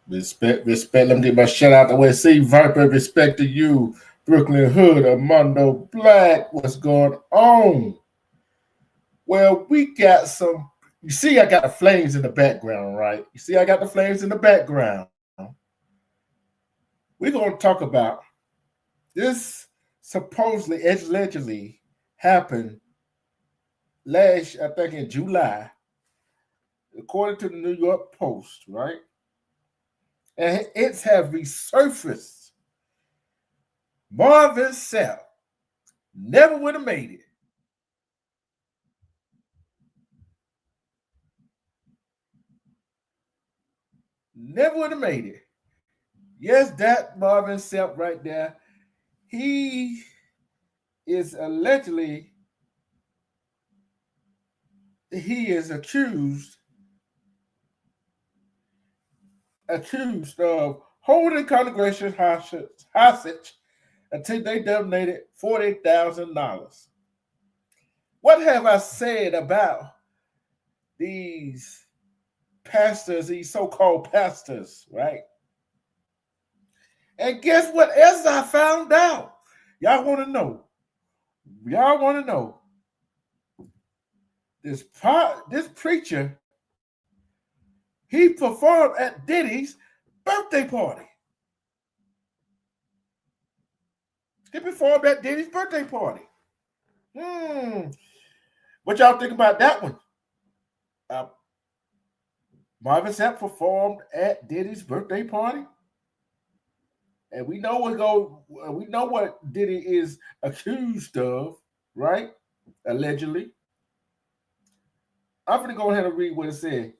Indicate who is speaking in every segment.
Speaker 1: Respect. Let me get my shout out the way. See, Viper, respect to you. Brooklyn Hood, Armando Black. What's going on? Well, we got some. You see, I got the flames in the background, right? You see, I got the flames in the background. We're going to talk about this supposedly, allegedly happened last, I think, in July, according to the New York Post, right? And it's have resurfaced. Marvin Sapp never would have made it. Never would have made it. Yes, that Marvin Sapp right there. He is allegedly he is accused of holding congregation hostage until they donated $40,000. What have I said about these pastors, these so-called pastors, right? And guess what else I found out? Y'all want to know? Y'all want to know? This preacher, he performed at Diddy's birthday party. He performed at Diddy's birthday party. What y'all think about that one? Uh, Marvin Sapp performed at Diddy's birthday party, and we know what Diddy is accused of, right? Allegedly. I'm gonna go ahead and read what it said.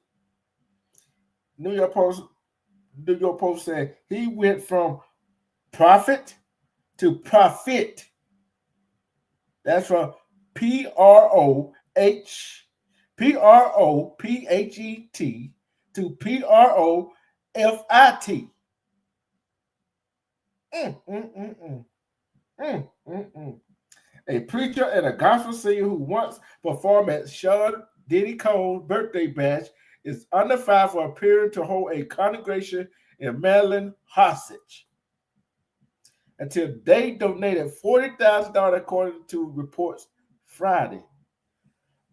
Speaker 1: New York Post. New York Post said he went from prophet to profit. That's from PROPHET to PROFIT. Mm, mm, mm, mm. Mm, mm, mm. A preacher and a gospel singer who once performed at Sean Diddy Cole's birthday bash is under fire for appearing to hold a congregation in Maryland hostage until they donated $40,000 according to reports Friday.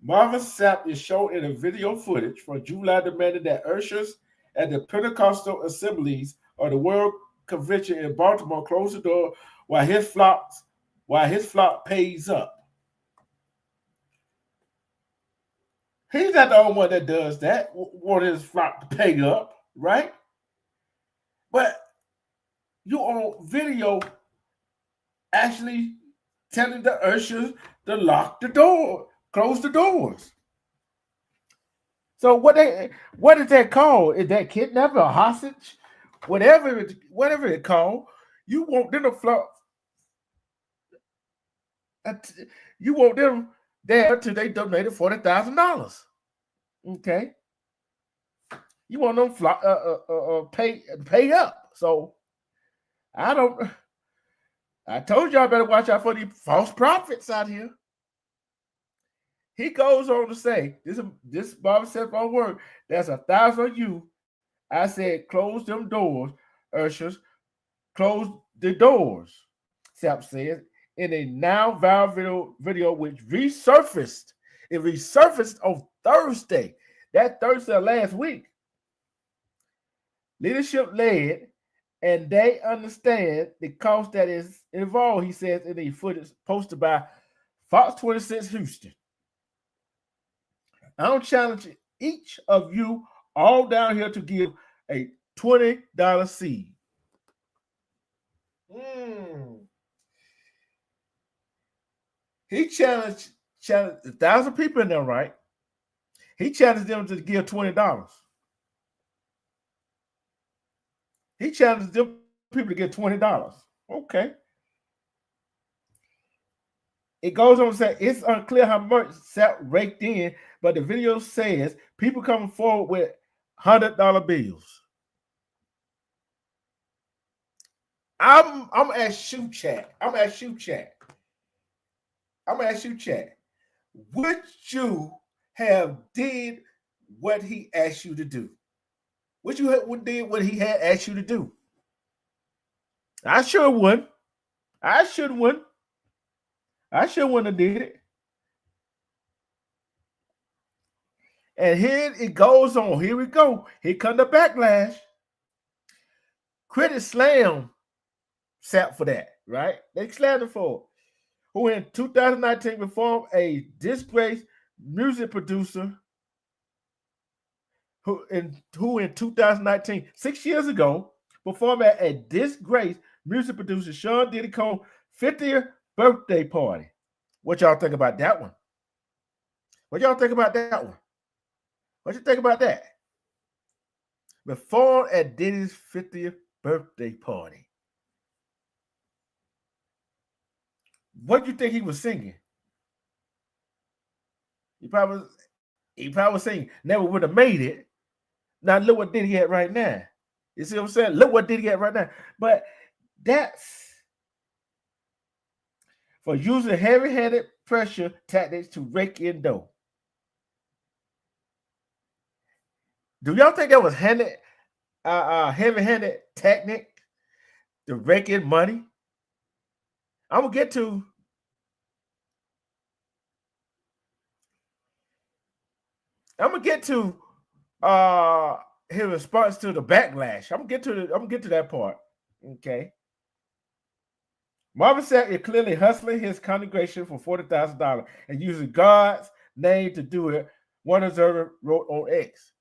Speaker 1: Marvin Sapp is shown in a video footage from July demanding that ushers at the Pentecostal assemblies of the World Convention in Baltimore close the door while his flock pays up. He's not the only one that does that, want his flock to pay up, right? But you on video actually telling the ushers to lock the door, close the doors. So what is that called? Is that kidnapping or hostage? Whatever it called, you want them to flock. You want them there till they donated $40,000. Okay, you want them pay up. So I don't. I told y'all better watch out for these false prophets out here. He goes on to say, this Bible said one word, there's 1,000 of you. I said, close them doors, ushers, close the doors, Sapp said, in a now viral video which resurfaced. It resurfaced on Thursday, that Thursday of last week. Leadership led, and they understand the cost that is involved, he says in the footage posted by Fox 26 Houston. I don't challenge each of you all down here to give a $20 seed. He challenged 1,000 people in there, right? He challenged them to give $20. He challenged them people to get $20. Okay. It goes on to say it's unclear how much Sapp raked in, but the video says people coming forward with $100 bills. I'm at shoe chat. Would you have did what he asked you to do? What you would did what he had asked you to do? I sure wouldn't. I should wouldn't. I sure wouldn't have did it. And here it goes on. Here we go. Here come the backlash. Critics slam Sapp for that, right? They slammed him for it. Who in 2019 performed a disgraced music producer who in 2019, 6 years ago, performed at a disgraced music producer Sean Diddy Combs' 50th birthday party. What y'all think about that one? What y'all think about that one? What you think about that? Performed at Diddy's 50th birthday party. What do you think he was singing? He probably was singing. Never would have made it. Now look what Diddy at right now. You see what I'm saying? Look what Diddy at right now. But that's for using heavy-handed pressure tactics to rake in dough. Do y'all think that was heavy-handed tactic to rake in money? I'm gonna get to his response to the backlash. I'm gonna get to that part. Okay. Marvin Sapp is clearly hustling his congregation for $40,000 and using God's name to do it, one observer wrote on X.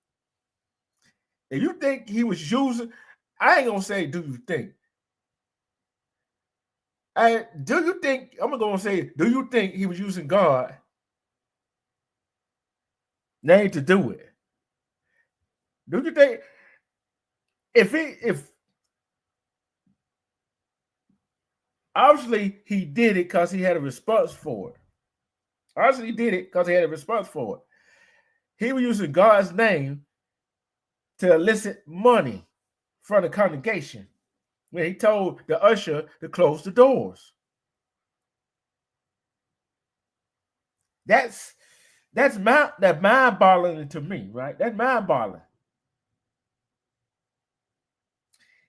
Speaker 1: If you think he was using, I ain't gonna say do you think. Do you think, I'm gonna say, do you think he was using God name to do it? Do you think if obviously he did it because he had a response for it. Obviously he did it because he had a response for it. He was using God's name to elicit money from the congregation when he told the usher to close the doors. That's mind-boggling to me, right? That's mind-boggling.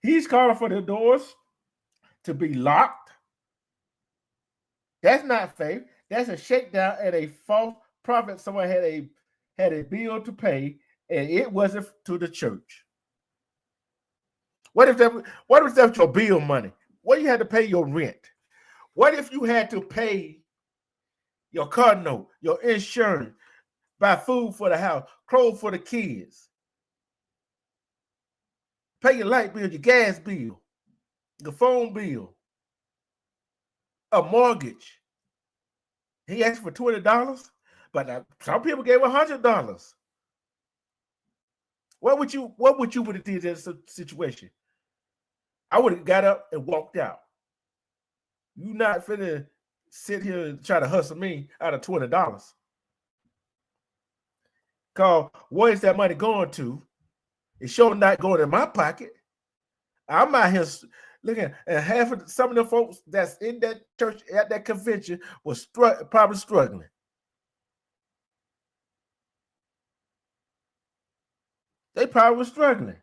Speaker 1: He's calling for the doors to be locked. That's not faith. That's a shakedown and a false prophet. Someone had a bill to pay, and it wasn't to the church. What if that's your bill money? What if you had to pay your rent? What if you had to pay your car note, your insurance, buy food for the house, clothes for the kids, pay your light bill, your gas bill, the phone bill, a mortgage? He asked for $20, but some people gave $100. What would you would have did in this situation? I would have got up and walked out. You not finna sit here and try to hustle me out of $20. Cause where is that money going to? It's sure not going in my pocket. I'm out here looking, and some of the folks that's in that church at that convention was probably struggling. They probably were struggling.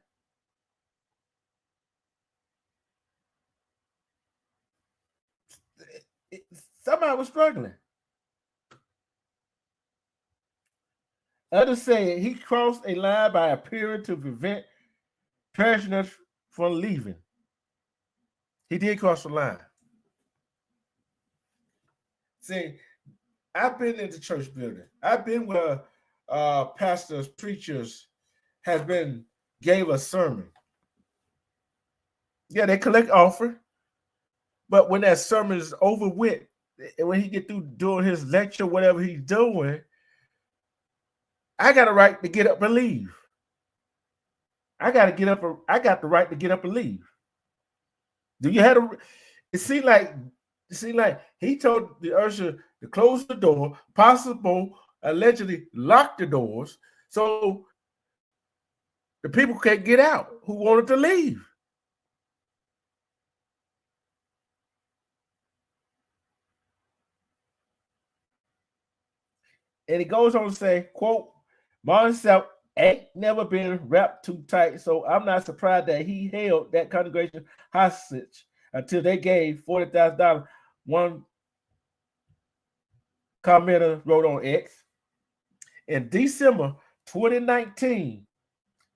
Speaker 1: Somebody was struggling. Others say he crossed a line by appearing to prevent parishioners from leaving. He did cross the line. See, I've been in the church building. I've been where pastors, preachers gave a sermon. Yeah, they collect offering, but when that sermon is over with, when he get through doing his lecture, whatever he's doing, I got a right to get up and leave. I got the right to get up and leave. Do you have to? It seemed like he told the usher to close the door, allegedly lock the doors, so the people can't get out who wanted to leave. And he goes on to say, quote, Marvin Sapp ain't never been wrapped too tight, so I'm not surprised that he held that congregation hostage until they gave $40,000. One commenter wrote on X. In December 2019,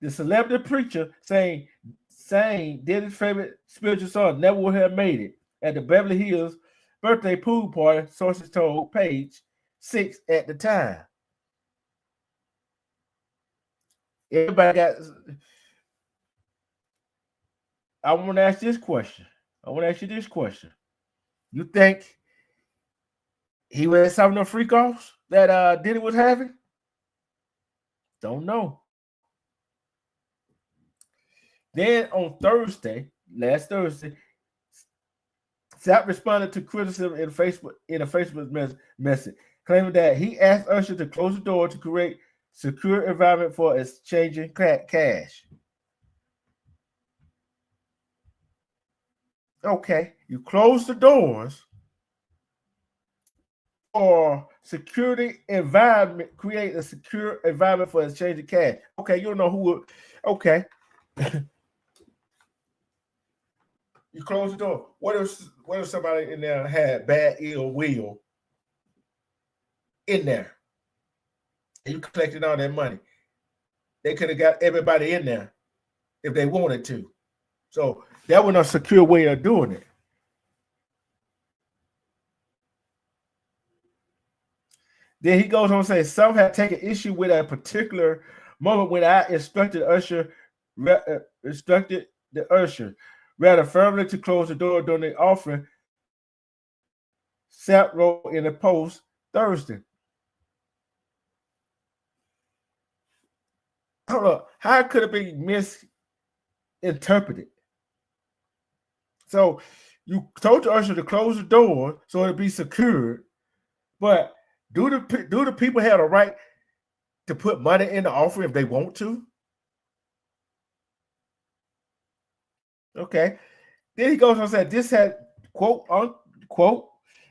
Speaker 1: the celebrity preacher saying Dennis' favorite spiritual son never would have made it at the Beverly Hills birthday pool party, sources told Page 6 at the time. Everybody got. I want to ask this question. I want to ask you this question. You think he was some of the freak offs that Diddy was having? Don't know. Then on Thursday, last Thursday, Sapp responded to criticism in a Facebook message, claiming that he asked Usher to close the door to create secure environment for exchanging cash. Okay, you close the doors for security environment, create a secure environment for exchanging cash. Okay, you don't know who would. Okay. You close the door. What if somebody in there had bad ill will in there? And you collected all that money. They could have got everybody in there if they wanted to. So that was a secure way of doing it. Then he goes on to say, some have taken issue with a particular moment when I instructed the usher rather firmly to close the door during the offering. Sapp wrote in a post Thursday. Hold up. How could it be misinterpreted? So you told the usher to close the door so it'd be secured, but do the people have a right to put money in the offering if they want to? Okay. Then he goes on and said this had quote unquote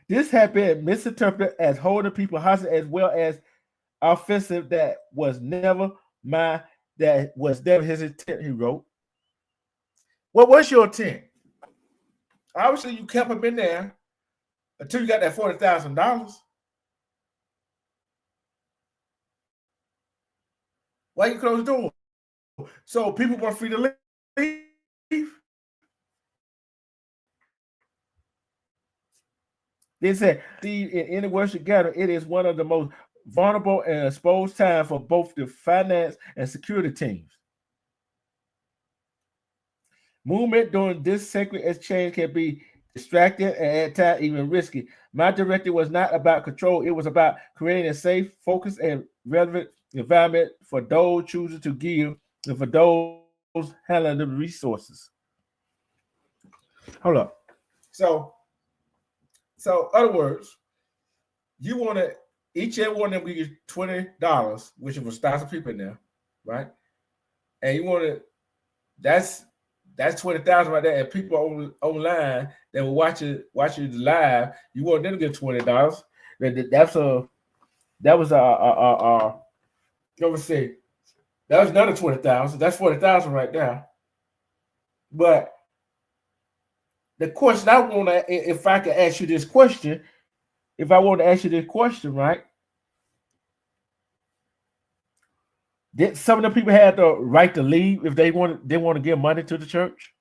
Speaker 1: this had been misinterpreted as holding people hostage as well as offensive. That was never his intent, he wrote. What was your intent? Obviously, you kept him in there until you got that $40,000. Why you close the door? So people were free to leave. They said, in any worship gathering, it is one of the most vulnerable and exposed times for both the finance and security teams. Movement during this sacred exchange can be distracting and at times even risky. My directive was not about control. It was about creating a safe, focused, and relevant environment for those choosing to give and for those handling the resources. Hold up. So other words, you want to each and one of them give you $20, which will start some people in there, right? And you want to that's 20,000 right there. And people online that will watch it live, you want them to get $20. That was that was another 20,000. That's 40,000 right there. But the question I want to, if I could ask you this question, if I want to ask you this question, right? Did some of the people had the right to leave if they want to give money to the church?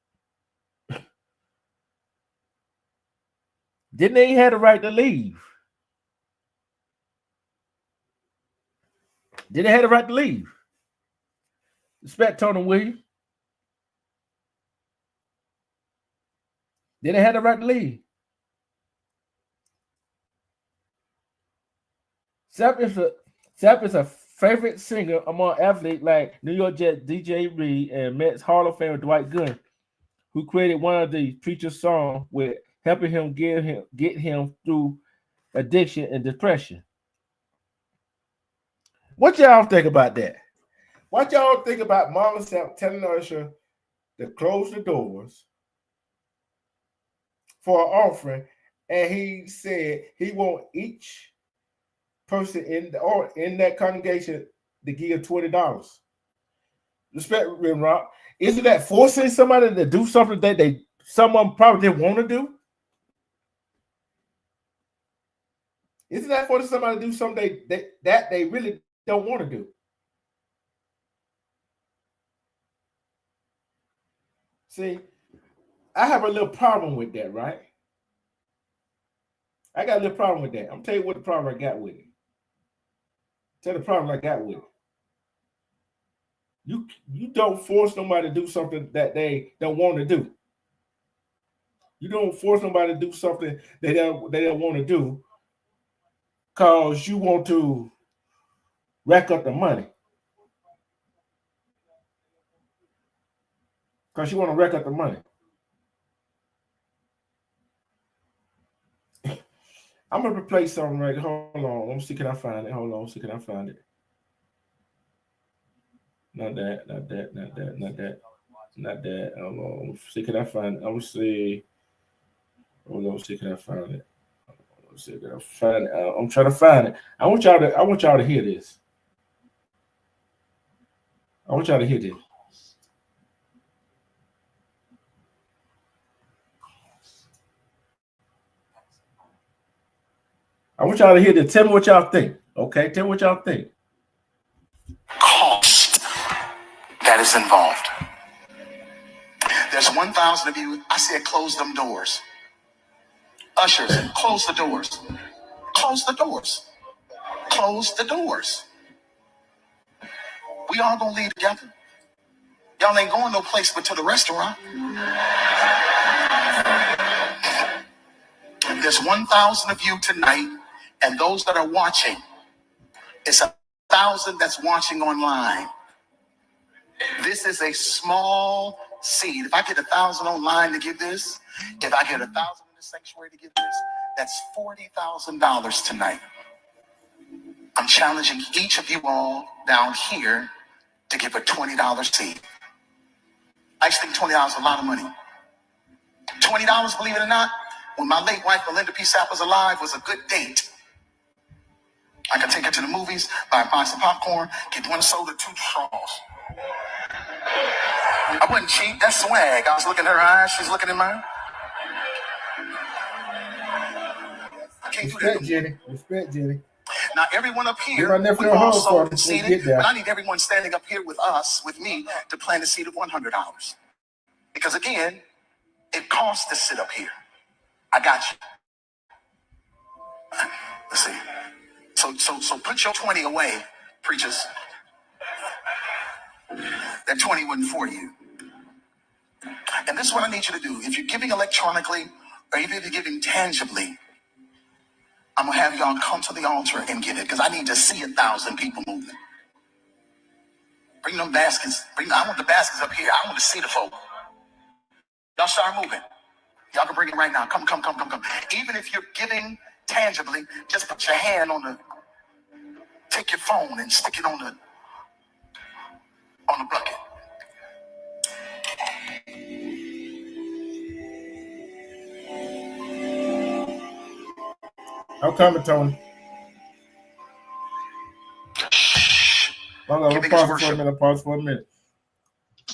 Speaker 1: Didn't they have the right to leave? Did they have the right to leave? Respect Tony Williams. Did they have the right to leave? Sapp is a favorite singer among athletes like New York Jets DJ Reed and Mets Hall of Famer Dwight Gooden, who created one of the preacher's songs with helping him get him through addiction and depression. What y'all think about that? What y'all think about Marlon Sapp telling Usher to close the doors for an offering, and he said he want each person in that congregation to give $20? respect, Rock. Isn't that forcing somebody to do something that someone probably didn't want to do? Isn't that forcing somebody to do something that they really don't want to do? See, I have a little problem with that, right? I got a little problem with that. I'm tell you what the problem I got with it. Tell the problem I got with it. You don't force nobody to do something that they don't want to do. You don't force nobody to do something they don't want to do because you want to rack up the money. Because you want to rack up the money. I'm gonna replace something right. Hold on. Let me see. Can I find it? Hold on. See, can I find it? Not that. Not that. Not that. Not that. Not that. Hold on. See, can I find it? I'm gonna see. Hold on. See, can I find it? Let's see. Can I find it? I'm trying to find it. I want y'all to hear this. I want y'all to hear this. I want y'all to hear this. Tell me what y'all think. Okay, tell me what y'all think.
Speaker 2: Cost that is involved. There's 1,000 of you. I said, close them doors. Ushers, close the doors. Close the doors. Close the doors. We all gonna leave together. Y'all ain't going no place but to the restaurant. There's 1,000 of you tonight, and those that are watching, it's 1,000 that's watching online. This is a small seed. If I get 1,000 online to give this, if I get 1,000 in the sanctuary to give this, that's $40,000 tonight. I'm challenging each of you all down here to give a $20 seed. I just think $20 is a lot of money. $20, believe it or not, when my late wife Melinda P. Sapp was alive, was a good date. I could take her to the movies, buy some popcorn, get one soda, 2 straws. I wasn't cheap. That's swag. I was looking in her eyes. She's looking in mine. I can't do that.
Speaker 1: Respect, Jenny. Respect, Jenny.
Speaker 2: Now, everyone up here, we all sold and seated, but I need everyone standing up here with us, with me, to plant a seed of $100. Because again, it costs to sit up here. I got you. Let's see. So put your 20 away, preachers. That 20 wasn't for you. And this is what I need you to do. If you're giving electronically, or even if you're giving tangibly, I'm gonna have y'all come to the altar and give it, because I need to see 1,000 people moving. Bring them baskets. I want the baskets up here. I want to see the folk. Y'all start moving. Y'all can bring it right now. Come. Even if you're giving tangibly, just put your hand on take your phone and stick it on the bucket.
Speaker 1: I'm coming, Tony. Pause for a minute.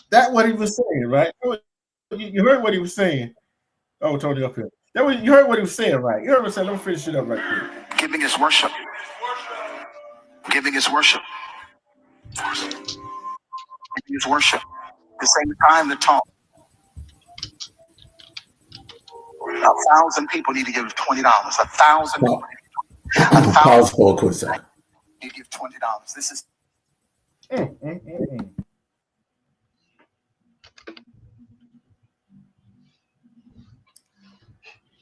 Speaker 1: That's what he was saying, right? You heard what he was saying. Oh, Tony up here. You heard what he was saying, right? You heard what he said. Let me finish it up right quick.
Speaker 2: Giving is worship. Giving is worship. Giving is worship. The same time to talk. 1,000 people need to give $20. 1,000 people.
Speaker 3: Pause for a quick second.
Speaker 2: You give $20. This is.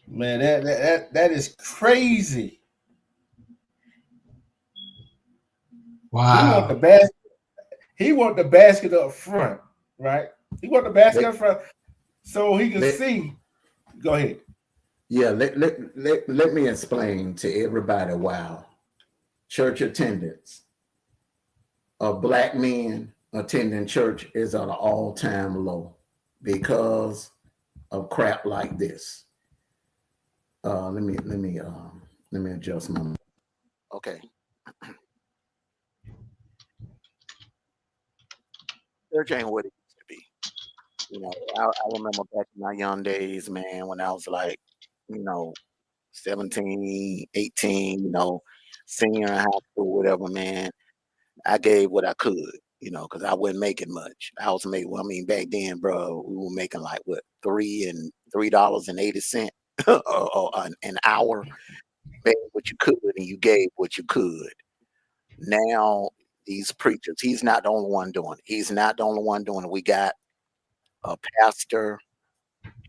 Speaker 1: Man, that is crazy.
Speaker 3: Wow.
Speaker 1: He want the basket up front, right? He want the basket up front so he can see. Go ahead.
Speaker 3: Yeah, let me explain to everybody. Wow. Church attendance of Black men attending church is at an all-time low because of crap like this. Let me adjust my. Okay.
Speaker 4: church ain't what it used to be. You know, I remember back in my young days, man, when I was like, you know, 17, 18, you know, senior in high school, whatever, man. I gave what I could, you know, because I wasn't making much. I was making, well, I mean, back then, bro, we were making like what, $3.80 an hour. You made what you could, and you gave what you could. Now these preachers, he's not the only one doing it. He's not the only one doing it. We got a pastor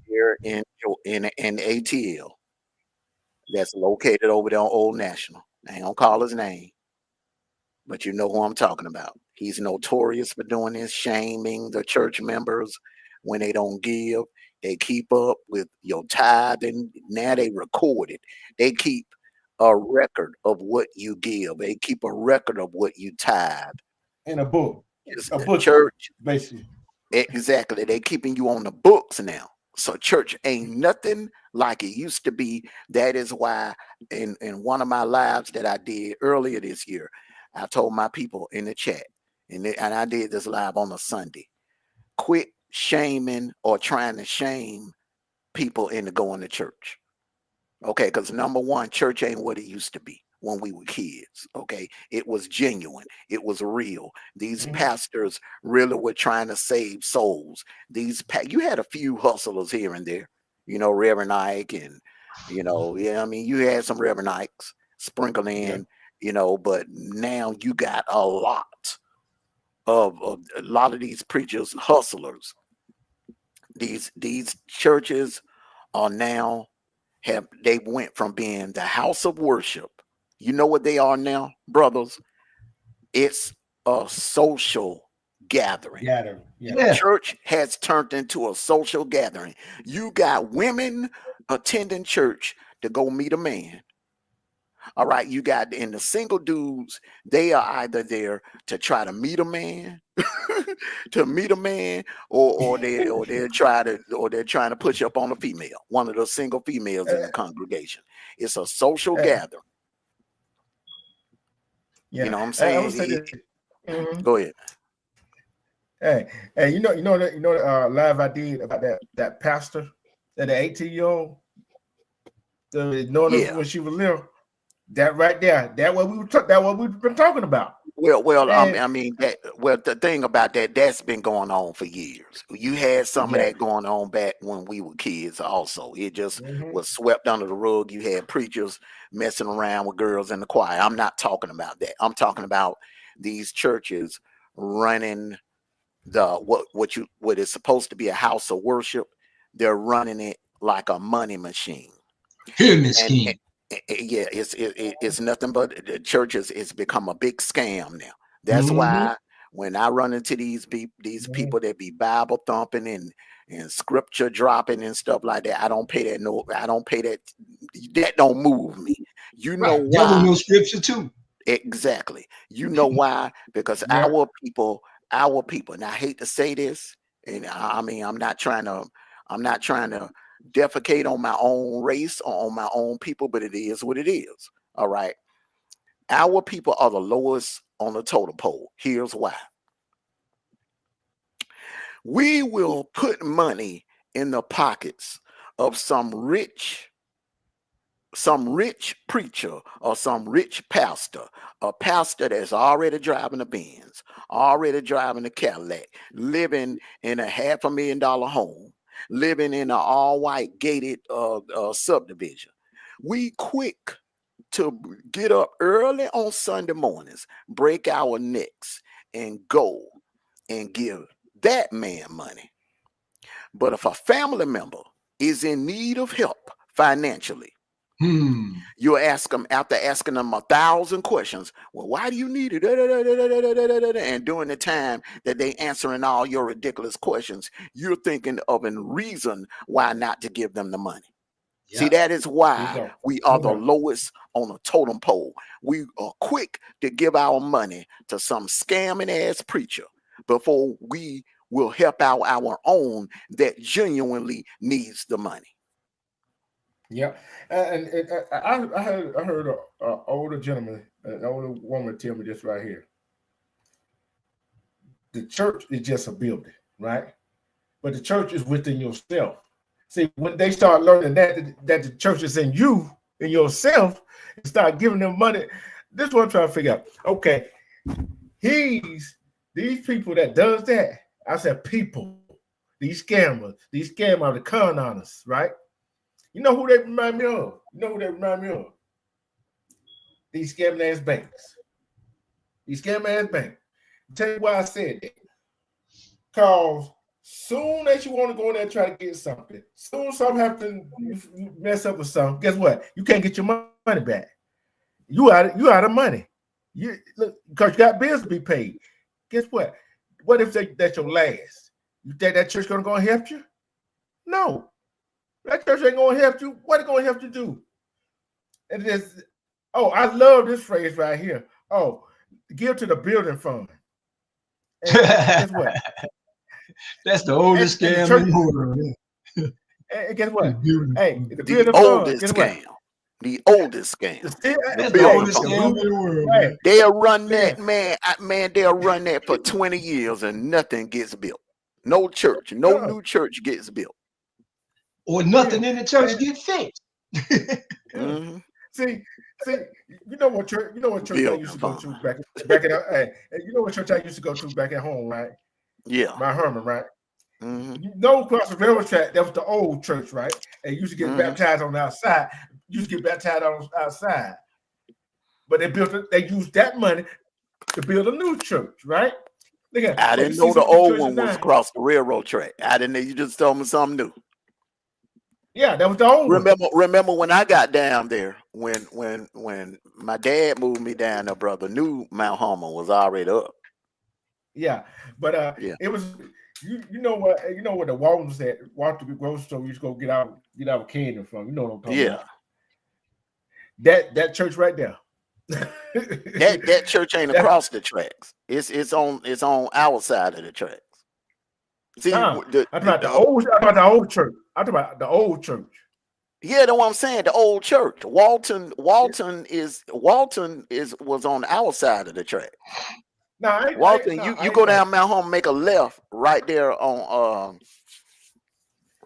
Speaker 4: here in ATL that's located over there on Old National. I ain't gonna call his name, but you know who I'm talking about. He's notorious for doing this, shaming the church members when they don't give. They keep up with your tithing. Now they record it. They keep a record of what you give. They keep a record of what you tithe.
Speaker 1: In a book,
Speaker 4: It's
Speaker 1: a
Speaker 4: the
Speaker 1: book,
Speaker 4: church.
Speaker 1: basically.
Speaker 4: Exactly. They keeping you on the books now. So church ain't nothing like it used to be. That is why in one of my lives that I did earlier this year, I told my people in the chat, and I did this live on a Sunday. Quit shaming or trying to shame people into going to church. Okay, because number one, church ain't what it used to be when we were kids. Okay, it was genuine, it was real. These pastors really were trying to save souls. You had a few hustlers here and there, you know, Reverend Ike, and you know, yeah, I mean, you had some Reverend Ikes sprinkle in, you know, but now you got a lot of these preachers, hustlers. These churches are now they went from being the house of worship. You know what they are now, brothers? It's a social gathering.
Speaker 1: Yeah.
Speaker 4: Church has turned into a social gathering. You got women attending church to go meet a man. All right, you got in the single dudes, they are either there to try to meet a man, or they're trying to push up on a female, one of the single females in the congregation. It's a social gathering.
Speaker 1: Yeah.
Speaker 4: You know what I'm
Speaker 1: I would
Speaker 4: saying?
Speaker 1: say this.
Speaker 4: Go ahead.
Speaker 1: Hey, you know that live I did about that pastor, that 18-year-old, when she was little. That right there, that what we've been talking about.
Speaker 4: Well, I mean the thing about that's been going on for years. You had some of that going on back when we were kids also. It just was swept under the rug. You had preachers messing around with girls in the choir. I'm not talking about that. I'm talking about these churches running what is supposed to be a house of worship. They're running it like a money machine.
Speaker 5: Pyramid scheme.
Speaker 4: Yeah, it's nothing but the churches. It's become a big scam now. That's why when I run into these people that be Bible thumping and scripture dropping and stuff like that, I don't pay that. No, I don't pay that. That don't move me. You know why?
Speaker 5: Devil knows scripture too.
Speaker 4: Exactly. You know why? Because our people. And I hate to say this, and I mean I'm not trying to defecate on my own race or on my own people, but it is what it is. All right. Our people are the lowest on the totem pole. Here's why. We will put money in the pockets of some rich preacher or some rich pastor, a pastor that's already driving a Benz, already driving a Cadillac, living in a $500,000 home, living in an all-white gated subdivision. We quick to get up early on Sunday mornings, break our necks, and go and give that man money. But if a family member is in need of help financially, you ask them, after asking them 1,000 questions, well, why do you need it? And during the time that they answering all your ridiculous questions, you're thinking of a reason why not to give them the money. See, that is why we are the lowest on a totem pole. We are quick to give our money to some scamming ass preacher before we will help out our own that genuinely needs the money.
Speaker 1: Yeah, and I heard an older gentleman, an older woman tell me this right here. the church is just a building, right? But the church is within yourself. See, when they start learning that the church is in you, in yourself, and start giving them money, this is what I'm trying to figure out. Okay, these people that does that, I said people, these scammers, the con artists, right? You know who they remind me of? These scamming ass banks. These scamming ass banks. Tell you why I said that. Because soon as you want to go in there and try to get something, soon something happens, you mess up with something. Guess what? You can't get your money back. You out of money. You look, because you got bills to be paid. Guess what? What if that's your last? You think that church gonna go and help you? No, that church ain't gonna help you. What it gonna help you do? And this, I love this phrase right here. Oh, give to the building fund. And guess what?
Speaker 5: That's the oldest scam in the world.
Speaker 1: And guess what? Hey,
Speaker 4: the oldest scam. The oldest scam.
Speaker 5: That's the oldest scam in the world.
Speaker 1: Right.
Speaker 4: They'll run that, man. They'll run that for 20 years and nothing gets built. No church, no new church gets built.
Speaker 5: Or nothing in the church get fixed.
Speaker 4: Mm-hmm.
Speaker 1: See, you know what church I used to go to back in you know what church I used to go to back at home, right?
Speaker 4: Yeah.
Speaker 1: Mount Hermon, right?
Speaker 4: Mm-hmm.
Speaker 1: You know, across the railroad track, that was the old church, right? And you used to get baptized on the outside. But they used that money to build a new church, right?
Speaker 4: I didn't know the old one was across the railroad track. I didn't know. You just told me something new.
Speaker 1: Yeah, that was the old one.
Speaker 4: Remember when I got down there, when my dad moved me down there, brother, knew Mount Hermon was already up.
Speaker 1: Yeah, but it was you know what the Waltons at Walter grocery store we used to go get our candy from. You know what I'm talking about. That church right there.
Speaker 4: that church ain't across the tracks. It's on our side of the tracks. See,
Speaker 1: I'm talking about the old church. I'm talking about the old church.
Speaker 4: Yeah, that's what I'm saying. The old church. Walton was on our side of the track. You go down Mount Hermon, make a left right there on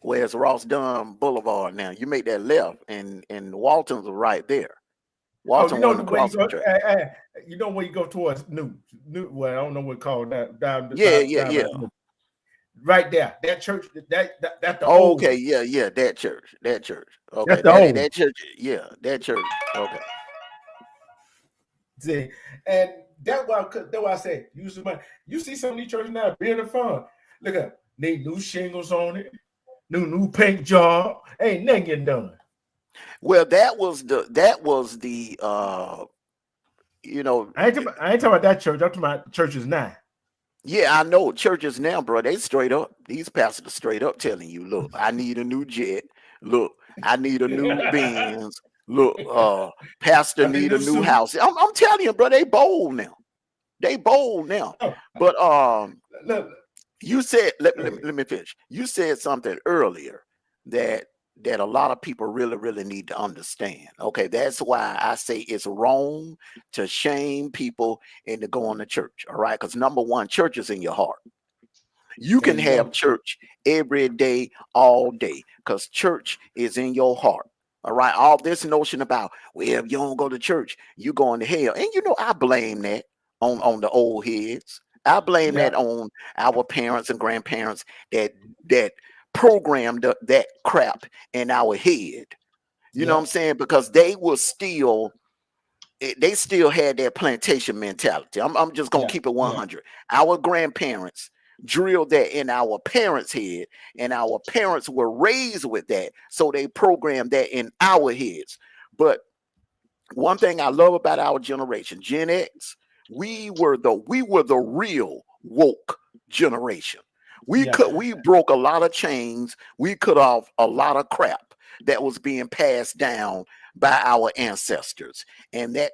Speaker 4: where's Ross Dunn Boulevard now. You make that left and Walton's right there. Walton wasn't across the track.
Speaker 1: You know where you go towards New well, I don't know what it's called that down.
Speaker 4: Yeah.
Speaker 1: Right there. That church, that's the
Speaker 4: old. Okay, yeah, that church. Okay. That church, yeah, that church. Okay.
Speaker 1: See, and that's why I said use the money. You see some of these churches now building fun. Look at they new shingles on it, new paint job. Ain't nothing getting done.
Speaker 4: Well, that was the
Speaker 1: I ain't talking about that church. I'm talking about churches now.
Speaker 4: Yeah, I know churches now, bro. They straight up. These pastors are straight up telling you, look, I need a new jet. Look, I need a new Benz. Look, pastor need a new house. I'm telling you, bro, they bold now. But you said, let me finish. You said something earlier that a lot of people really need to understand. Okay, that's why I say it's wrong to shame people into going to church. All right, because number one, church is in your heart. You can have church every day, all day, because church is in your heart. All right, all this notion about, well, if you don't go to church, you going to hell. And I blame that on the old heads. I blame that on our parents and grandparents that programmed that crap in our head. You know what I'm saying? Because they still had that plantation mentality. I'm just gonna keep it 100. Our grandparents drilled that in our parents' head, and our parents were raised with that, so they programmed that in our heads. But one thing I love about our generation, Gen X, we were the real woke generation. We broke a lot of chains. We cut off a lot of crap that was being passed down by our ancestors. And that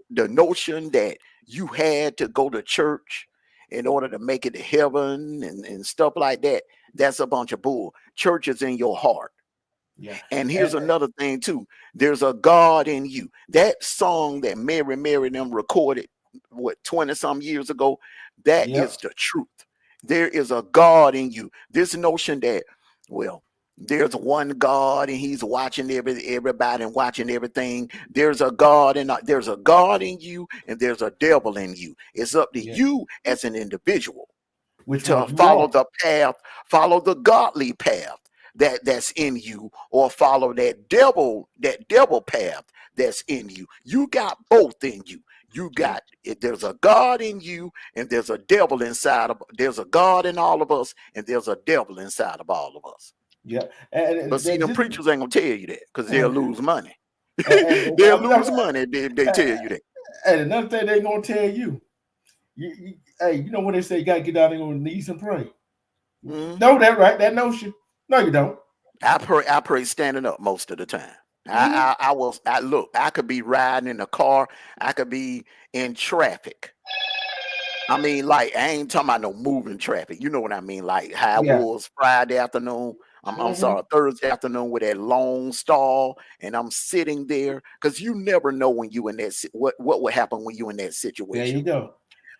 Speaker 4: the notion that you had to go to church in order to make it to heaven and stuff like that, that's a bunch of bull. Church is in your heart. Yeah. And here's another thing too. There's a God in you. That song that Mary them recorded what 20 some years ago. That
Speaker 1: Yep.
Speaker 4: is the truth. There is a God in you. This notion that, well, there's one God and he's watching everybody and watching everything. There's a God in you and there's a devil in you. It's up to
Speaker 1: Yeah.
Speaker 4: you as an individual
Speaker 1: Which
Speaker 4: to
Speaker 1: one you
Speaker 4: follow
Speaker 1: want?
Speaker 4: the path, follow the godly path that's in you, or follow that devil path that's in you. You got both in you. You got there's a God in you and there's a devil inside of there's a God in all of us and there's a devil inside of all of us.
Speaker 1: Yeah. And
Speaker 4: But see, them preachers ain't gonna tell you that because they'll lose money.
Speaker 1: and
Speaker 4: They'll lose money. They tell you that.
Speaker 1: And another thing they're gonna tell you, hey, you know what they say? You gotta get down on your knees and pray.
Speaker 4: Mhm.
Speaker 1: Know that, right? That notion. No, you don't.
Speaker 4: I pray standing up most of the time. I could be riding in a car, I could be in traffic. I mean, like, I ain't talking about no moving traffic. You know what I mean? Like how it
Speaker 1: Yeah.
Speaker 4: was Friday afternoon. I'm sorry, Thursday afternoon with that long stall, and I'm sitting there because you never know when you in that what will happen when you in that
Speaker 1: There
Speaker 4: situation.
Speaker 1: you go.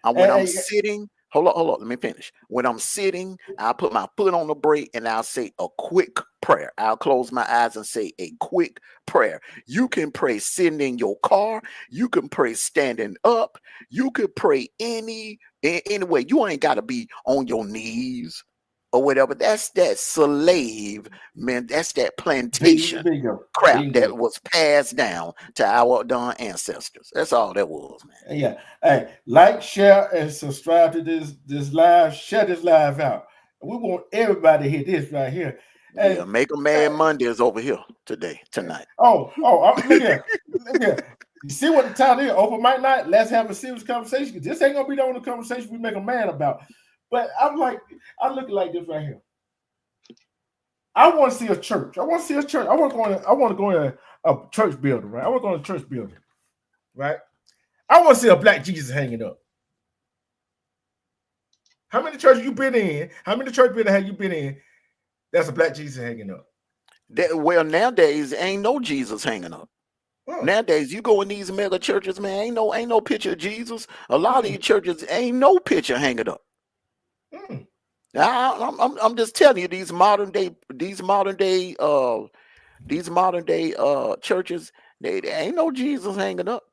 Speaker 4: When I'm
Speaker 1: Hey,
Speaker 4: sitting, hold on, let me finish. When I'm sitting, I'll put my foot on the brake and I'll say a quick prayer. I'll close my eyes and say a quick prayer. You can pray sitting in your car. You can pray standing up. You could pray any way. You ain't got to be on your knees or whatever. That's that slave, man. That's that plantation
Speaker 1: bingo.
Speaker 4: crap
Speaker 1: Bingo.
Speaker 4: that was passed down to our darn ancestors. That's all that was, man.
Speaker 1: Yeah. Hey, like, share, and subscribe to this live. Share this live out. We want everybody to hear this right here. And
Speaker 4: Yeah, make a mad Mondays over here tonight.
Speaker 1: look here. Look here. You see what the title is? Open mic night. Let's have a serious conversation. This ain't gonna be the only conversation we make a man about. But I look like this right here. I want to see a church. I want to go in a church building, right? I want to go in a church building, right? I want to see a black Jesus hanging up. How many churches you been in? How many church buildings have you been in? That's a black Jesus hanging up.
Speaker 4: Well, nowadays ain't no Jesus hanging up. Nowadays, you go in these mega churches, man, ain't no picture of Jesus. A lot of these churches ain't no picture hanging up. I'm just telling you, these modern day churches, they ain't no Jesus hanging up.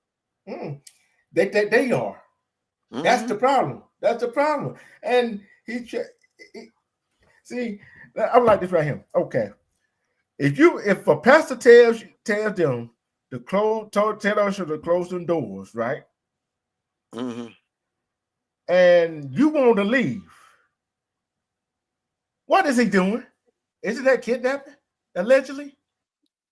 Speaker 1: They are. That's the problem. That's the problem. And see, I'm like this right here. Okay, if a pastor tells them to tell us to close the doors, right? And you want to leave, what is he doing? Isn't that kidnapping? Allegedly,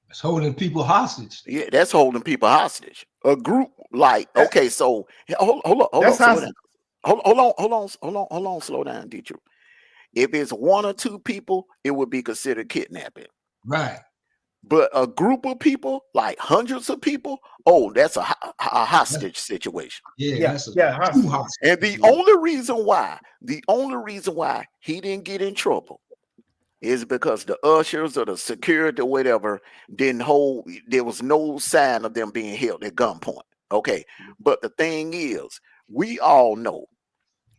Speaker 5: it's holding people hostage.
Speaker 4: Yeah, that's holding people hostage. A group like okay, so hold on, slow down. Hold on, slow down, Dietrich. If it's one or two people, it would be considered kidnapping.
Speaker 5: Right.
Speaker 4: But a group of people, like hundreds of people, that's a hostage situation.
Speaker 5: Yeah.
Speaker 1: hostage.
Speaker 4: And the only reason why he didn't get in trouble is because the ushers or the security or whatever there was no sign of them being held at gunpoint. Okay. But the thing is, we all know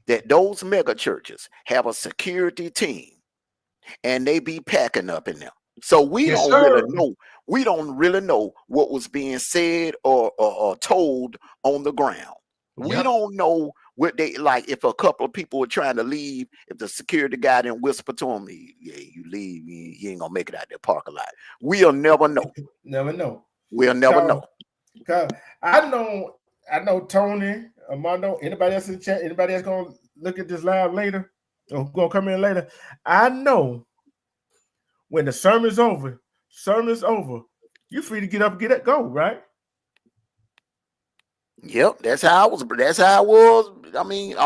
Speaker 4: that those mega churches have a security team and they be packing up in them. So we don't really know what was being said or told on the ground. We don't know what they like. If a couple of people were trying to leave, if the security guy didn't whisper to them, "Yeah, you leave, you ain't gonna make it out the parking lot." We'll never know.
Speaker 1: Never know.
Speaker 4: We'll never know.
Speaker 1: Cause I know Tony, Armando, anybody else in the chat, anybody else gonna look at this live later or gonna come in later. I know when the sermon's over, you're free to get up and go, right?
Speaker 4: Yep, that's how it was. That's how it was. I mean,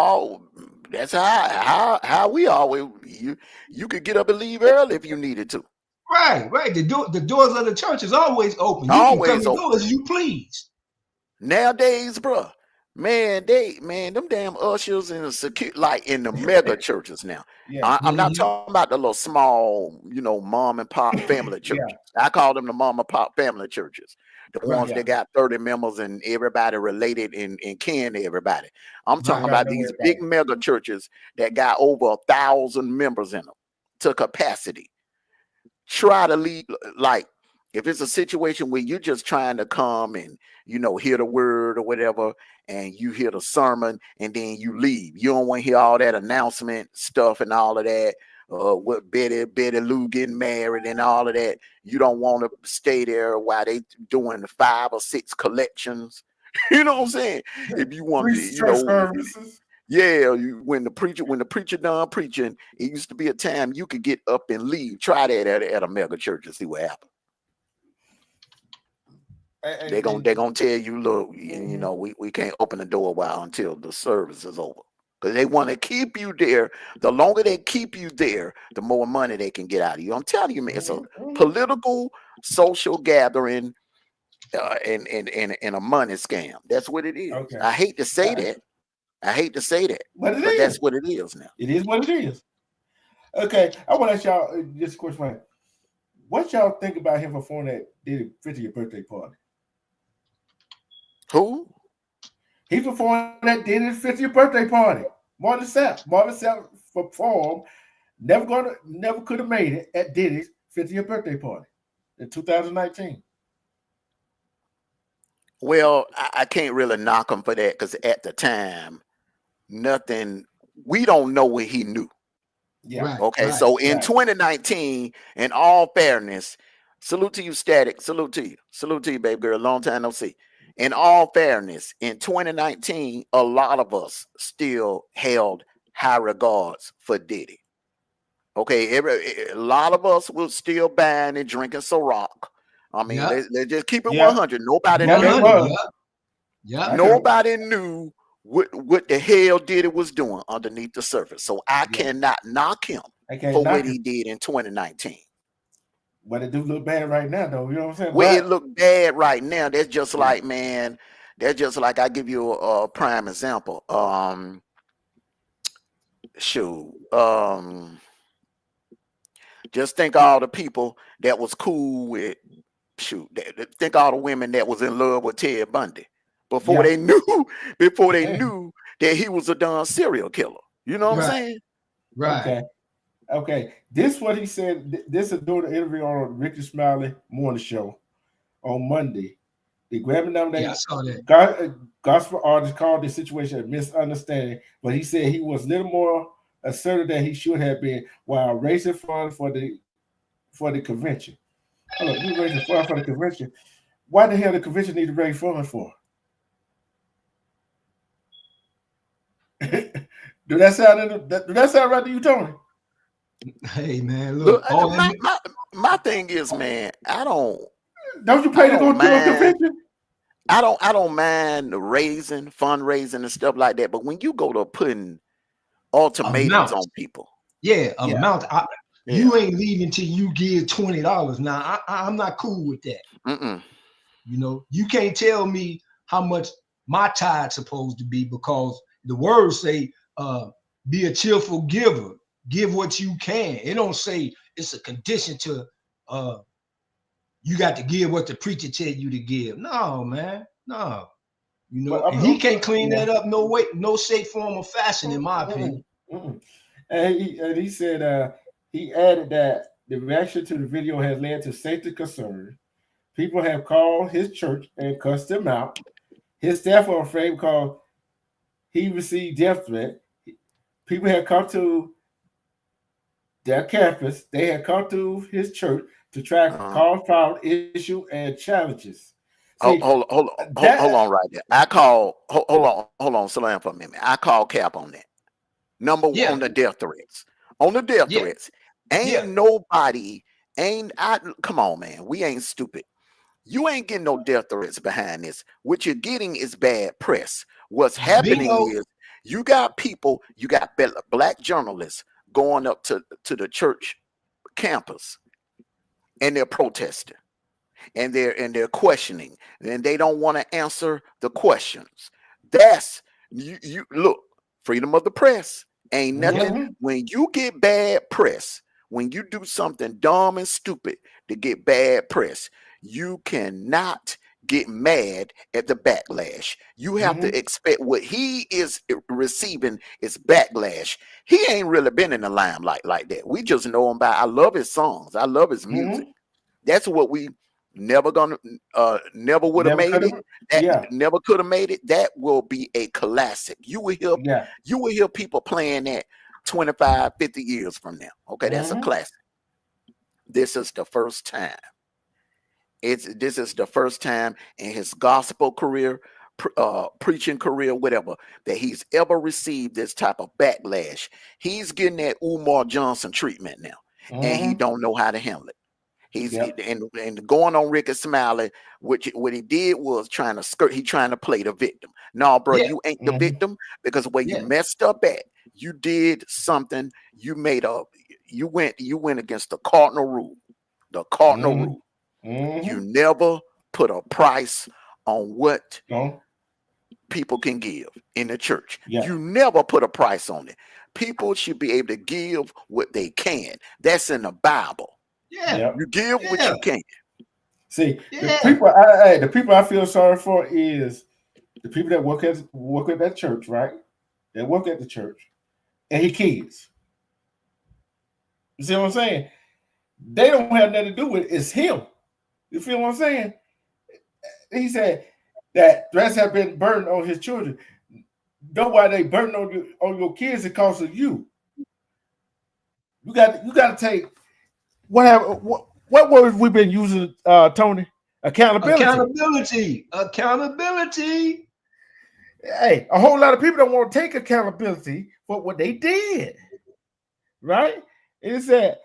Speaker 4: that's how we always you could get up and leave early if you needed to.
Speaker 5: Right. The doors of the church is always open. You
Speaker 4: always
Speaker 5: can come and go as you please.
Speaker 4: Nowadays, bro, man, them damn ushers and the security, like in the mega churches now. Yeah. I'm not talking about the little small, mom and pop family churches. I call them the mom and pop family churches. the
Speaker 5: Right.
Speaker 4: ones that got 30 members and everybody related and kin to everybody. I'm talking
Speaker 5: Right.
Speaker 4: about
Speaker 1: Don't
Speaker 4: these
Speaker 1: worry
Speaker 4: big
Speaker 1: about it.
Speaker 4: mega churches that got over 1,000 members in them to capacity. Try to lead, like, if it's a situation where you're just trying to come and, you know, hear the word or whatever, and you hear the sermon and then you leave. You don't want to hear all that announcement stuff and all of that. What Betty Lou getting married and all of that. You don't want to stay there while they doing 5 or 6 collections. You know what I'm saying? If you want to,
Speaker 1: Three
Speaker 4: you
Speaker 1: church
Speaker 4: know,
Speaker 1: services.
Speaker 4: yeah, when the preacher done preaching, it used to be a time you could get up and leave. Try that at a mega church and see what happens. They're gonna tell you, look, you know, we can't open the door while until the service is over. Because they want to keep you there. The longer they keep you there, the more money they can get out of you. I'm telling you, man, it's a political, social gathering, and a money scam. That's what it is.
Speaker 1: Okay.
Speaker 4: I hate to say that.
Speaker 1: But it
Speaker 4: But
Speaker 1: is.
Speaker 4: that's what it is now.
Speaker 1: It is what it is. Okay, I want to ask y'all this question. What y'all think about him performing that Diddy 50th birthday party?
Speaker 4: Who?
Speaker 1: He performed at Diddy's 50th birthday party. Marvin Sapp performed. Never could have made it at Diddy's 50th birthday party in 2019.
Speaker 4: Well, I can't really knock him for that because at the time, we don't know what he knew.
Speaker 1: Yeah.
Speaker 5: Right.
Speaker 4: Okay.
Speaker 5: Right.
Speaker 4: So in
Speaker 1: Right.
Speaker 4: 2019, in all fairness, salute to you, Static. Salute to you. Salute to you, baby girl. Long time no see. In all fairness, in 2019, a lot of us still held high regards for Diddy. Okay. A lot of us was still buying and drinking Ciroc. I mean,
Speaker 5: Yeah.
Speaker 4: let's just keep it
Speaker 1: Yeah.
Speaker 4: 100. Nobody
Speaker 1: Yeah,
Speaker 4: knew.
Speaker 1: it
Speaker 5: 100.
Speaker 1: was.
Speaker 5: Yeah.
Speaker 4: Nobody knew what the hell Diddy was doing underneath the surface. So I cannot knock him for what he did in 2019.
Speaker 1: But it do look bad right now, though. You know what I'm saying?
Speaker 4: Well,
Speaker 1: But
Speaker 4: it look bad right now. That's just like, man, that's just like, I give you a prime example. Just think all the people that was cool with, think all the women that was in love with Ted Bundy before they knew that he was a darn serial killer. You know what I'm saying?
Speaker 5: Right.
Speaker 1: Okay. This what he said. This is during the interview on Ricky Smiley Morning Show on Monday. The Grammy nominated
Speaker 5: Yeah, I saw that.
Speaker 1: gospel artist called the situation a misunderstanding, but he said he was little more assertive than he should have been while raising funds for the convention. Hold on, you raising funds for the convention. Why the hell the convention need to raise funds for? Do that sound right to you, Tony?
Speaker 5: Hey man,
Speaker 4: Look,
Speaker 5: look.
Speaker 4: my thing is, man,
Speaker 1: Don't you pay to go to a convention?
Speaker 4: I don't mind fundraising and stuff like that, but when you go to putting ultimatums on people,
Speaker 5: amount. You ain't leaving till you give $20. Now I'm not cool with that. You know, you can't tell me how much my tide's supposed to be, because the words say, be a cheerful giver, give what you can. It don't say it's a condition to you got to give what the preacher tell you to give. No, man, no. You know, and he can't clean that up no way, no shape, form, or fashion, in my opinion.
Speaker 1: And he said he added that the reaction to the video has led to safety concerns. People have called his church and cussed him out. His staff are afraid because he received death threat. People have come to their campus. They have come to his church to try to cause problem, issue, and challenges. See,
Speaker 4: hold on right there. Hold on, Salam, for a minute. I call Cap on that. Number one, on the death threats. On the death threats. Come on, man. We ain't stupid. You ain't getting no death threats behind this. What you're getting is bad press. What's happening is you got black journalists going up to the church campus, and they're protesting, and they're questioning, and they don't want to answer the questions. That's you look, freedom of the press ain't nothing. When you get bad press, when you do something dumb and stupid to get bad press, you cannot get mad at the backlash. You have to expect what he is receiving is backlash. He ain't really been in the limelight like that. We just know him by, I love his songs. I love his music. That's what we never would have made it. That never could have made it. That will be a classic. You will hear people playing that 25, 50 years from now. Okay, that's a classic. This is the first time. This is the first time in his gospel career, preaching career, whatever, that he's ever received this type of backlash. He's getting that Umar Johnson treatment now, and he don't know how to handle it. He's and going on Ricky Smiley, which what he did was trying to skirt. He trying to play the victim. No, bro, you ain't the victim, because where you messed up at, you did something. You made up. You went against the cardinal rule. The cardinal rule. You never put a price on what people can give in the church. You never put a price on it. People should be able to give what they can. That's in the Bible. You give what you can.
Speaker 1: See, the people I feel sorry for is the people that work at that church, right? They work at the church, and his kids. You see what I'm saying? They don't have nothing to do with it. It's him. You feel what I'm saying? He said that threats have been burdened on his children. Know why they burden on your kids because of you. You got to take what words we've been using, Tony? Accountability. Hey, a whole lot of people don't want to take accountability for what they did. Right? It said,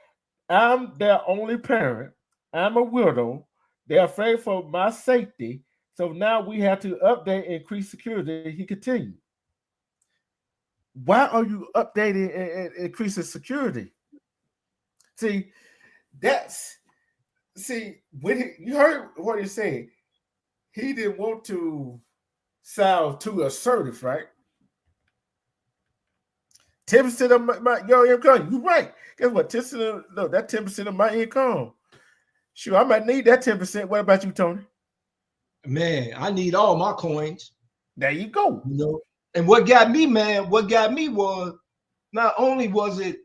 Speaker 1: I'm their only parent. I'm a widow. They're afraid for my safety. So now we have to update and increase security. He continued. Why are you updating and increasing security? See, when you heard what he said, he didn't want to sound too assertive, right? 10% of your income. You're right. Guess what? 10%. No, that 10% of my income. Sure, I might need that 10%. What about you, Tony?
Speaker 5: Man, I need all my coins.
Speaker 1: There you go.
Speaker 5: You know, and what got me, man, was not only was it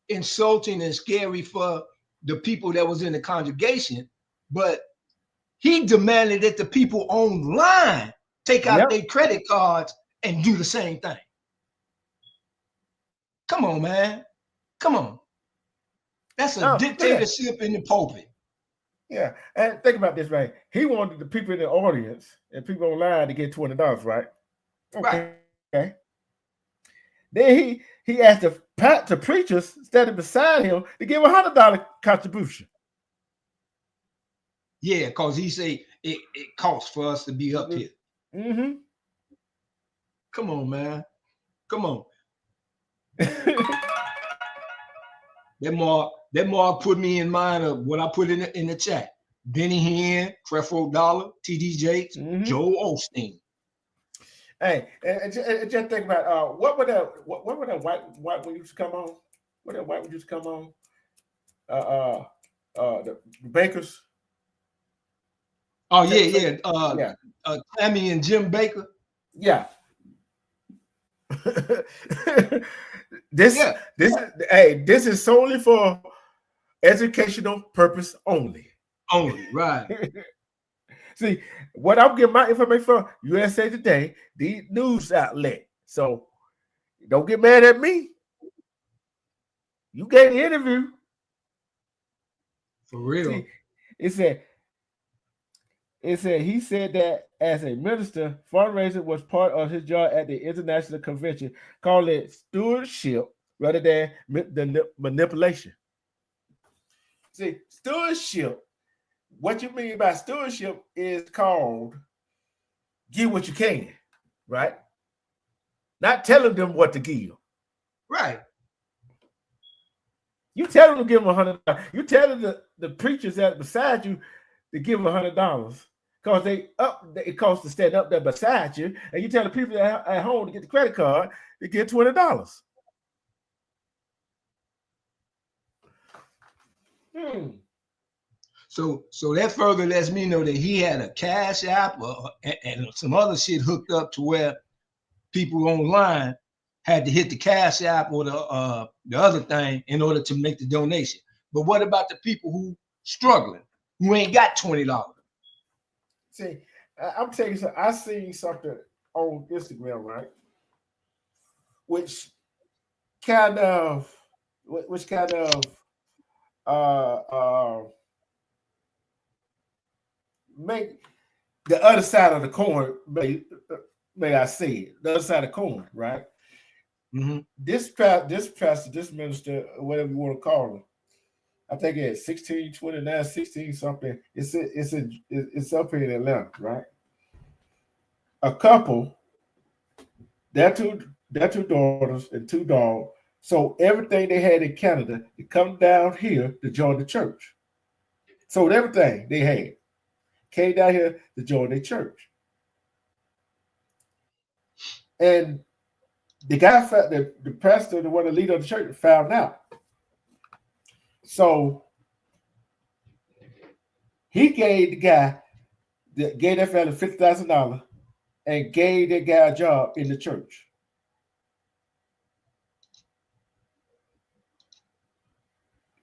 Speaker 5: insulting and scary for the people that was in the congregation, but he demanded that the people online take out their credit cards and do the same thing. Come on, man. Come on. That's a dictatorship in the pulpit.
Speaker 1: Yeah, and think about this, right? He wanted the people in the audience and people online to get $20, right? Okay. Then he asked the preachers standing beside him to give $100 contribution.
Speaker 5: Yeah, because he said it costs for us to be up here. Come on, man. Come on. That mark put me in mind of what I put in the chat. Benny Hinn, Creflo Dollar, T.D. Jakes, Joel Osteen.
Speaker 1: Hey, and just think about what would that white one used to come on? What that white one used to come on? The Bakers.
Speaker 5: Oh yeah. Tammy and Jim Baker.
Speaker 1: Yeah. This is solely for educational purpose only.
Speaker 5: Only, right.
Speaker 1: See, what I'm getting my information from USA Today, the news outlet. So don't get mad at me. You gave the interview.
Speaker 5: For real.
Speaker 1: See, it said he said that as a minister, fundraising was part of his job at the international convention, call it stewardship rather than the manipulation. See, stewardship, what you mean by stewardship is called give what you can, right? Not telling them what to give.
Speaker 5: Right.
Speaker 1: You tell them to give them $100. You tell the preachers that beside you to give them $100 because it costs to stand up there beside you, and you tell the people that at home to get the credit card to get $20.
Speaker 5: So that further lets me know that he had a Cash App and some other shit hooked up to where people online had to hit the Cash App or the other thing in order to make the donation. But what about the people who struggling, who ain't got $20?
Speaker 1: See, I'm telling you something. I seen something on Instagram, right? Which kind of make the other side of the coin, may I say it, the other side of the coin, right?
Speaker 5: Mm-hmm.
Speaker 1: This pastor, this minister, whatever you want to call him, I think it's 1629, 16 something. It's up here in Atlanta, right? A couple, their two daughters and 2 dogs, sold everything they had in Canada to come down here to join the church. Sold everything they had, came down here to join the church. And the guy, the pastor, the one, the leader of the church, found out. So he gave the guy, gave that family $50,000 and gave that guy a job in the church.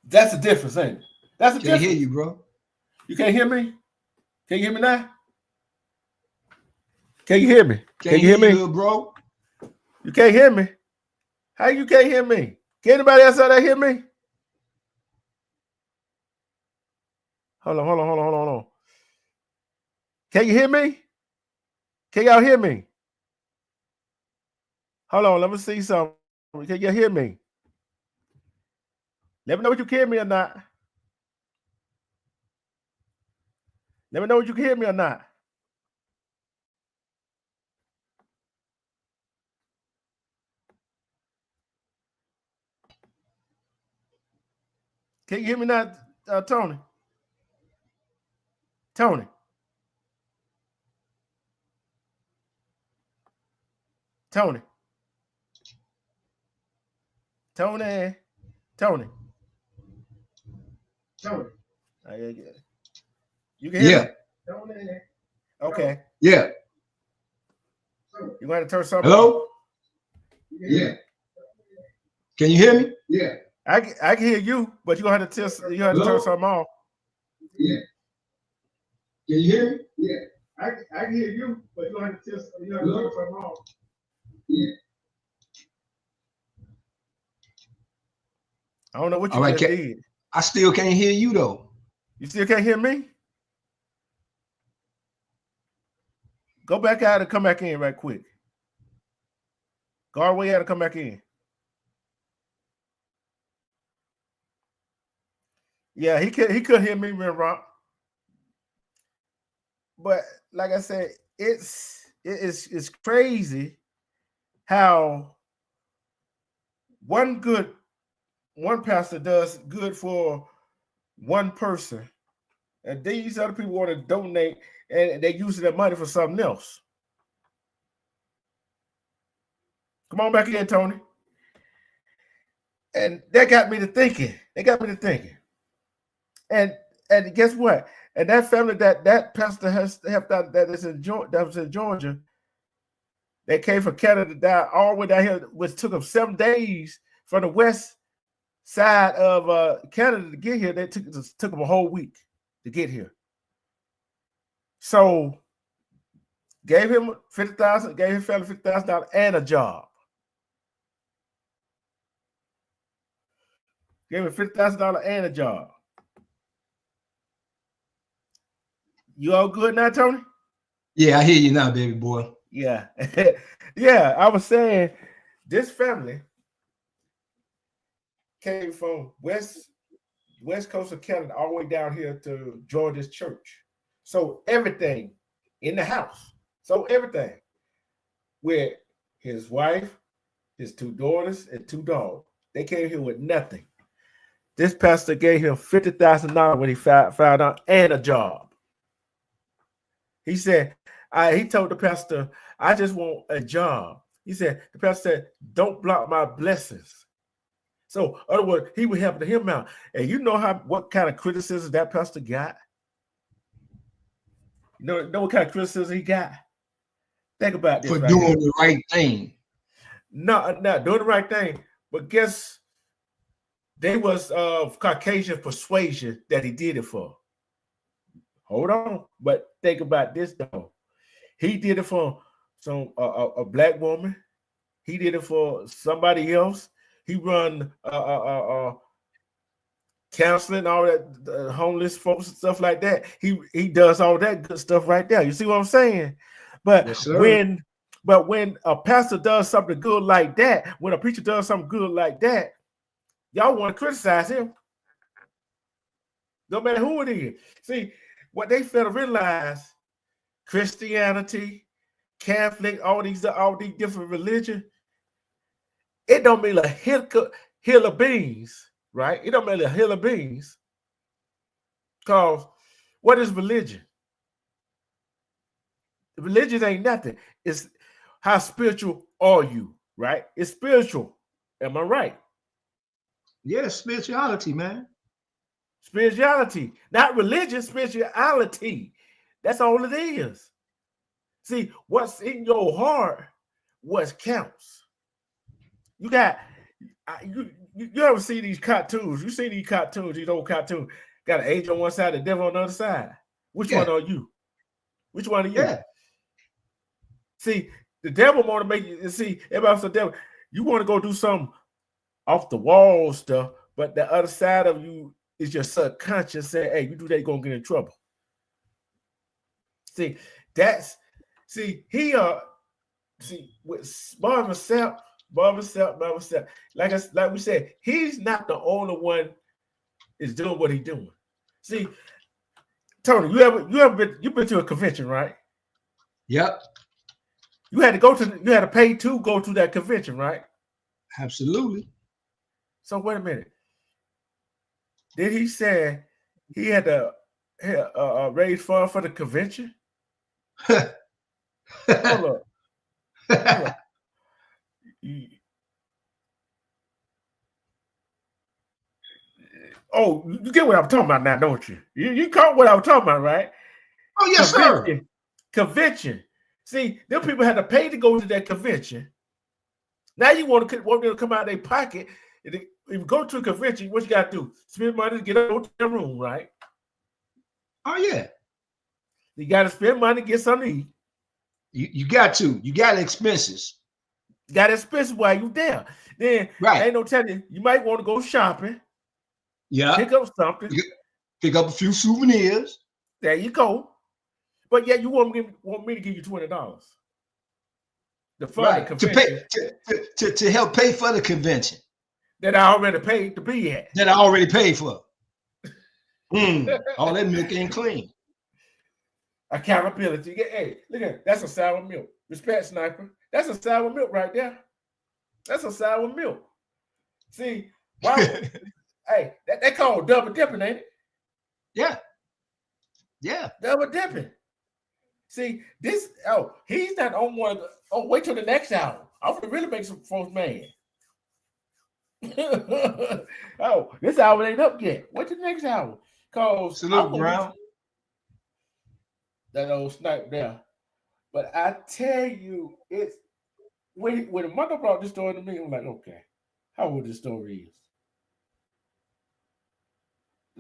Speaker 1: That's the difference, ain't it? That's the difference.
Speaker 5: Can't hear you, bro.
Speaker 1: You can't hear me? Can you hear me now? Can you hear me?
Speaker 5: Can you hear me, little bro?
Speaker 1: You can't hear me? How you can't hear me? Can anybody else out there hear me? Hold on. Can you hear me? Can y'all hear me? Hold on, let me see something. Can you hear me? Let me know if you can hear me or not. Let me know if you can hear me or not. Can you hear me now, Tony? Tony. Tony. Tony. Tony. Tony. You can hear me? Tony. Okay.
Speaker 5: Yeah.
Speaker 1: You want to turn something
Speaker 5: Hello?
Speaker 1: on?
Speaker 5: Yeah. Can you hear me?
Speaker 1: Yeah. I can hear you, but you're gonna have to turn something off.
Speaker 5: Yeah. Can you hear me?
Speaker 1: Yeah. I can hear you, but you're gonna have to turn something off. Yeah. I don't know what you just did.
Speaker 5: I still can't hear you though.
Speaker 1: You still can't hear me? Go back out and come back in right quick. Go all the way out and come back in. Yeah, he couldn't hear me, Rock. But like I said, it's crazy how one pastor does good for one person, and these other people want to donate, and they use their money for something else. Come on back in, Tony. And that got me to thinking. And guess what? And that family that pastor has helped out, that was in Georgia, they came from Canada down all the way down here, which took them 7 days from the west side of Canada to get here. They took them a whole week to get here. So gave him $50,000, gave his family $50,000 and a job. Gave him $50,000 and a job. You all good now, Tony?
Speaker 5: Yeah, I hear you now, baby boy.
Speaker 1: Yeah. Yeah, I was saying this family came from west coast of Canada all the way down here to join this church. So everything in the house. So everything. With his wife, his 2 daughters, and 2 dogs. They came here with nothing. This pastor gave him $50,000 when he found out, and a job. He said, he told the pastor, I just want a job. He said, the pastor said, don't block my blessings. So, in other words, he was helping him out. And you know what kind of criticism that pastor got? You know what kind of criticism he got? Think about this.
Speaker 5: For doing the right thing.
Speaker 1: No, not doing the right thing. But guess they was of Caucasian persuasion that he did it for. Hold on. But think about this, though. He did it for a black woman. He did it for somebody else. He run counseling, all that, homeless folks and stuff like that. He does all that good stuff right there. You see what I'm saying? But
Speaker 5: yes,
Speaker 1: when a pastor does something good like that, when a preacher does something good like that, y'all want to criticize him. No matter who it is. See, what they fail to realize, Christianity, Catholic, all these different religions, it don't mean a hill of beans, right? It don't mean a hill of beans. Because what is religion? Religion ain't nothing. It's how spiritual are you, right? It's spiritual. Am I right?
Speaker 5: Yeah, spirituality, man.
Speaker 1: Spirituality, not religion, spirituality. That's all it is. See, what's in your heart, what counts. You got, you ever see these cartoons? You see these cartoons, these old cartoons, got an angel on one side, the devil on the other side. Which one are you? Which one are you?
Speaker 5: Yeah.
Speaker 1: See, the devil want to make you see, everybody's the devil. You want to go do some off the wall stuff, but the other side of you is your subconscious saying, hey, you do that, you're gonna get in trouble. See, with Marvin Sapp, like we said, he's not the only one is doing what he's doing. See, Tony, you've been to a convention, right?
Speaker 5: Yep.
Speaker 1: You had to pay to go to that convention, right?
Speaker 5: Absolutely.
Speaker 1: So wait a minute. Did he say he had to raise funds for the convention? Hold up. Oh, you get what I'm talking about now, don't you? You caught what I was talking about, right?
Speaker 5: Oh, yes,
Speaker 1: convention,
Speaker 5: sir.
Speaker 1: Convention. See, them people had to pay to go to that convention. Now you want them to come out of their pocket. If you go to a convention, what you got to do? Spend money to get out of the room, right?
Speaker 5: Oh, yeah.
Speaker 1: You got to spend money to get something to eat.
Speaker 5: You got to. You got expenses.
Speaker 1: You got expenses while you there. Then,
Speaker 5: right.
Speaker 1: Ain't no telling you might want to go shopping.
Speaker 5: Yeah.
Speaker 1: Pick up something.
Speaker 5: Pick up a few souvenirs.
Speaker 1: There you go. But yeah, you want me to give you $20. The convention.
Speaker 5: To help pay for the convention.
Speaker 1: That I already paid to be at.
Speaker 5: That I already paid for. All that milk ain't clean.
Speaker 1: Accountability. Hey, look at it. That's a sour milk. Respect, sniper. That's a sour milk right there. That's a sour milk. See, why? Hey, they call double dipping, ain't it?
Speaker 5: Yeah. Yeah.
Speaker 1: Double dipping. See, he's not on one. Wait till the next hour. I'm gonna really make some folks mad. This hour ain't up yet. Wait till the next hour. Cause
Speaker 5: Salute, Brown.
Speaker 1: That old snipe there. But I tell you, it's when the mother brought this story to me, I'm like, okay, how old this story is?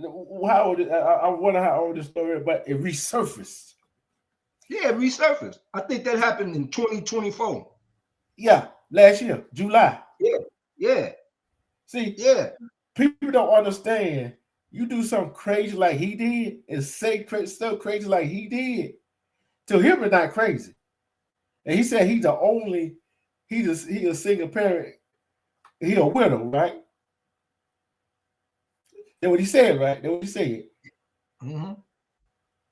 Speaker 1: How old? I wonder how old this story is, but it resurfaced.
Speaker 5: Yeah, it resurfaced. I think that happened in 2024.
Speaker 1: Yeah, last year, July.
Speaker 5: Yeah.
Speaker 1: See,
Speaker 5: people
Speaker 1: don't understand. You do something crazy like he did and say stuff crazy like he did. To him, it's not crazy. And he said he's a single parent. He a widow, right? That's what he said, right? That's what he said.
Speaker 5: Mm-hmm.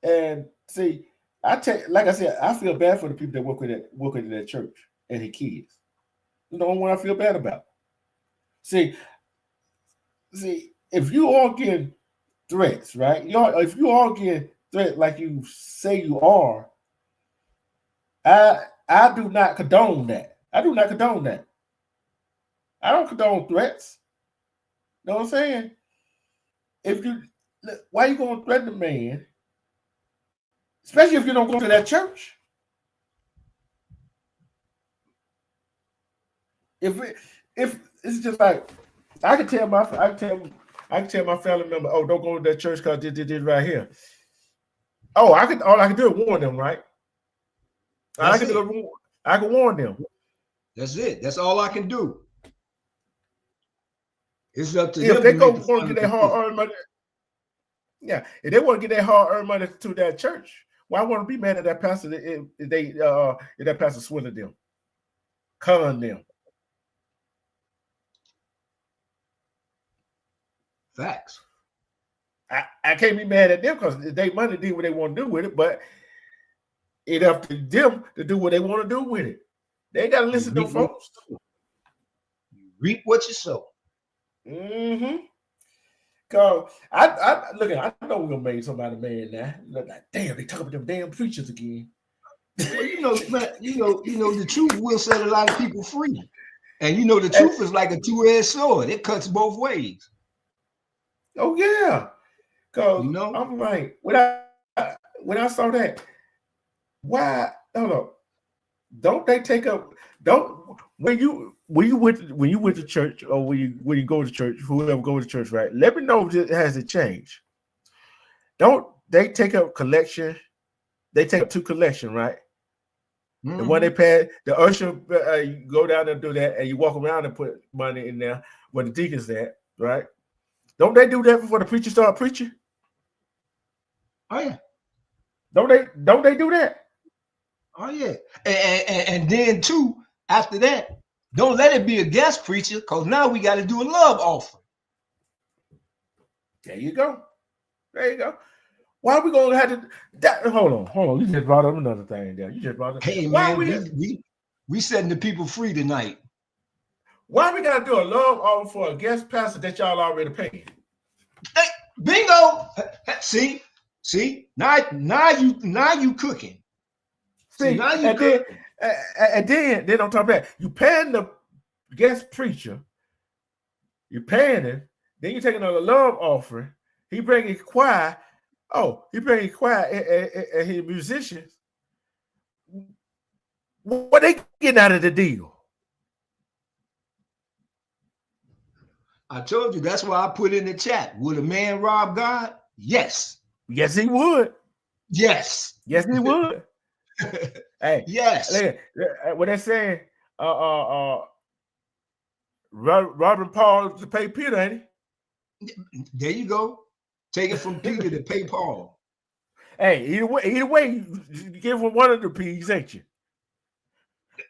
Speaker 1: And see, like I said, I feel bad for the people that work in that church and his kids. You know what I feel bad about. See, if you all getting threats, right? If you all get threats like you say you are, I do not condone that. I don't condone threats. Know what I'm saying? If you, why you going to threaten the man? Especially if you don't go to that church. If it's just like I can tell my family member, oh, don't go to that church because this right here. Oh, all I can do is warn them, right? I can warn them.
Speaker 5: That's it. That's all I can do. It's up to
Speaker 1: if
Speaker 5: them
Speaker 1: they
Speaker 5: to
Speaker 1: go
Speaker 5: make
Speaker 1: want to get their hard-earned money. Yeah, if they want to get their hard-earned money to that church, why want to be mad at that pastor if that pastor swindled them, con them?
Speaker 5: Facts.
Speaker 1: I can't be mad at them because they money do what they want to do with it, but it's up to them to do what they want to do with it. They got to listen to folks.
Speaker 5: You reap what you sow.
Speaker 1: Mm-hmm. Cause I look at, I know we're gonna make somebody mad now. Look like, damn, they talk about them damn preachers again.
Speaker 5: Well, the truth will set a lot of people free. And the truth is like a two-edged sword. It cuts both ways.
Speaker 1: Oh yeah. Cause I'm like, when I saw that, why hold up? Don't they take up when you went to church or when you go to church, whoever go to church, right? Let me know if it has it changed. Don't they take up collection? They take up to collection, right? Mm-hmm. The one they pay, the usher, you go down there and do that, and you walk around and put money in there where the deacon's at, right? Don't they do that before the preacher start preaching?
Speaker 5: Oh yeah.
Speaker 1: Don't they do that?
Speaker 5: Oh yeah. And then too, after that, don't let it be a guest preacher, because now we got to do a love offering.
Speaker 1: There you go. Why are we gonna have to hold on? You just brought up another thing there. You just brought up.
Speaker 5: Hey man, we setting the people free tonight.
Speaker 1: Why we gotta do a love offering for a guest pastor that y'all already paid?
Speaker 5: Hey, bingo! See, now you cooking.
Speaker 1: See, now you cooking. And then on top of that, you paying the guest preacher, you're paying him, then you taking another love offering. He bringing choir. Oh, he bringing choir and his musicians. What they getting out of the deal?
Speaker 5: I told you, that's why I put in the chat. Would a man rob God? Yes.
Speaker 1: Yes, he would.
Speaker 5: Yes.
Speaker 1: Yes, he would. Hey,
Speaker 5: yes.
Speaker 1: What they're saying, Robert Paul to pay Peter, ain't he?
Speaker 5: There you go. Take it from Peter to pay Paul.
Speaker 1: Hey, either way, you give him one of the P's, ain't you?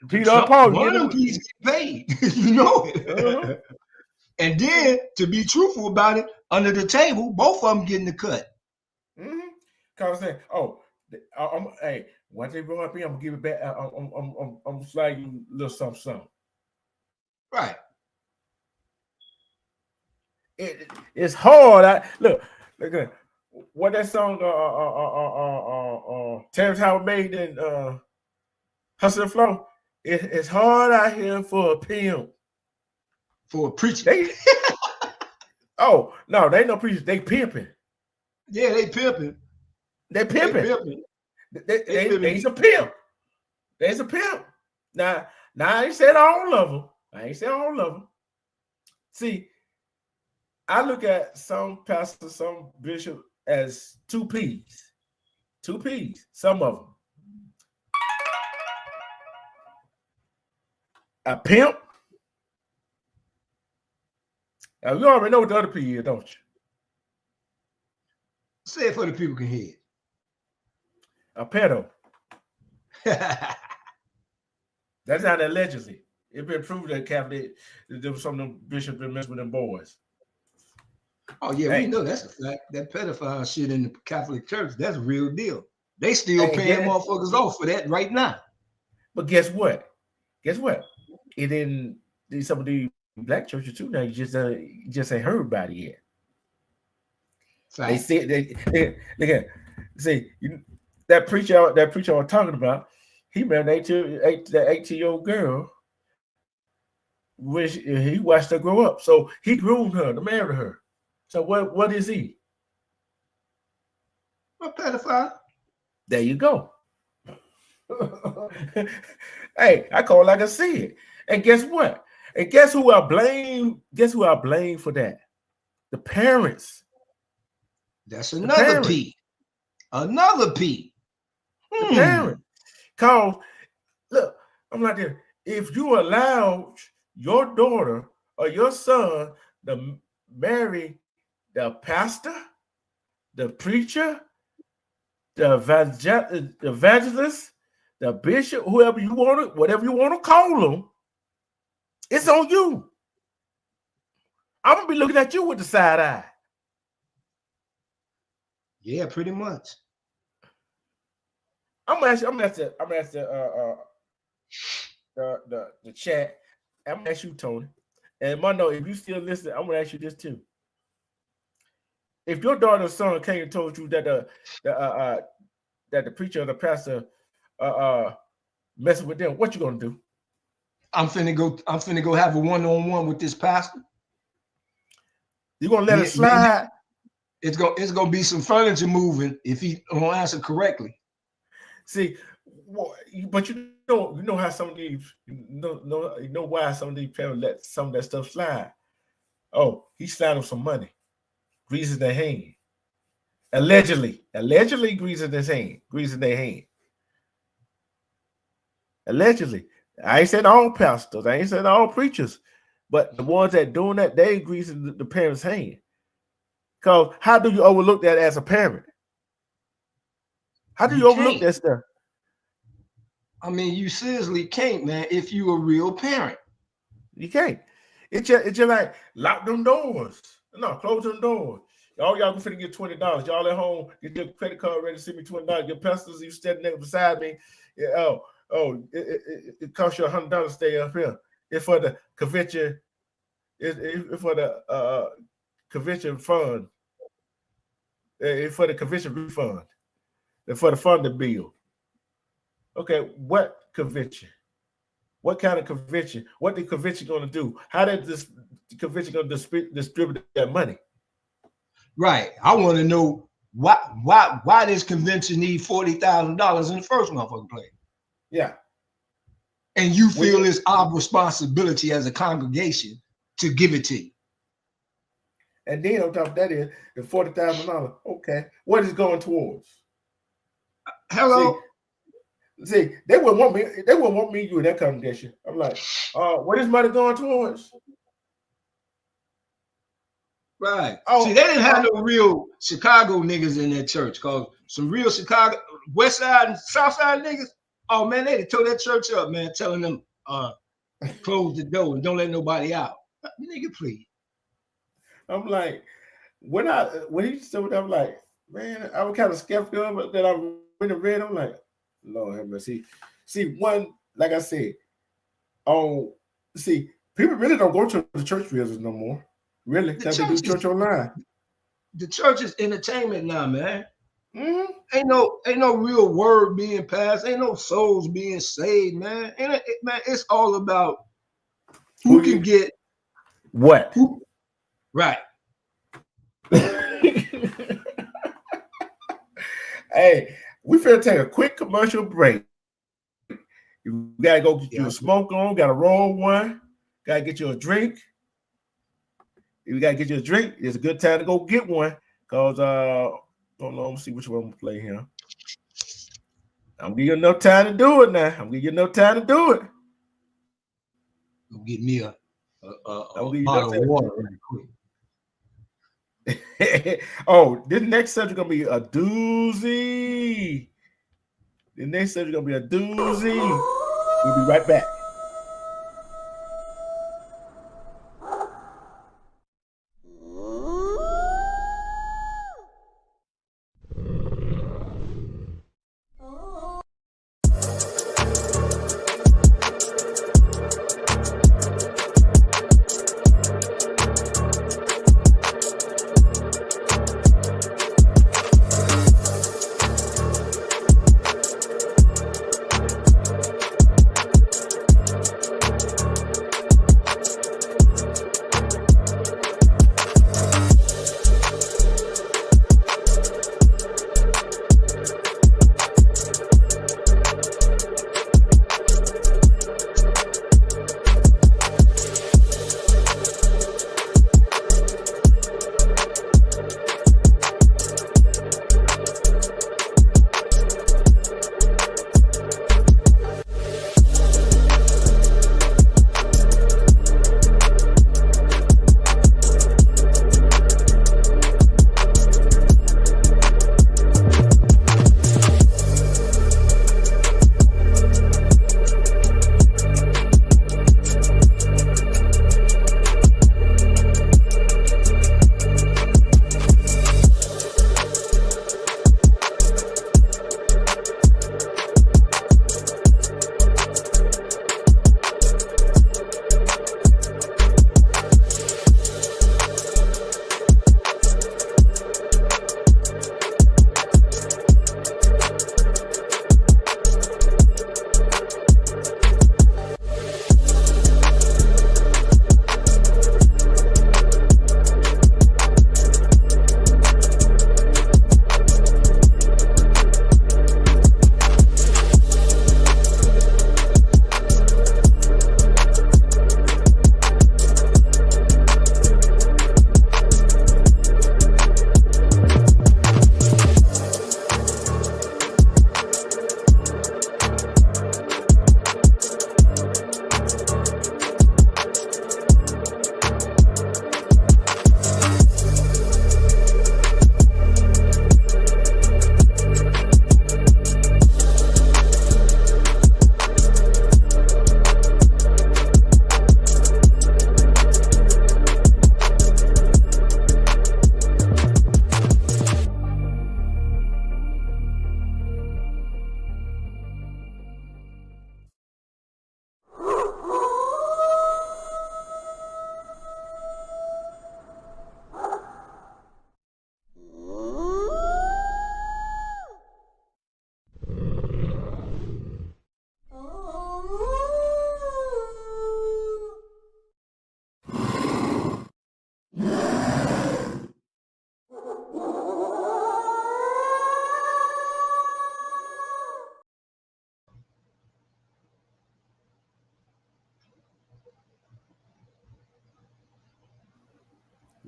Speaker 1: Peter or Paul,
Speaker 5: one of them P's get paid. You know it. Uh-huh. And then, to be truthful about it, under the table, both of them getting the cut.
Speaker 1: Mm-hmm. Cause saying, hey, once they brought up here, I'm gonna give it back. I'm sliding a little something.
Speaker 5: Right.
Speaker 1: It's hard. Look at what that song Terrence Howard made in Hustle and Flow. It's hard out here for a pimp.
Speaker 5: For a preacher.
Speaker 1: Oh no, they ain't no preachers. They pimping.
Speaker 5: Yeah, they pimping.
Speaker 1: They pimping. They's a pimp. There's a pimp. Now I ain't said all of them. See, I look at some pastors, some bishops as two P's. Some of them. A pimp. Now, you already know what the other P is, don't you?
Speaker 5: Say it for the people can hear.
Speaker 1: A pedo. That's not allegedly. It's been proved that Catholic, there was some of them bishops been messing with them boys.
Speaker 5: Oh yeah, we know that's a fact. That pedophile shit in the Catholic Church, that's a real deal. They still paying motherfuckers off for that right now. But
Speaker 1: guess what? It in some of the black churches too. Now you just ain't heard about it yet. Fact. They said they look at that preacher I was talking about. He married that 18-year-old girl which he watched her grow up. So he groomed her to marry her. So what is he?
Speaker 5: A pedophile.
Speaker 1: There you go. Hey, I call it like I see it. And guess what? And guess who I blame? Guess who I blame for that? The parents.
Speaker 5: That's another P. Another P.
Speaker 1: The parent. Cause look, I'm like this. If you allow your daughter or your son to marry the pastor, the preacher, the evangelist, the bishop, whoever you want to, whatever you want to call them, it's on you. I'm gonna be looking at you with the side eye.
Speaker 5: Yeah, pretty much.
Speaker 1: I'm gonna ask the chat. I'm gonna ask you, Tony. And Mondo, if you still listen, I'm gonna ask you this too. If your daughter or son came and told you that the preacher or the pastor messing with them, what you gonna do?
Speaker 5: I'm finna go have a one-on-one with this pastor.
Speaker 1: You gonna let it slide?
Speaker 5: It's gonna be some furniture moving if he don't answer correctly.
Speaker 1: See, but you know how some of these you know why some of these parents let some of that stuff slide. Oh, he sliding some money, greasing their hand. Allegedly greasing their hand. Allegedly. I ain't saying all pastors, I ain't saying all preachers, but the ones that doing that, they greasing the parents' hand. Because how do you overlook that as a parent? How do you overlook that stuff?
Speaker 5: I mean, you seriously can't, man, if you a real parent.
Speaker 1: You can't. It's just like lock them doors. No, close them doors. Y'all can finna get $20. Y'all at home, get your credit card ready to send me $20. Your pastors, you standing there beside me. Yeah, it costs you $100 to stay up here. It's for the convention. It's for the convention fund. It's for the convention refund. It's for the funding bill. Okay, what convention? What kind of convention? What the convention going to do? How did this convention going to distribute that money?
Speaker 5: Right. I want to know why this convention need $40,000 in the first motherfucking place.
Speaker 1: Yeah.
Speaker 5: And you feel it's our responsibility as a congregation to give it to you.
Speaker 1: And then on top of that is the $40,000. Okay, what is it going towards?
Speaker 5: Hello.
Speaker 1: See, they wouldn't want me. They wouldn't want me you in that congregation. I'm like, what is money going towards?
Speaker 5: Right. Oh, see, they didn't have no real Chicago niggas in that church, cause some real Chicago West Side and South Side niggas. Oh man, they tore that church up, man, telling them close the door and don't let nobody out. Nigga, please. I'm
Speaker 1: like, when he said that, I'm like, man, I was kind of skeptical that I really read. I'm like, Lord have mercy. See, one, like I said, people really don't go to the church buildings no more. Really, because they do church online.
Speaker 5: The church is entertainment now, man.
Speaker 1: Mm-hmm.
Speaker 5: Ain't no real word being passed. Ain't no souls being saved, man. Man, it's all about who can get
Speaker 1: what.
Speaker 5: Right.
Speaker 1: Hey, we finna take a quick commercial break. You gotta go get you a smoke on, gotta roll one, gotta get you a drink. If you gotta get you a drink, it's a good time to go get one. Cause don't know, let me see which one I'm gonna play here. I'm giving you enough time to do it now. I'm giving you enough time to do it.
Speaker 5: Go get me a bottle of water really quick.
Speaker 1: Oh, this next subject gonna be a doozy. The next subject gonna be a doozy. We'll be right back.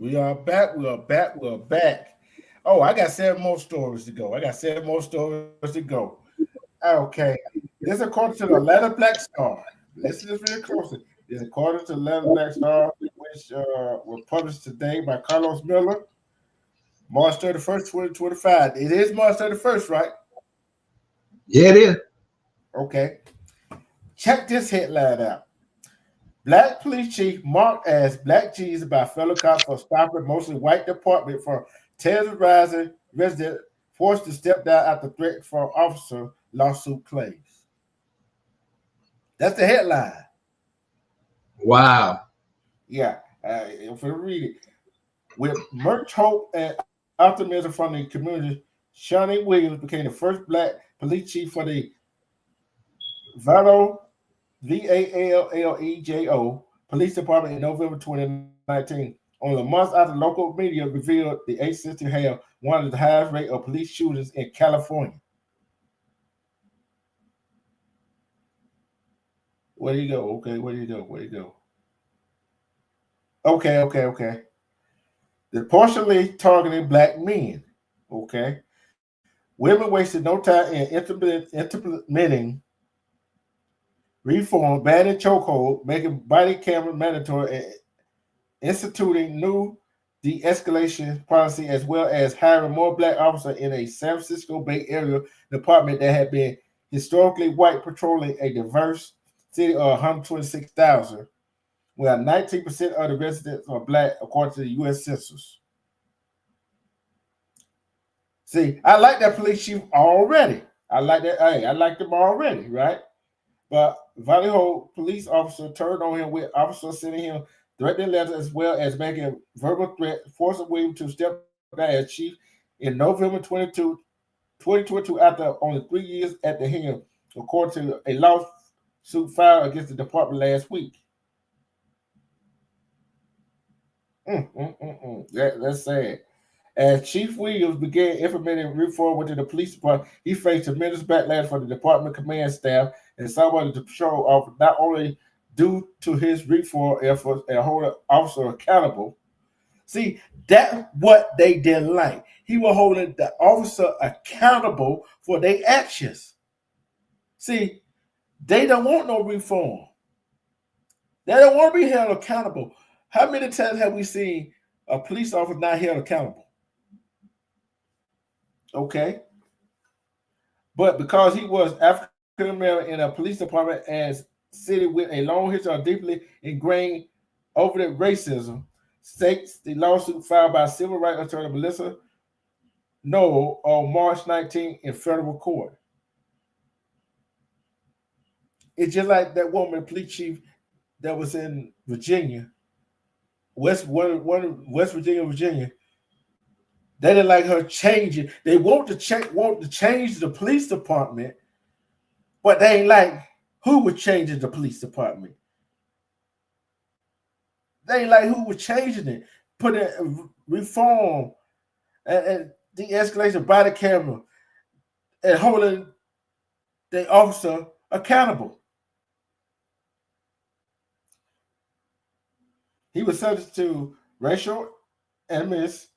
Speaker 1: We are back. We are back. We are back. Oh, I got 7 more stories to go. Okay. This is according to the Atlanta Black Star. Listen to this really closely. This is according to the Atlanta Black Star, which was published today by Carlos Miller, March 31st, 2025. It is March 31st, right?
Speaker 5: Yeah, it is.
Speaker 1: Okay. Check this headline out. Black police chief marked as Black Jesus by fellow cops for stopping mostly white department for terrorizing resident forced to step down after threat from officer lawsuit claims. That's the headline.
Speaker 5: Wow.
Speaker 1: Yeah, if we read it. With much hope and optimism from the community, Shawnee Williams became the first Black police chief for the VALLEJO Police Department in November 2019. Only a month after local media revealed the agency had one of the highest rate of police shootings in California. Where do you go? Okay, where do you go? Okay. They're partially targeting Black men. Okay. Women wasted no time in implementing reform, banning chokehold, making body camera mandatory, and instituting new de-escalation policy, as well as hiring more Black officers in a San Francisco Bay Area department that had been historically white, patrolling a diverse city of 126,000, where 19% of the residents are Black, according to the U.S. Census. See, I like that police chief already. I like that. Hey, I like them already, right? But Vallejo police officer turned on him with officers sending him threatening letters as well as making verbal threat, forcing Williams to step down as chief in November 2022 after only 3 years at the helm, according to a lawsuit filed against the department last week. That's sad. As Chief Williams began implementing reform within the police department, he faced tremendous backlash from the department command staff and some of the patrol officers, not only due to his reform efforts and holding officer accountable. See, that's what they didn't like. He was holding the officer accountable for their actions. See, they don't want no reform. They don't want to be held accountable. How many times have we seen a police officer not held accountable? Okay. But because he was African American in a police department and city with a long history of deeply ingrained overt racism, states the lawsuit filed by civil rights attorney Melissa Noel on March 19 in federal court. It's just like that woman, police chief that was in Virginia, West Virginia. They didn't like her changing. They want to change the police department, but they ain't like who was changing the police department. They ain't like who was changing it, putting reform and de-escalation body camera and holding the officer accountable. He was subject to racial animus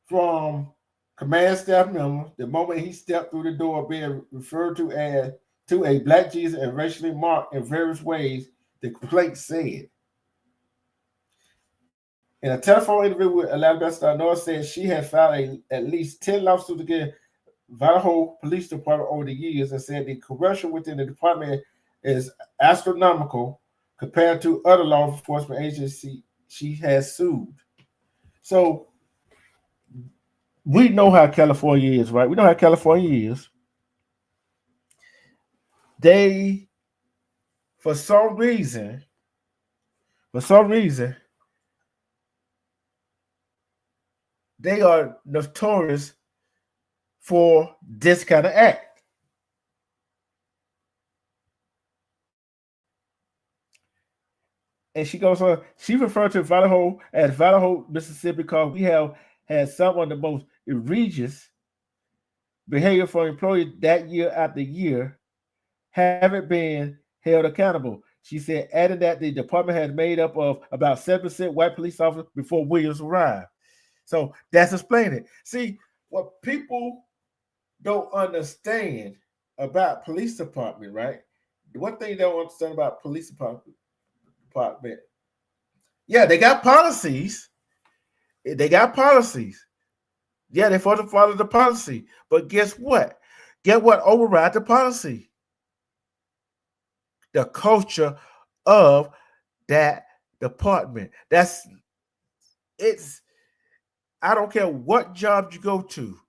Speaker 1: from command staff members the moment he stepped through the door, being referred to as to a Black Jesus and racially marked in various ways, the complaint said. In a telephone interview with Atlanta Star, Noah said she had filed at least 10 lawsuits against Vallejo Police Department over the years and said the corruption within the department is astronomical compared to other law enforcement agencies she has sued. So we know how California is, right? We know how California is. They, for some reason, they are notorious for this kind of act. And she goes on, she referred to Vallejo as Vallejo, Mississippi, because we have had some of the most egregious behavior for employees that year after year haven't been held accountable. She said, adding that the department had made up of about 7% white police officers before Williams arrived. So that's explaining. See, what people don't understand about police department, right? One thing they don't understand about police department, yeah, they got policies. They got policies. Yeah, they're supposed to follow the policy. But guess what? Get what overrides the policy? The culture of that department. I don't care what job you go to.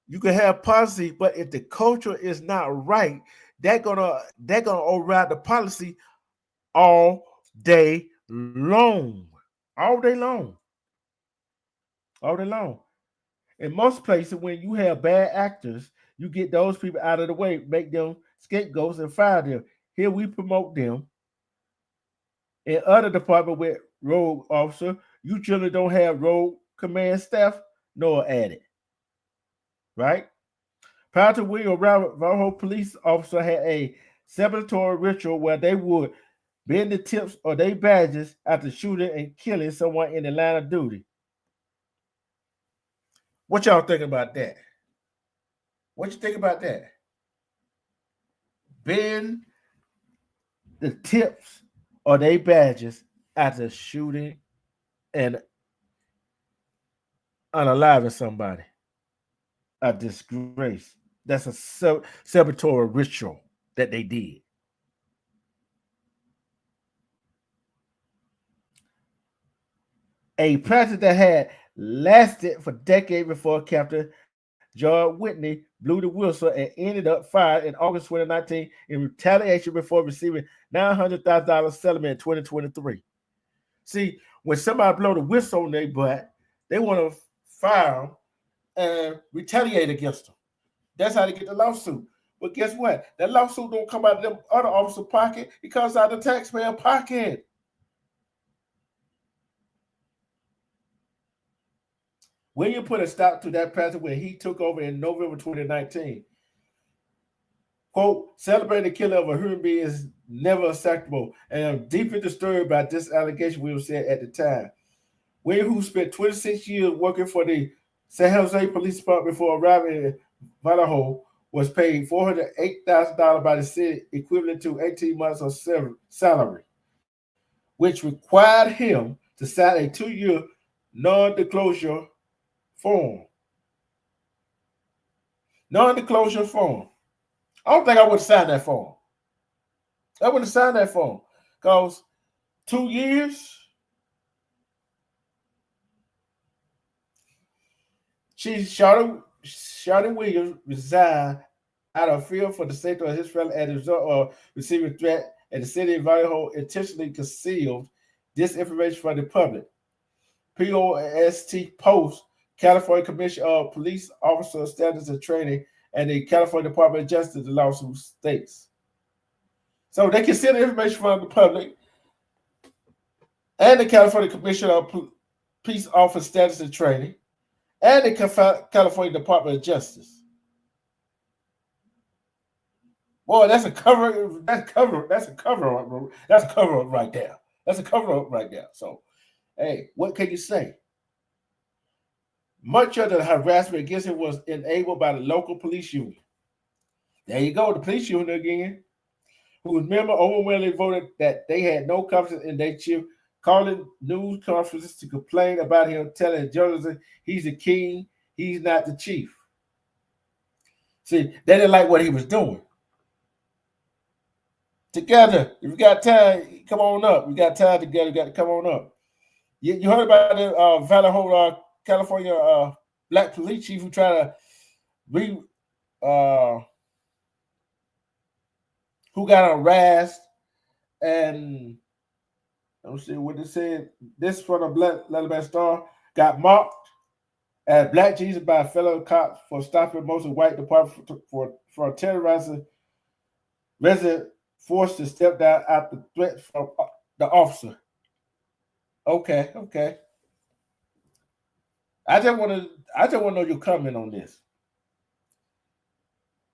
Speaker 1: You can have policy, but if the culture is not right, they're gonna override the policy all day long. All day long. All day long. In most places, when you have bad actors, you get those people out of the way, make them scapegoats and fire them. Here we promote them. In other departments with rogue officer, you generally don't have rogue command staff nor added. Right? Prior to William Vallejo, police officer had a celebratory ritual where they would bend the tips or their badges after shooting and killing someone in the line of duty. What y'all think about that? What you think about that? Bend the tips or their badges after shooting and unaliving somebody. A disgrace. That's a celebratory ritual that they did. A practice that had lasted for decades before Captain George Whitney blew the whistle and ended up fired in August 2019 in retaliation before receiving $900,000 settlement in 2023. See, when somebody blow the whistle on their butt, they want to fire them and retaliate against them. That's how they get the lawsuit. But guess what? That lawsuit don't come out of them other officer pocket. It comes out of the taxpayer pocket. William put a stop to that practice when he took over in November 2019. Quote, celebrating the killing of a human being is never acceptable, and I'm deeply disturbed by this allegation, William said at the time. William, who spent 26 years working for the San Jose Police Department before arriving in Vallejo, was paid $408,000 by the city, equivalent to 18 months of salary, which required him to sign a 2-year non-disclosure form. Non-disclosure form. I don't think I would have signed that form. I wouldn't have signed that form because 2 years. Shawty Williams resigned out of fear for the safety of his family as a result of receiving threat, and the city of Vallejo intentionally concealed this information from the public. POST Post, California Commission of Police Officer Standards and Training, and the California Department of Justice, the lawsuit states. So they conceal the information from the public, and the California Commission of Police Officer Standards and Training, and the California Department of Justice. Boy, that's a cover. That's a cover up right there. That's a cover up right there. So, hey, what can you say? Much of the harassment against him was enabled by the local police union. There you go, the police union again, whose member overwhelmingly voted that they had no confidence in their chief, calling news conferences to complain about him, telling journalists he's the king, he's not the chief. See, they didn't like what he was doing. Together, if you got time, come on up. We got time together, you got to come on up. You heard about the Vallejo, California black police chief who tried to who got harassed, and let me see what they said. This from the Black Star got mocked as Black Jesus by fellow cops for stopping most of the white department for terrorizing resident, forced to step down after threat from the officer. Okay. I just want to know your comment on this.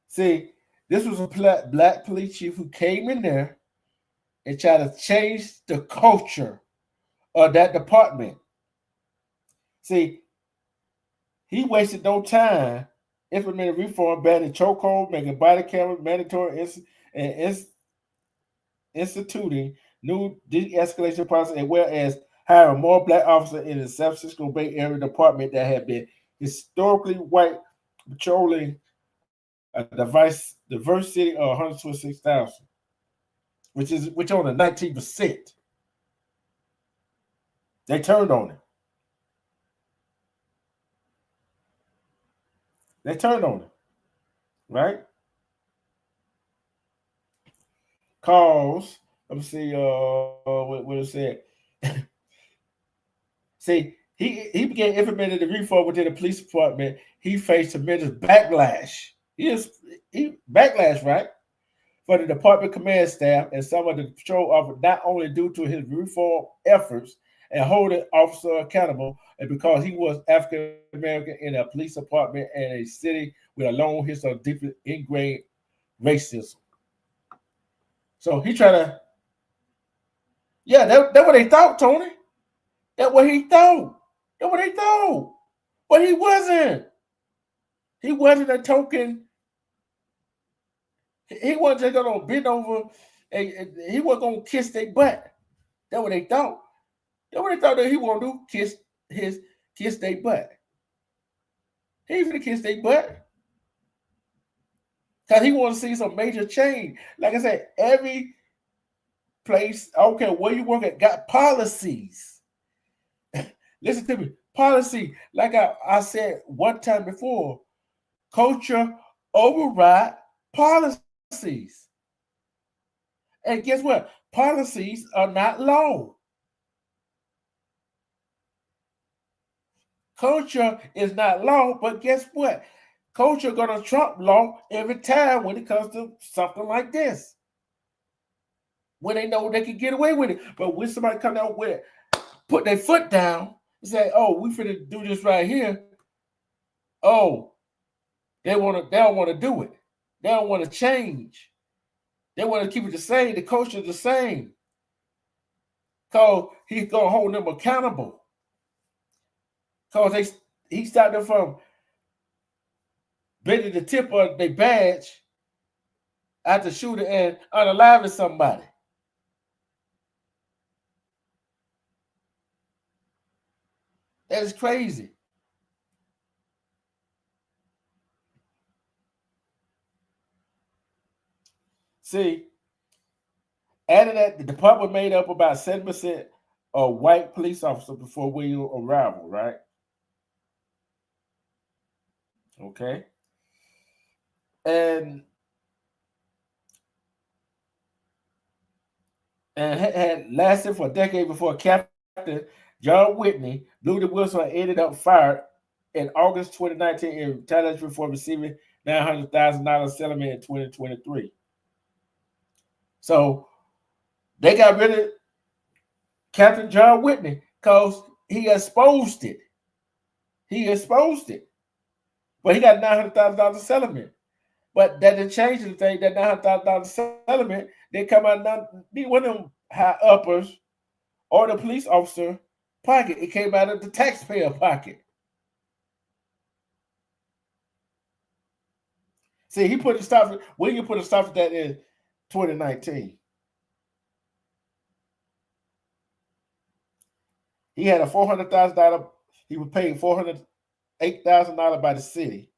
Speaker 1: See, this was a black police chief who came in there and try to change the culture of that department. See, he wasted no time implementing reform, banning chokehold, making body cameras mandatory, and instituting new de-escalation process, as well as hiring more black officers in the San Francisco Bay Area department that had been historically white, patrolling a diverse city of 126,000, which on the 19%. They turned on it. They turned on it, right? Cause, let me see, what it said. See, he began implementing the reform within the police department. He faced tremendous backlash. He backlash, right? For the department command staff and some of the patrol officers, not only due to his reform efforts and holding officer accountable, and because he was African American in a police department and a city with a long history of deeply ingrained racism. So he tried to, yeah, that's what they thought, Tony. That's what he thought. That's what they thought. But he wasn't. He wasn't a token. He wasn't just gonna bend over and he wasn't gonna kiss their butt. That's what they thought. That's what they thought that he want to do, kiss their butt. He ain't gonna kiss their butt. Because he want to see some major change. Like I said, every place, I don't care where you work at, got policies. Listen to me. Policy, like I said one time before, culture override policies. And guess what? Policies are not law. Culture is not law, but guess what? Culture gonna trump law every time when it comes to something like this. When they know they can get away with it. But when somebody come out with it, put their foot down and say, oh, we finna do this right here. Oh, they don't want to do it. They don't want to change. They want to keep it the same. The culture is the same. Because he's gonna hold them accountable. Because he started from bending the tip of their badge after shooting and unaliving somebody. That is crazy. See, added that the department made up about 7% of white police officers before William arrival, right? Okay. And had lasted for a decade before Captain John Whitney blew the whistle and ended up fired in August 2019 in retaliation for receiving $900,000 settlement in 2023. So they got rid of Captain John Whitney because he exposed it. He exposed it. But he got $900,000 settlement. But that didn't change anything. That $900,000 settlement didn't come out neither one of them high uppers or the police officer pocket. It came out of the taxpayer pocket. See, he put a stop. William put a stop to that in 2019. He had a $400,000. He was paid $408,000 by the city,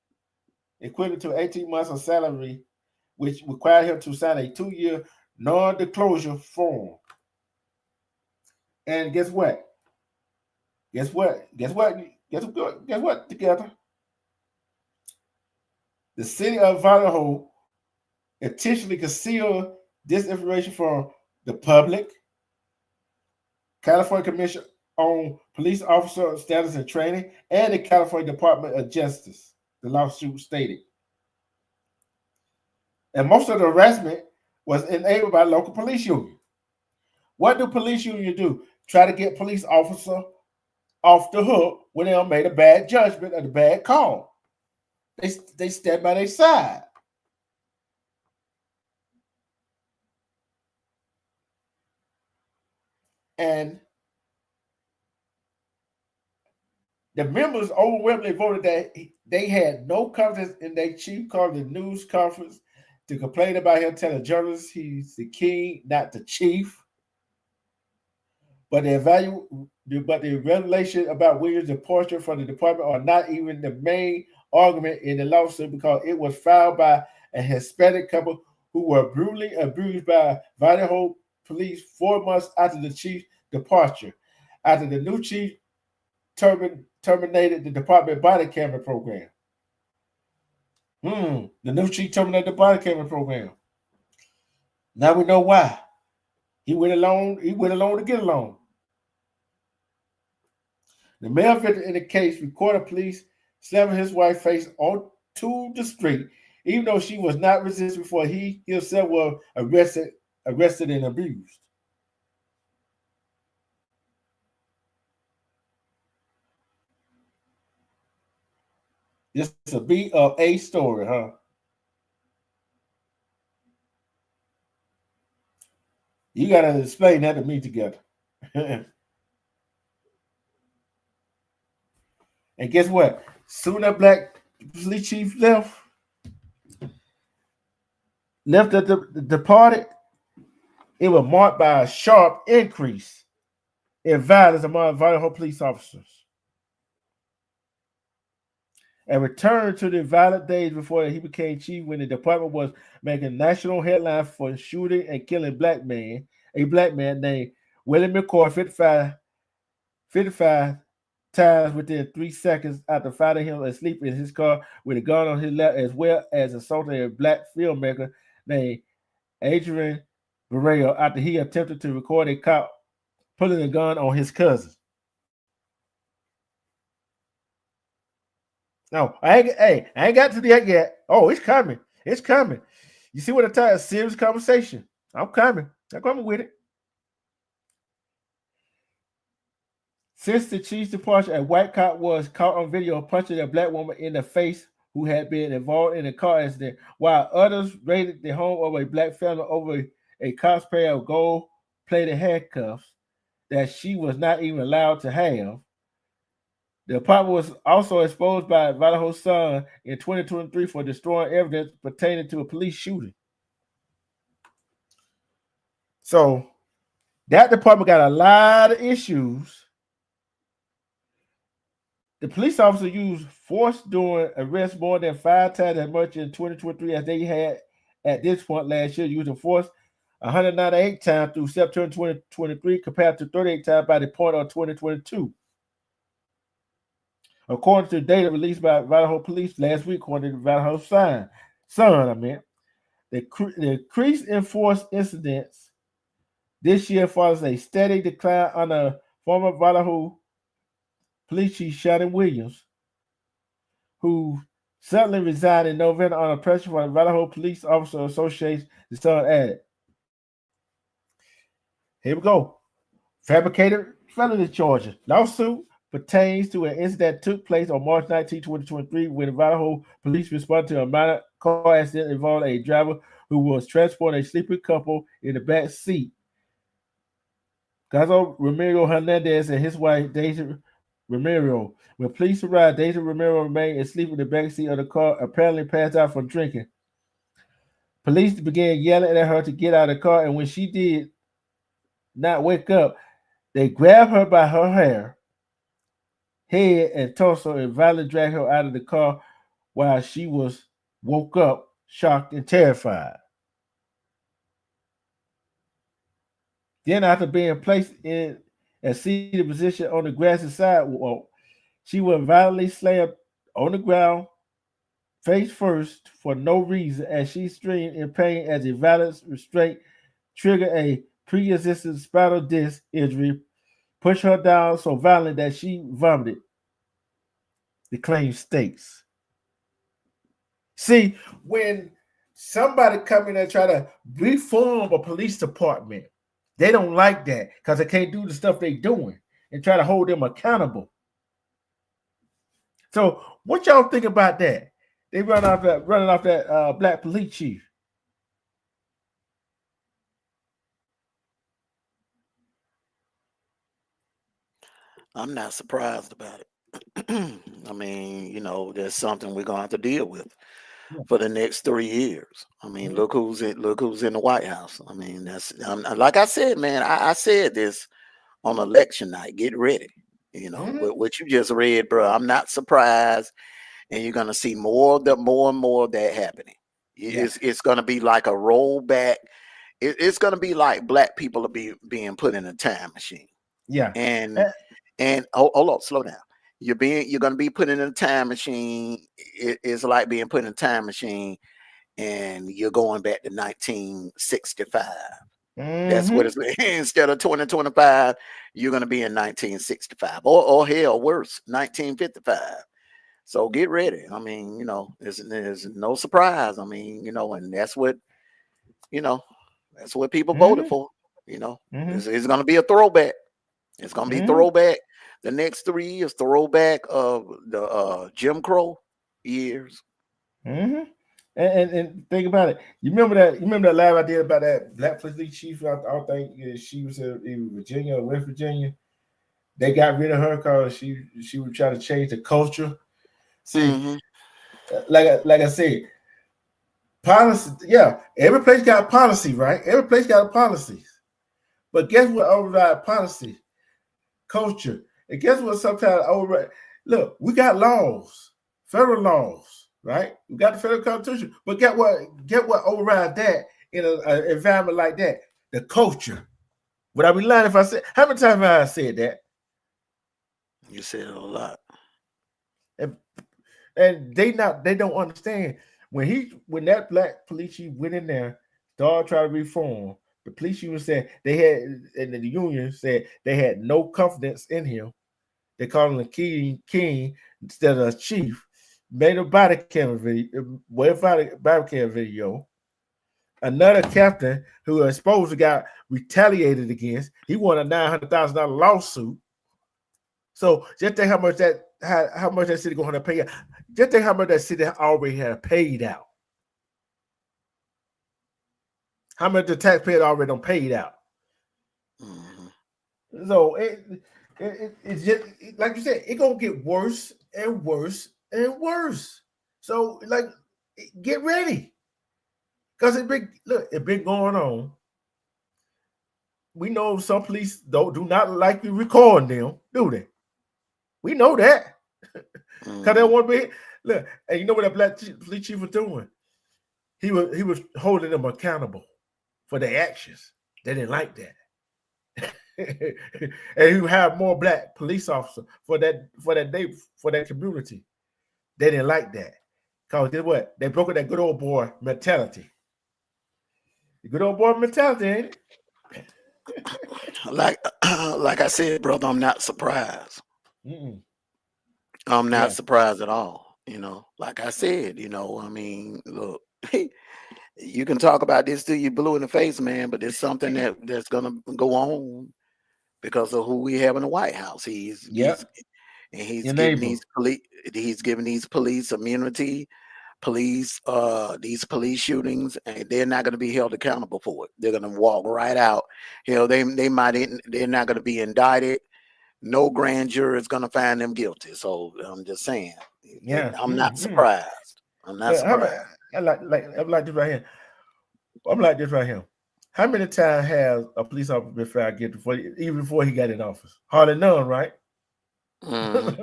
Speaker 1: equivalent to 18 months of salary, which required him to sign a 2-year non-disclosure form. And guess what? Guess what? Together, the city of Idaho intentionally concealed this information from the public. California Commission on Police Officer Status and Training, and the California Department of Justice, the lawsuit stated. And most of the harassment was enabled by local police union. What do police union do? Try to get police officer off the hook when they made a bad judgment or the bad call. They stand by their side. And the members overwhelmingly voted that they had no confidence in their chief, called the news conference to complain about him telling journalists he's the king, not the chief. But the revelation about Williams' departure from the department are not even the main argument in the lawsuit, because it was filed by a Hispanic couple who were brutally abused by Idaho police 4 months after the chief's departure, after the new chief terminated the department body camera program. The new chief terminated the body camera program. Now we know why. He went along to get along. The male victim in the case recorded police slamming his wife's face onto the street, even though she was not resisting before he himself was arrested and abused. This is a B of A story, huh? You got to explain that to me together. And guess what? Soon that black police chief left at the departed, it was marked by a sharp increase in violence among Idaho police officers. And returned to the violent days before he became chief, when the department was making national headlines for shooting and killing a black man named William McCoy 55 times within 3 seconds after finding him asleep in his car with a gun on his lap, as well as assaulting a black filmmaker named Adrian Barrell after he attempted to record a cop pulling a gun on his cousin. No, I ain't got to that yet. Oh, it's coming. It's coming. You see what I'm talking? Serious conversation. I'm coming with it. Since the chief's departure, a white cop was caught on video punching a black woman in the face who had been involved in a car accident, while others raided the home of a black family over a cop's pair of gold-plated handcuffs that she was not even allowed to have. The department was also exposed by Idaho Sun in 2023 for destroying evidence pertaining to a police shooting. So that department got a lot of issues. The police officer used force during arrests more than 5 times as much in 2023 as they had at this point last year, using force 198 times through September 2023 compared to 38 times by the point of 2022. According to data released by Idaho Police last week, according to Idaho Sun, the increase in force incidents this year follows a steady decline under former Idaho Police Chief Shannon Williams, who suddenly resigned in November under pressure from the Idaho Police Officer Association, the Sun added. Here we go. Fabricated felony charges. Lawsuit pertains to an incident that took place on March 19, 2023, when Idaho police responded to a minor car accident involving a driver who was transporting a sleeping couple in the back seat. Gazo Ramiro Hernandez and his wife, Deja Ramiro. When police arrived, Deja Ramiro remained asleep in the back seat of the car, apparently passed out from drinking. Police began yelling at her to get out of the car, and when she did not wake up, they grabbed her by her hair, head, and torso and violently dragged her out of the car while she woke up, shocked and terrified. Then, after being placed in a seated position on the grassy sidewalk, she was violently slammed on the ground, face first, for no reason, as she screamed in pain as a violent restraint triggered a pre-existing spinal disc injury, pushed her down so violently that she vomited, the claim states. See, when somebody come in and try to reform a police department, they don't like that because they can't do the stuff they're doing and try to hold them accountable. So what y'all think about that? They running off that black police chief.
Speaker 4: I'm not surprised about it. I mean, there's something we're gonna have to deal with
Speaker 1: Yeah.
Speaker 4: for the next 3 years. I mean,
Speaker 1: Mhm.
Speaker 4: look who's in the White House. I mean, like I said, man. I said this on election night. Get ready.
Speaker 1: Mhm.
Speaker 4: What you just read, bro. I'm not surprised, and you're gonna see more and more of that happening.
Speaker 1: Yeah.
Speaker 4: It's gonna be like a rollback. It's gonna be like black people are being put in a time machine.
Speaker 1: Yeah.
Speaker 4: And
Speaker 1: Eh,
Speaker 4: hold on, slow down. You're gonna be put in a time machine. It's like being put in a time machine, and you're going back to 1965. That's what
Speaker 1: mhm.
Speaker 4: it's instead of 2025, you're gonna be in 1965, or hell worse, 1955. So get ready. I mean, there's no surprise. I mean, and you know, that's what people voted
Speaker 1: Mhm.
Speaker 4: for.
Speaker 1: Mhm.
Speaker 4: It's gonna be a throwback. It's gonna be
Speaker 1: Mhm.
Speaker 4: throwback. The next 3 years, throwback of the Jim Crow years.
Speaker 1: Mhm. And think about it. You remember that? You remember that live I did about that black police chief? I don't think she was in Virginia or West Virginia. They got rid of her because she would try to change the culture. See,
Speaker 4: Hmm.
Speaker 1: like I said, policy. Yeah, every place got a policy, right? Every place got a policy. But guess what override policy? Culture. And guess what sometimes override? Look, we got laws, federal laws, right? We got the federal constitution. But get what override that in an environment like that? The culture. Would I be lying if I said how many times have I said that?
Speaker 4: You said it a lot.
Speaker 1: And, and they don't understand when that black police chief went in there, started trying to reform. The police union said they had, and the union said they had no confidence in him. They called him the king instead of a chief. Made a body cam video, body cam video. Another captain who was supposed to got retaliated against. He won a $900,000 lawsuit. So just think how much that city going to pay out. Just think how much that city already had paid out. How much the taxpayer already done paid out. So it's just like you said, it gonna get worse and worse and worse. So like, get ready because it been going on. We know some police do not like you recording them, do they? We know that because they want to be look. And you know what that black police chief was doing? He was holding them accountable for their actions. They didn't like that. And you have more black police officers for that community. They didn't like that. Because guess what? They broke that good old boy mentality. The good old boy mentality, ain't it?
Speaker 4: Like like I said, brother, I'm not surprised.
Speaker 1: Mm-mm.
Speaker 4: I'm not
Speaker 1: Yeah.
Speaker 4: surprised at all. Like I said, I mean, look, you can talk about this till you blue in the face, man, but it's something that's gonna go on because of who we have in the White House. He's
Speaker 1: Yep.
Speaker 4: and he's
Speaker 1: Your
Speaker 4: giving
Speaker 1: neighbor.
Speaker 4: these police immunity, these police shootings, and they're not going to be held accountable for it. They're going to walk right out. They're not going to be indicted. No grand jury is going to find them guilty. So I'm just saying,
Speaker 1: Yeah.
Speaker 4: I'm not
Speaker 1: Mm-hmm.
Speaker 4: surprised. I'm not
Speaker 1: How about,
Speaker 4: surprised.
Speaker 1: I'm like this right here. I'm like this right here. How many times has a police officer been found guilty even before he got in office? Hardly none, right?
Speaker 4: Mhm.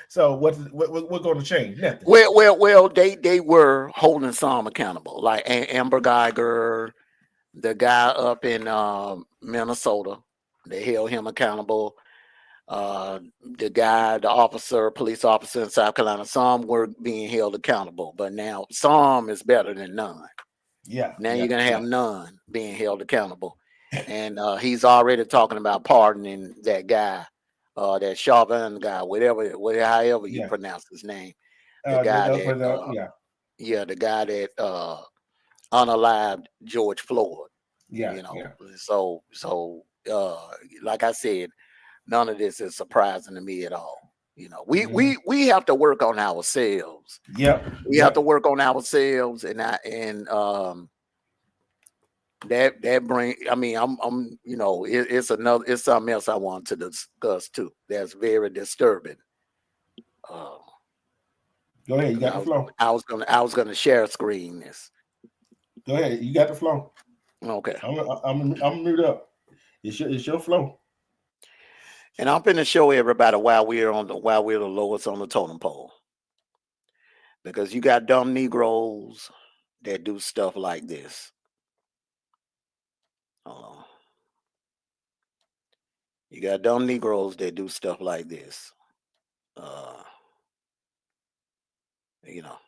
Speaker 1: So what's going to change? Nothing.
Speaker 4: Well, they were holding some accountable, like Amber Geiger, the guy up in Minnesota. They held him accountable. Police officer in South Carolina, some were being held accountable, but now some is better than none.
Speaker 1: Yeah.
Speaker 4: Now
Speaker 1: Yeah.
Speaker 4: you're gonna have
Speaker 1: Yeah.
Speaker 4: none being held accountable, and he's already talking about pardoning that guy, that Chauvin guy, however you
Speaker 1: Yeah.
Speaker 4: pronounce his name, the
Speaker 1: The
Speaker 4: guy
Speaker 1: other
Speaker 4: that,
Speaker 1: person, yeah.
Speaker 4: the guy that unalived George Floyd.
Speaker 1: Yeah.
Speaker 4: You know,
Speaker 1: Yeah.
Speaker 4: like I said, none of this is surprising to me at all.
Speaker 1: Mhm.
Speaker 4: We have to work on ourselves.
Speaker 1: Yep.
Speaker 4: We have to
Speaker 1: Yep.
Speaker 4: work on ourselves, and that bring. I mean, I'm you know, it's something else I want to discuss too. That's very disturbing.
Speaker 1: Go ahead, you got the flow.
Speaker 4: I was gonna share screen this.
Speaker 1: Go ahead, you got the flow.
Speaker 4: Okay.
Speaker 1: I'm mute up. It's your flow.
Speaker 4: And I'm going to show everybody why we're the lowest on the totem pole. Because you got dumb Negroes that do stuff like this. Hold on. You got dumb Negroes that do stuff like this. You know.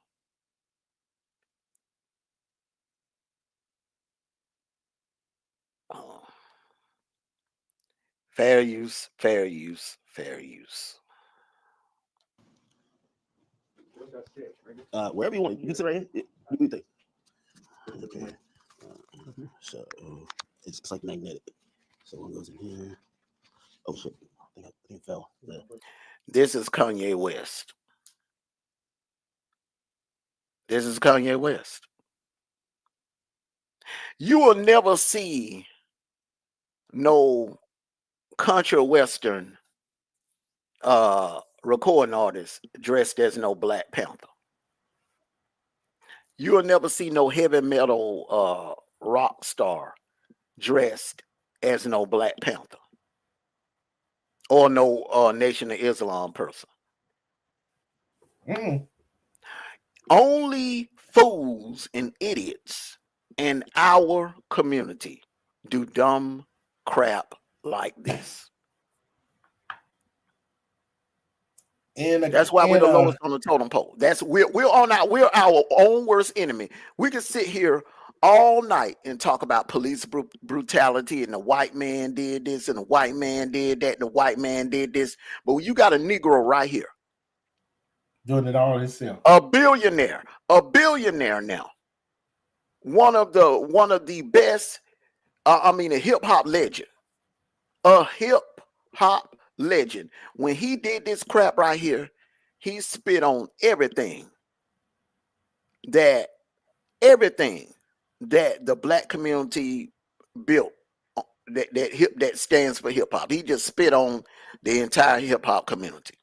Speaker 4: Fair use, fair use, fair use.
Speaker 6: Wherever you want, you can sit right here. What do you think? Okay. So it's like magnetic. So one goes in here. Oh shit! I think it fell. Yeah.
Speaker 4: This is Kanye West. This is Kanye West. You will never see no country western recording artist dressed as no Black Panther. You will never see no heavy metal rock star dressed as no Black Panther or no Nation of Islam person. Only fools and idiots in our community do dumb crap like this. And that's why we're the lowest on the totem pole. We're our own worst enemy. We can sit here all night and talk about police brutality and the white man did this and the white man did that and the white man did this. But you got a Negro right here
Speaker 1: doing it all himself.
Speaker 4: A billionaire now. One of the best. A hip hop legend. A hip hop legend. When he did this crap right here, he spit on everything that the Black community built that stands for hip hop. He just spit on the entire hip hop community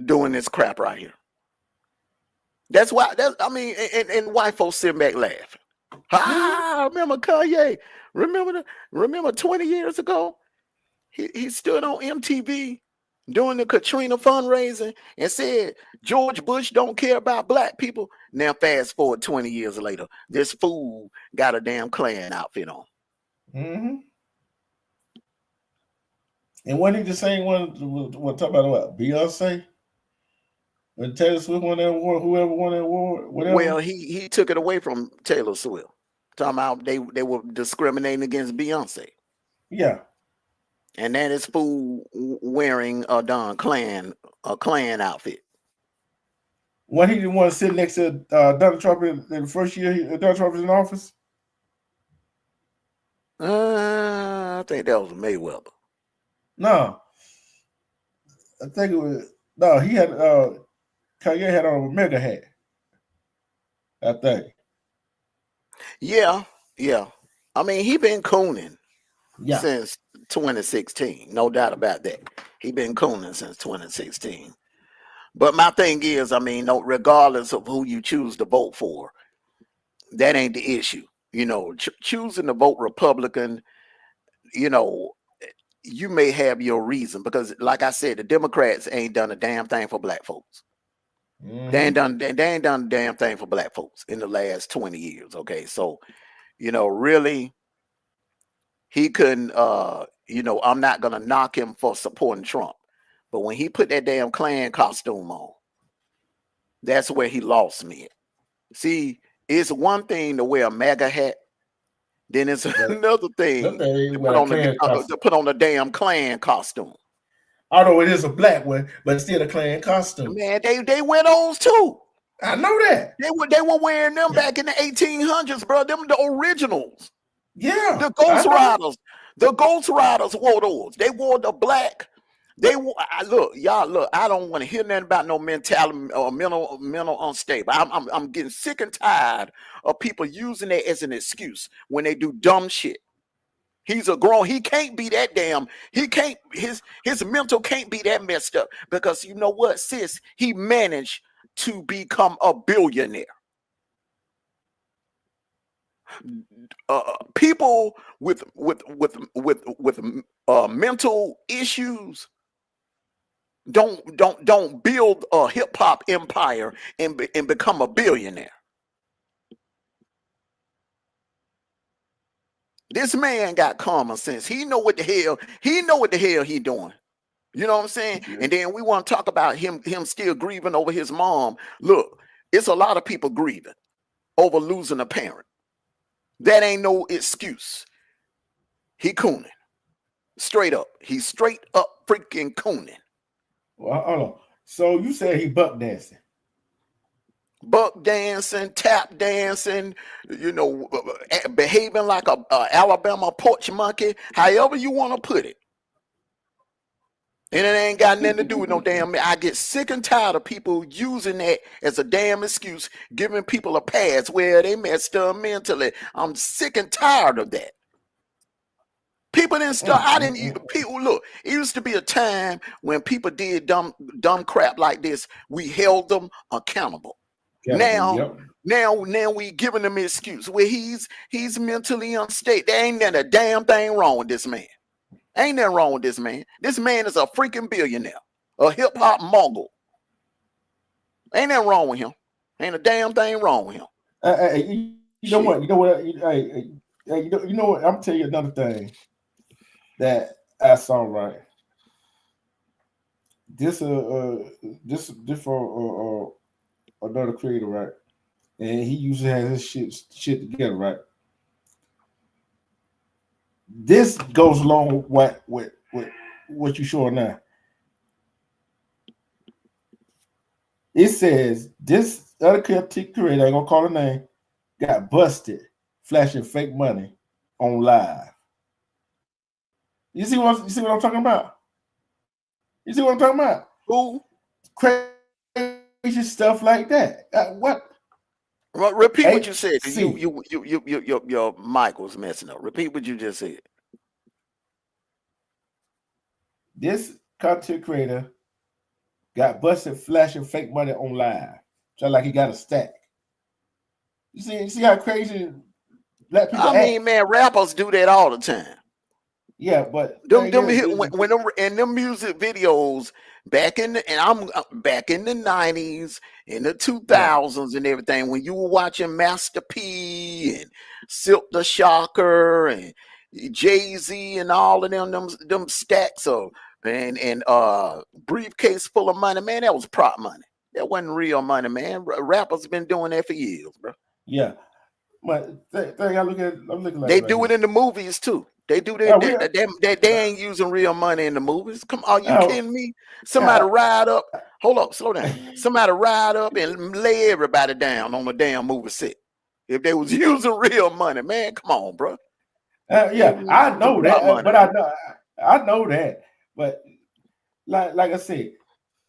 Speaker 4: doing this crap right here. That's why and white folks sitting back laughing. I remember Kanye. Remember 20 years ago, he stood on MTV during the Katrina fundraising and said George Bush don't care about Black people. Now fast forward 20 years later, this fool got a damn Klan outfit on.
Speaker 1: Mm-hmm. And when he just saying what talk about what Beyonce? When Taylor Swift won that award, whoever won that award, whatever.
Speaker 4: Well, he took it away from Taylor Swift. Talking about they were discriminating against Beyonce.
Speaker 1: Yeah.
Speaker 4: And that is fool wearing a Klan outfit.
Speaker 1: When he didn't want to sit next to Donald Trump in the first year Donald Trump was in office?
Speaker 4: I think that was Mayweather.
Speaker 1: No. I think it was he had Kanye had on a mega hat. I think.
Speaker 4: Yeah. I mean, he been cooning since 2016. No doubt about that. He been cooning since 2016. But my thing is, regardless of who you choose to vote for, that ain't the issue. Choosing to vote Republican, you may have your reason because, like I said, the Democrats ain't done a damn thing for Black folks. Mm-hmm. They ain't done a damn thing for Black folks in the last 20 years. Okay, so really, he couldn't. I'm not gonna knock him for supporting Trump, but when he put that damn Klan costume on, that's where he lost me. See, it's one thing to wear a MAGA hat. Then it's another thing to put on a damn Klan costume.
Speaker 1: Although it is a black one, but still a Klan costume.
Speaker 4: Man, they wear those too.
Speaker 1: I know that.
Speaker 4: They were wearing them back in the 1800s, bro. Them the originals.
Speaker 1: Yeah.
Speaker 4: The Ghost Riders. The Ghost Riders wore those. They wore the black Look, y'all. Look, I don't want to hear nothing about no mentality or mental unstable. I'm getting sick and tired of people using that as an excuse when they do dumb shit. He's a grown. He can't be that damn. He can't. His mental can't be that messed up because you know what, sis? He managed to become a billionaire. People with mental issues don't build a hip hop empire and become a billionaire. This man got common sense. He know what the hell he doing. You know what I'm saying? Yeah. And then we want to talk about him still grieving over his mom. Look, it's a lot of people grieving over losing a parent. That ain't no excuse. He cooning. Straight up. He's straight up freaking cooning.
Speaker 1: Well, hold on. So you said he buck dancing.
Speaker 4: Buck dancing, tap dancing, you know, behaving like a Alabama porch monkey, however you want to put it. And it ain't got nothing to do with no damn. I get sick and tired of people using that as a damn excuse, giving people a pass where they messed up mentally. I'm sick and tired of that. People didn't start. People look. It used to be a time when people did dumb crap like this. We held them accountable. Now we giving him an excuse where he's mentally unstable. There ain't a damn thing wrong with this man. Ain't nothing wrong with this man. This man is a freaking billionaire, a hip hop mogul. Ain't nothing wrong with him. Ain't a damn thing wrong with him.
Speaker 1: You know what? I'm telling you another thing that I saw right. This for another creator, right? And he usually has his shit together, right? This goes along with what you showing now. It says this other creator, I ain't gonna call her name, got busted flashing fake money on live. You see what I'm talking about? You see what I'm talking about?
Speaker 4: Who?
Speaker 1: Crazy stuff like that. What?
Speaker 4: Well, repeat what you said. Your mic was messing up. Repeat what you just said.
Speaker 1: This content creator got busted flashing fake money on live. Just like he got a stack. You see how crazy black people act?
Speaker 4: Man, rappers do that all the time.
Speaker 1: Yeah, but
Speaker 4: when them music videos back in the 90s, in the 2000s and everything, when you were watching Master P and Silk the Shocker and Jay-Z and all of them stacks of and briefcase full of money, man, that was prop money. That wasn't real money, man. Rappers been doing that for years, bro.
Speaker 1: Yeah, but I'm looking like
Speaker 4: they do it in the movies too. They do that. They ain't using real money in the movies. Come on, are you kidding me? Somebody ride up. Hold up, slow down. Somebody ride up and lay everybody down on the damn movie set. If they was using real money, man, come on, bro.
Speaker 1: Yeah, I know that, but I know that. But like I said,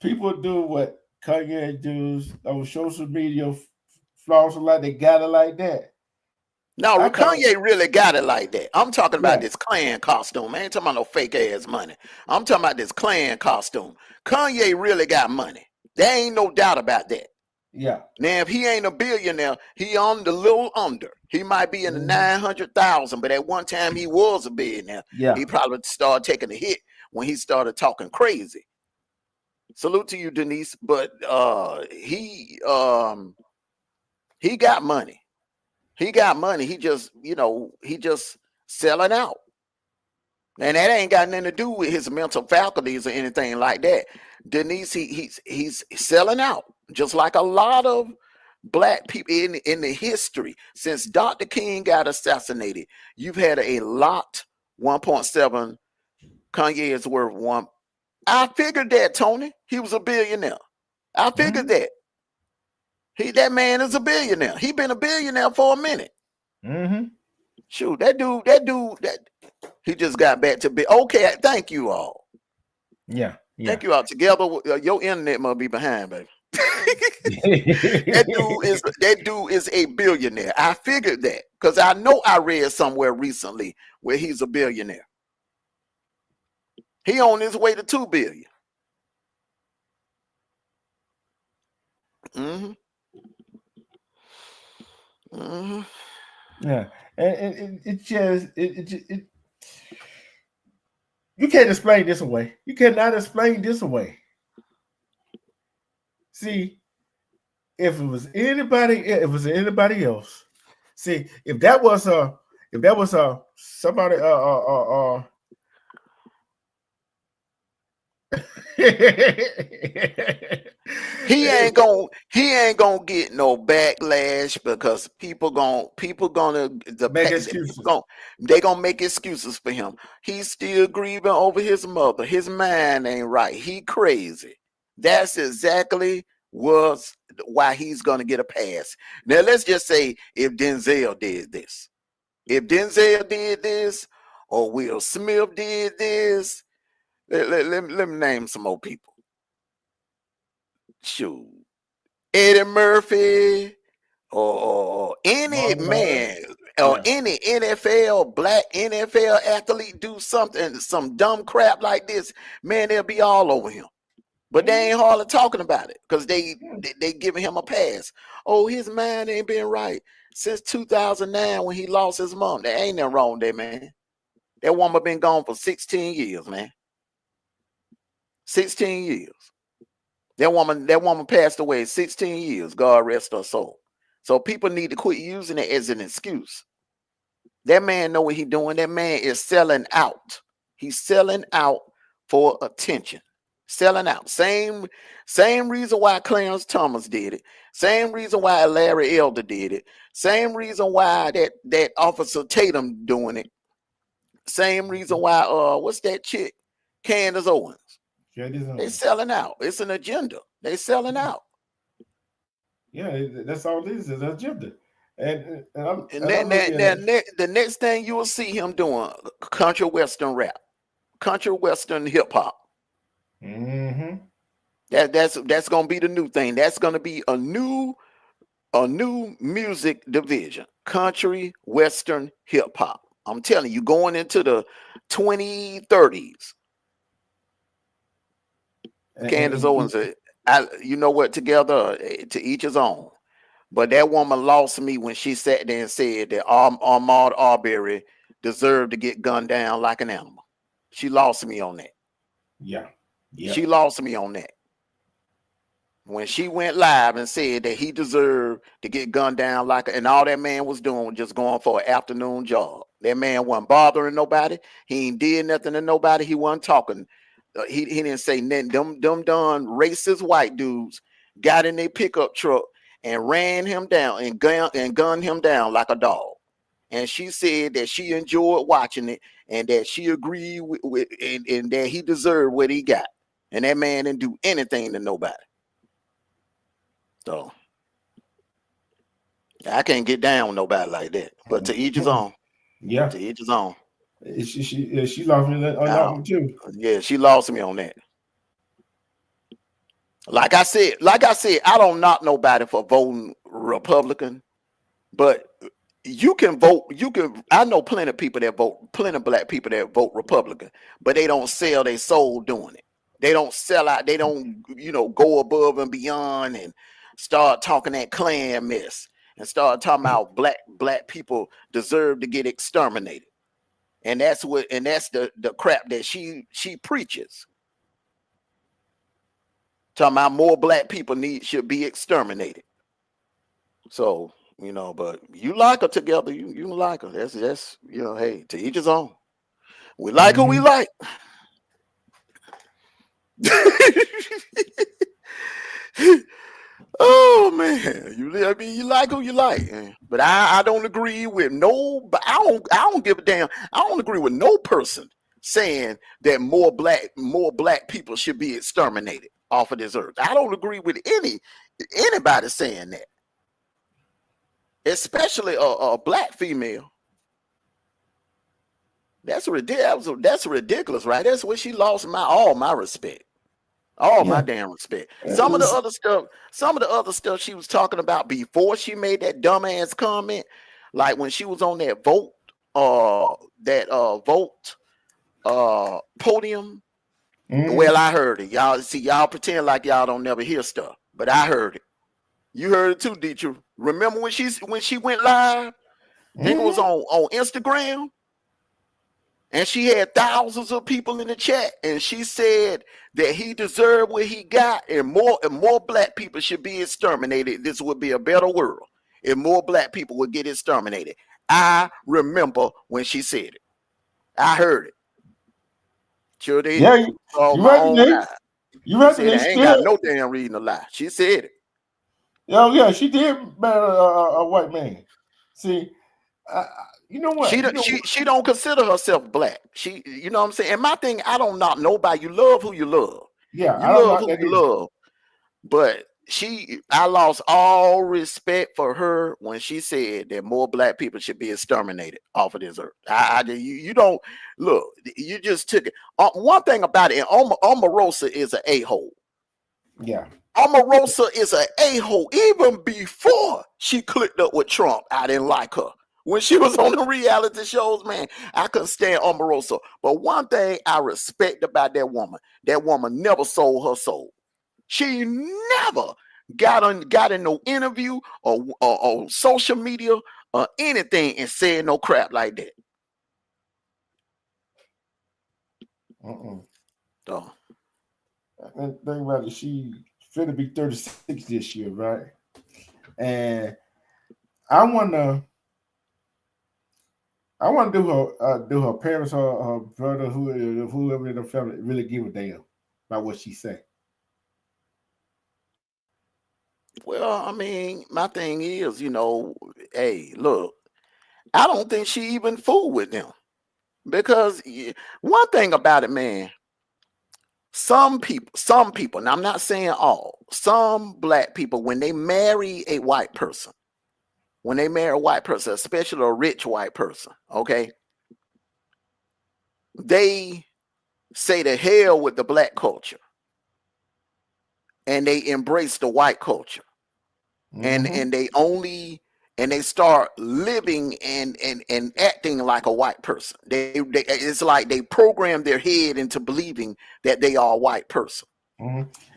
Speaker 1: people do what Kanye does on social media, flaws like they got it like that.
Speaker 4: No, Kanye really got it like that. I'm talking about this Klan costume. I ain't talking about no fake ass money. I'm talking about this Klan costume. Kanye really got money. There ain't no doubt about that.
Speaker 1: Yeah.
Speaker 4: Now, if he ain't a billionaire, he on the little under. He might be in the 900,000, but at one time he was a billionaire.
Speaker 1: Yeah.
Speaker 4: He probably started taking a hit when he started talking crazy. Salute to you, Denise. But he got money. He got money. He just selling out. And that ain't got nothing to do with his mental faculties or anything like that. Denise, he's selling out. Just like a lot of black people in the history. Since Dr. King got assassinated, you've had a lot. 1.7. Kanye is worth 1. I figured that, Tony. He was a billionaire. I figured that. That man is a billionaire. He been a billionaire for a minute.
Speaker 1: Mm-hmm.
Speaker 4: Shoot, that dude, he just got back to be okay. Thank you all.
Speaker 1: Yeah.
Speaker 4: Take you out together. Your internet must be behind, baby. that dude is a billionaire. I figured that because I know I read somewhere recently where he's a billionaire. He on his way to 2 billion. Mm-hmm. Mm-hmm.
Speaker 1: Yeah, and you can't explain this away. You cannot explain this away. See, if it was anybody else, see, if that was somebody
Speaker 4: he ain't gonna get no backlash because people gonna
Speaker 1: make excuses.
Speaker 4: They gonna make excuses for him. He's still grieving over his mother. His mind ain't right. He crazy. That's exactly why he's gonna get a pass. Now let's just say if Denzel did this, or Will Smith did this. Let me name some more people. Shoot, Eddie Murphy, or any man, or any black NFL athlete do something, some dumb crap like this, man, they'll be all over him. But they ain't hardly talking about it because they giving him a pass. Oh, his mind ain't been right since 2009 when he lost his mom. There ain't nothing wrong there, man. That woman been gone for 16 years, man. 16 years. That woman passed away 16 years. God rest her soul. So people need to quit using it as an excuse. That man know what he's doing. That man is selling out. He's selling out for attention. Selling out. Same reason why Clarence Thomas did it. Same reason why Larry Elder did it. Same reason why that Officer Tatum doing it. Same reason why what's that chick? Candace Owens. They selling out. It's an agenda. They selling out.
Speaker 1: Yeah, that's all it is an agenda.
Speaker 4: The next thing you will see him doing country western rap, country western hip hop.
Speaker 1: Mm-hmm.
Speaker 4: That's gonna be the new thing. That's gonna be a new music division, country western hip hop. I'm telling you, going into the 2030s. Candace Owens, you know what? Together, to each his own. But that woman lost me when she sat there and said that Ahmaud Arbery deserved to get gunned down like an animal. She lost me on that.
Speaker 1: Yeah.
Speaker 4: She lost me on that. When she went live and said that he deserved to get gunned down and all that man was doing was just going for an afternoon job. That man wasn't bothering nobody. He ain't did nothing to nobody. He wasn't talking. He didn't say nothing. Them done racist white dudes got in their pickup truck and ran him down and gunned him down like a dog. And she said that she enjoyed watching it and that she agreed with and that he deserved what he got. And that man didn't do anything to nobody. So I can't get down with nobody like that. But to each his own.
Speaker 1: Yeah.
Speaker 4: To each his own.
Speaker 1: She lost me on that one too.
Speaker 4: Yeah, she lost me on that. Like I said, I don't knock nobody for voting Republican, but you can vote. I know plenty of people that vote, plenty of black people that vote Republican, but they don't sell their soul doing it. They don't sell out. They don't, go above and beyond and start talking that Klan mess and start talking about black people deserve to get exterminated. And that's the crap that she preaches. Talking about more black people should be exterminated. So, but you like her together, you like her. That's hey, to each his own. We like who we like. Oh man, you like who you like, man. But I don't agree with I don't give a damn. I don't agree with no person saying that more black people should be exterminated off of this earth. I don't agree with anybody saying that, especially a black female. That's ridiculous. That's ridiculous, right? That's where she lost all my respect. All my damn respect. Some of the other stuff she was talking about before she made that dumbass comment, like when she was on that vote podium. Well, I heard it. Y'all pretend like y'all don't never hear stuff, but I heard it. You heard it too, did you? Remember when she went live? I think it was on Instagram. And she had thousands of people in the chat, and she said that he deserved what he got, and more black people should be exterminated. This would be a better world if more black people would get exterminated. I remember when she said it. I heard it. Sure did.
Speaker 1: Yeah, you right. You right.
Speaker 4: I ain't got no damn reason to lie. She said it.
Speaker 1: Oh yeah, she did marry a white man. See, you know what?
Speaker 4: She don't consider herself black. You know what I'm saying? And my thing, I don't knock nobody. You love who you love.
Speaker 1: Yeah,
Speaker 4: you love who you love. But I lost all respect for her when she said that more black people should be exterminated off of this earth. You don't look. You just took it. One thing about it, Omarosa is an a-hole.
Speaker 1: Yeah.
Speaker 4: Omarosa is an a-hole. Even before she clicked up with Trump, I didn't like her. When she was on the reality shows, man, I couldn't stand Omarosa. But one thing I respect about that woman never sold her soul. She never got in no interview or social media or anything and said no crap like that.
Speaker 1: So, think about it. She finna be 36 this year, right? And I wanna do her parents or her brother, whoever in the family, really give a damn about what she say.
Speaker 4: Well, I mean, my thing is, hey, look, I don't think she even fooled with them. Because one thing about it, man, some people, and I'm not saying all, some black people, when they marry a white person, especially a rich white person, okay, they say to hell with the black culture and they embrace the white culture. And they start living and acting like a white person. It's like they program their head into believing that they are a white person.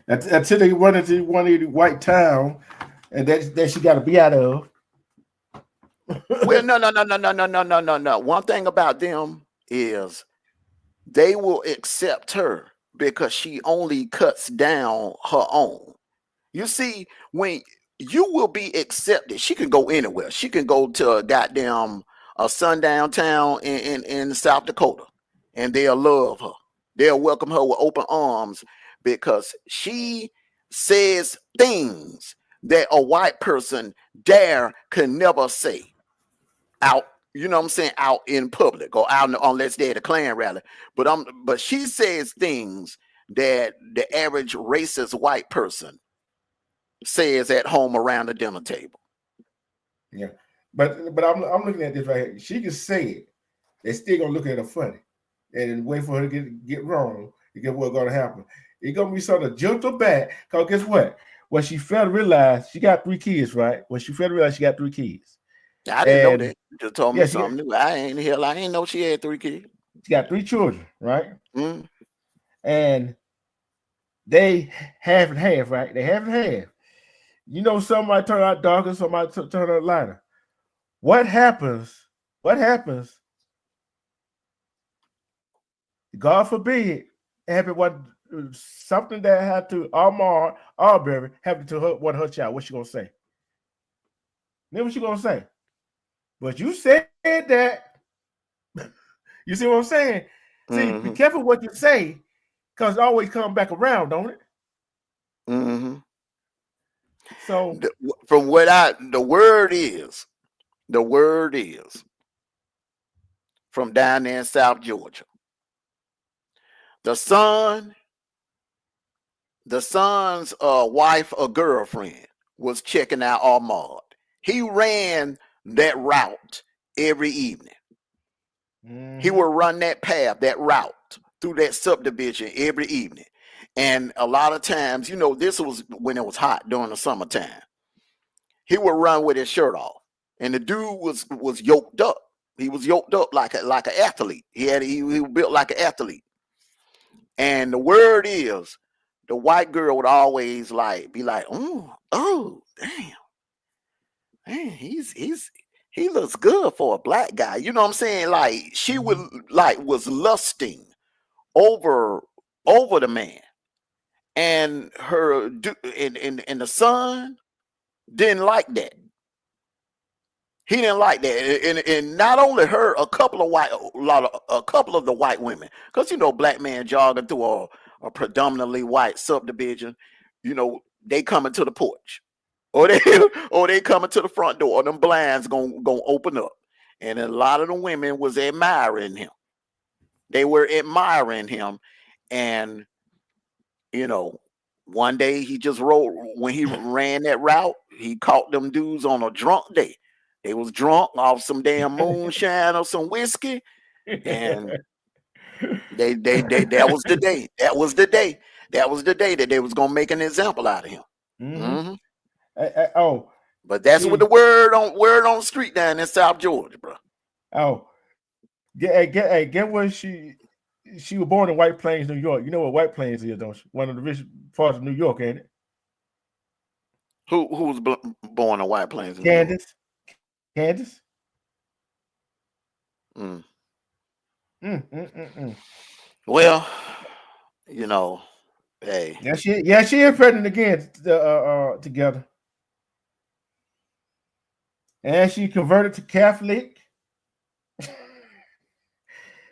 Speaker 1: Until they run into one of the white town, and that she got to be out of.
Speaker 4: Well, no. One thing about them is they will accept her because she only cuts down her own. You see, when you will be accepted. She can go anywhere. She can go to a sundown town in South Dakota, and they'll love her. They'll welcome her with open arms because she says things that a white person can never say out. You know what I'm saying? Out in public or out unless they're at a Klan rally. But she says things that the average racist white person says at home around the dinner table.
Speaker 1: Yeah, but I'm looking at this right here. She can say it. They're still gonna look at her funny, and wait for her to get wrong. You get what's gonna happen. It's gonna be sort of gentle back. Cause guess what? When she failed to realize she got 3 kids, right? When she failed to realize she got 3 kids.
Speaker 4: I didn't know that. You just told me something new. I ain't know she had 3 kids.
Speaker 1: She got 3 children, right? And they half and half, right? They half and half. You know, somebody turn out darker, somebody turn out lighter. What happens? God forbid, something that had to Arbery happened to her, her child. What's she gonna say? Then what she gonna say? But you said that. You see what I'm saying? See, be careful what you say, because it always come back around, don't it? So
Speaker 4: from what the word is from down there in South Georgia. The son's wife or girlfriend was checking out Ahmaud. He ran that route every evening. He would run that path, that route through that subdivision every evening. And a lot of times, you know, this was when it was hot during the summertime. He would run with his shirt off. And the dude was yoked up. He was yoked up like an athlete. He was built like an athlete. And the word is, the white girl would always be like, oh, damn. Man, he looks good for a black guy. You know what I'm saying? Like she would was lusting over the man. And her and the son didn't like that. He didn't like that, and not only her, a couple of the white women, because you know, black man jogging through a predominantly white subdivision, you know, they coming to the porch, or they coming to the front door. Them blinds gonna open up, and a lot of the women was admiring him. They were admiring him, and you know, one day he just rode when he ran that route. He caught them dudes on a drunk day. They was drunk off some damn moonshine or some whiskey, and that was the day. That was the day. That was the day that they was gonna make an example out of him. But that's what the word on the street down in South Georgia, bro.
Speaker 1: Oh, get where she was born in White Plains, New York. You know what White Plains is, don't you? One of the rich parts of New York, ain't it?
Speaker 4: Who was born in White Plains?
Speaker 1: Candace.
Speaker 4: Well, you know, hey.
Speaker 1: Yeah, she is pregnant again together. And she converted to Catholic.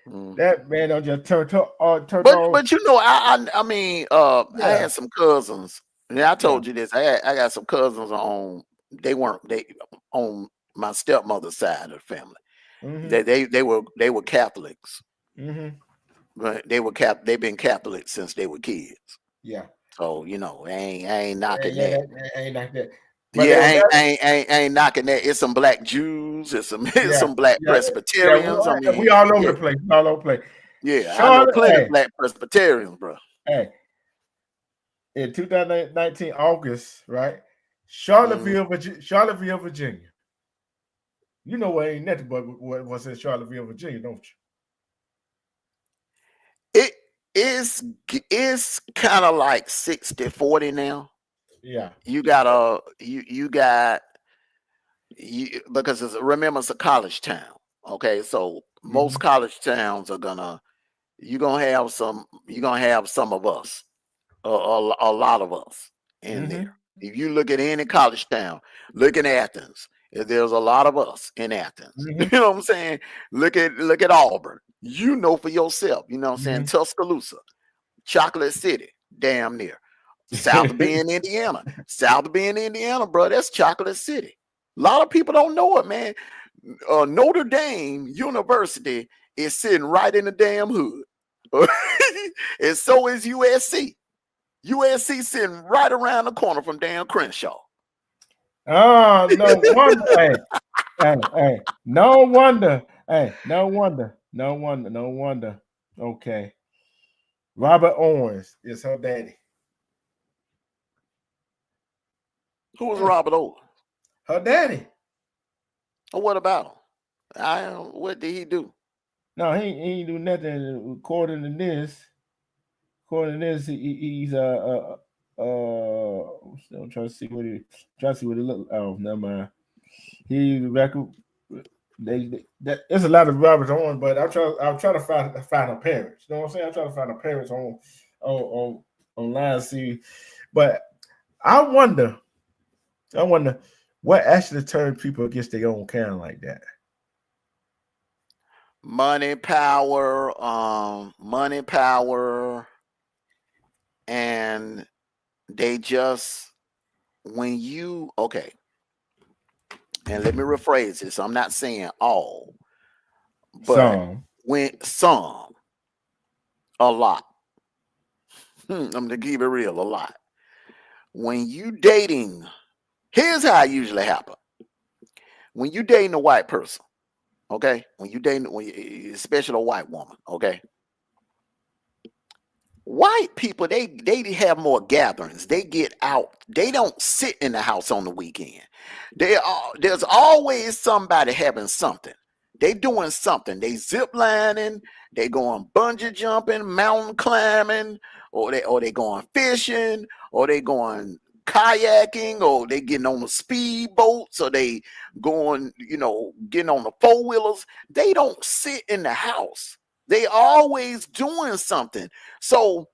Speaker 1: That man don't just turn on.
Speaker 4: But you know, I mean, I had some cousins. And I told you this. I got some cousins on. They on my stepmother's side of the family. They were Catholics. But they've been Catholics since they were kids.
Speaker 1: Yeah.
Speaker 4: So you know, I ain't knocking that.
Speaker 1: Ain't like that.
Speaker 4: But yeah, ain't knocking that. It's some black Jews. It's some black Presbyterians.
Speaker 1: I mean, we all over the place. All over the place.
Speaker 4: Yeah, I know plenty of black Presbyterians, bro.
Speaker 1: Hey, in 2019 August, right? Charlottesville, Virginia. You know what ain't nothing but what's in Charlottesville, Virginia, don't
Speaker 4: you? It's kind of like 60-40 now.
Speaker 1: Yeah.
Speaker 4: Because remember, it's a college town. Okay, so most college towns are you're gonna have some of us, a lot of us in there. If you look at any college town, look in Athens. There's a lot of us in Athens. You know what I'm saying? Look at Auburn. You know for yourself. You know what I'm saying? Tuscaloosa, Chocolate City, damn near. South Bend, Indiana. South Bend, Indiana, bro. That's Chocolate City. A lot of people don't know it, man. Notre Dame University is sitting right in the damn hood. And so is USC. USC sitting right around the corner from Dan Crenshaw.
Speaker 1: Oh, no wonder. hey, no wonder. Hey, no wonder. Okay. Robert Owens is her daddy.
Speaker 4: Who was Robert Owens?
Speaker 1: Her daddy.
Speaker 4: Oh, what about him? What did he do?
Speaker 1: No, he ain't do nothing. According to this, he's I'm trying to see what he look. Oh, never mind. He record. There's a lot of Robert Owens, but I'm trying to find her parents. You know what I'm saying? I'm trying to find her parents online. See, but I wonder what actually turned people against their own kind like that.
Speaker 4: Money, power, and they just okay. And let me rephrase this. I'm not saying all, but some, a lot. I'm gonna keep it real, a lot. When you dating, here's how it usually happens. When you dating a white person, Okay, when you dating, especially a white woman, okay. White people, they have more gatherings. They get out. They don't sit in the house on the weekend. There's always somebody having something. They doing something. They zip lining. They going bungee jumping, mountain climbing, or they going fishing, or they going kayaking, or they getting on the speedboats, or they going, getting on the four-wheelers. They don't sit in the house. They always doing something. So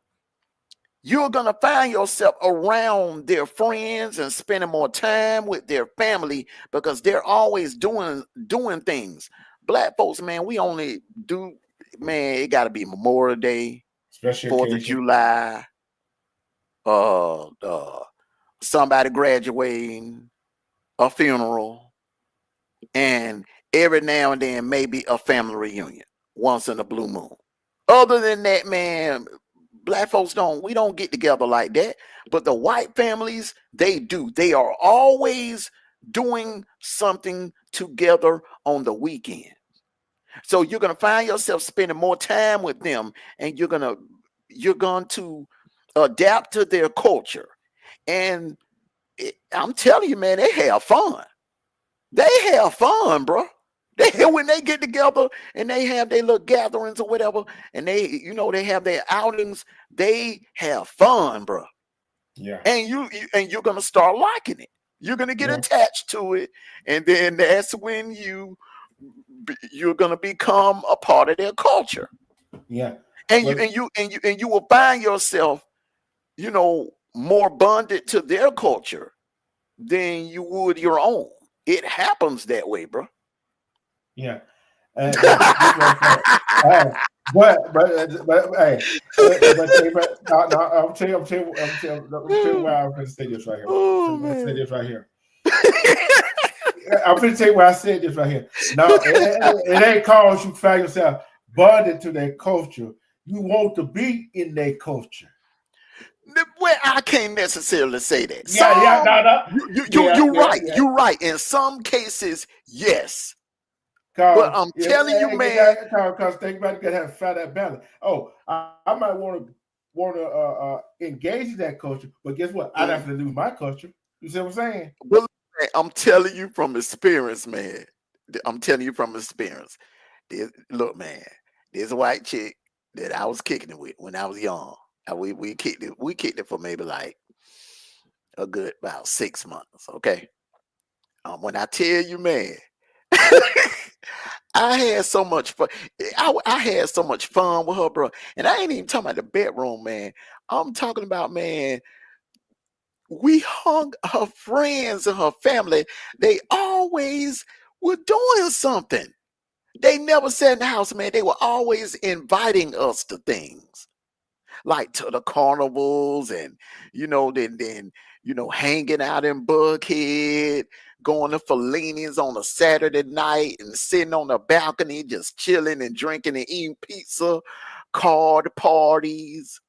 Speaker 4: you're going to find yourself around their friends and spending more time with their family because they're always doing things. Black folks, man, we only do, man, it got to be Memorial Day,
Speaker 1: Special
Speaker 4: 4th of
Speaker 1: occasion.
Speaker 4: July, somebody graduating, a funeral, and every now and then maybe a family reunion once in a blue moon. Other than that, man, Black folks we don't get together like that. But the white families, they do. They are always doing something together on the weekend. So you're going to find yourself spending more time with them, and you're going to adapt to their culture. And I'm telling you, man, they have fun. They have fun, bro. When they get together and they have their little gatherings or whatever, and they have their outings, they have fun, bro.
Speaker 1: Yeah.
Speaker 4: And you're gonna start liking it. You're gonna get attached to it, and then that's when you're gonna become a part of their culture.
Speaker 1: Yeah.
Speaker 4: And you will find yourself, more bonded to their culture than you would your own. It happens that way, bro.
Speaker 1: Yeah. But hey, I'll tell you why I'm going to say this right here. I'm going to say this right here. I'm going to tell you why I said this right here. No, it ain't cause you find yourself bonded to their culture. You want to be in their culture.
Speaker 4: Well, I can't necessarily say that.
Speaker 1: You're
Speaker 4: right. You're right. In some cases, yes. But I'm telling you, man.
Speaker 1: Because think about it, you gotta find that balance. Oh, I might want to engage in that culture, but guess what? I'd have to lose my culture. You see what I'm saying?
Speaker 4: Well, I'm telling you from experience, man. I'm telling you from experience. Look, man, there's a white chick that I was kicking it with when I was young. We kicked it. We kicked it for maybe like a good about 6 months. Okay. When I tell you, man. I had so much fun. I had so much fun with her, bro. And I ain't even talking about the bedroom, man. I'm talking about, man, we hung her friends and her family. They always were doing something. They never sat in the house, man. They were always inviting us to things. Like to the carnivals and, then hanging out in Buckhead, going to Fellini's on a Saturday night and sitting on the balcony, just chilling and drinking and eating pizza, card parties,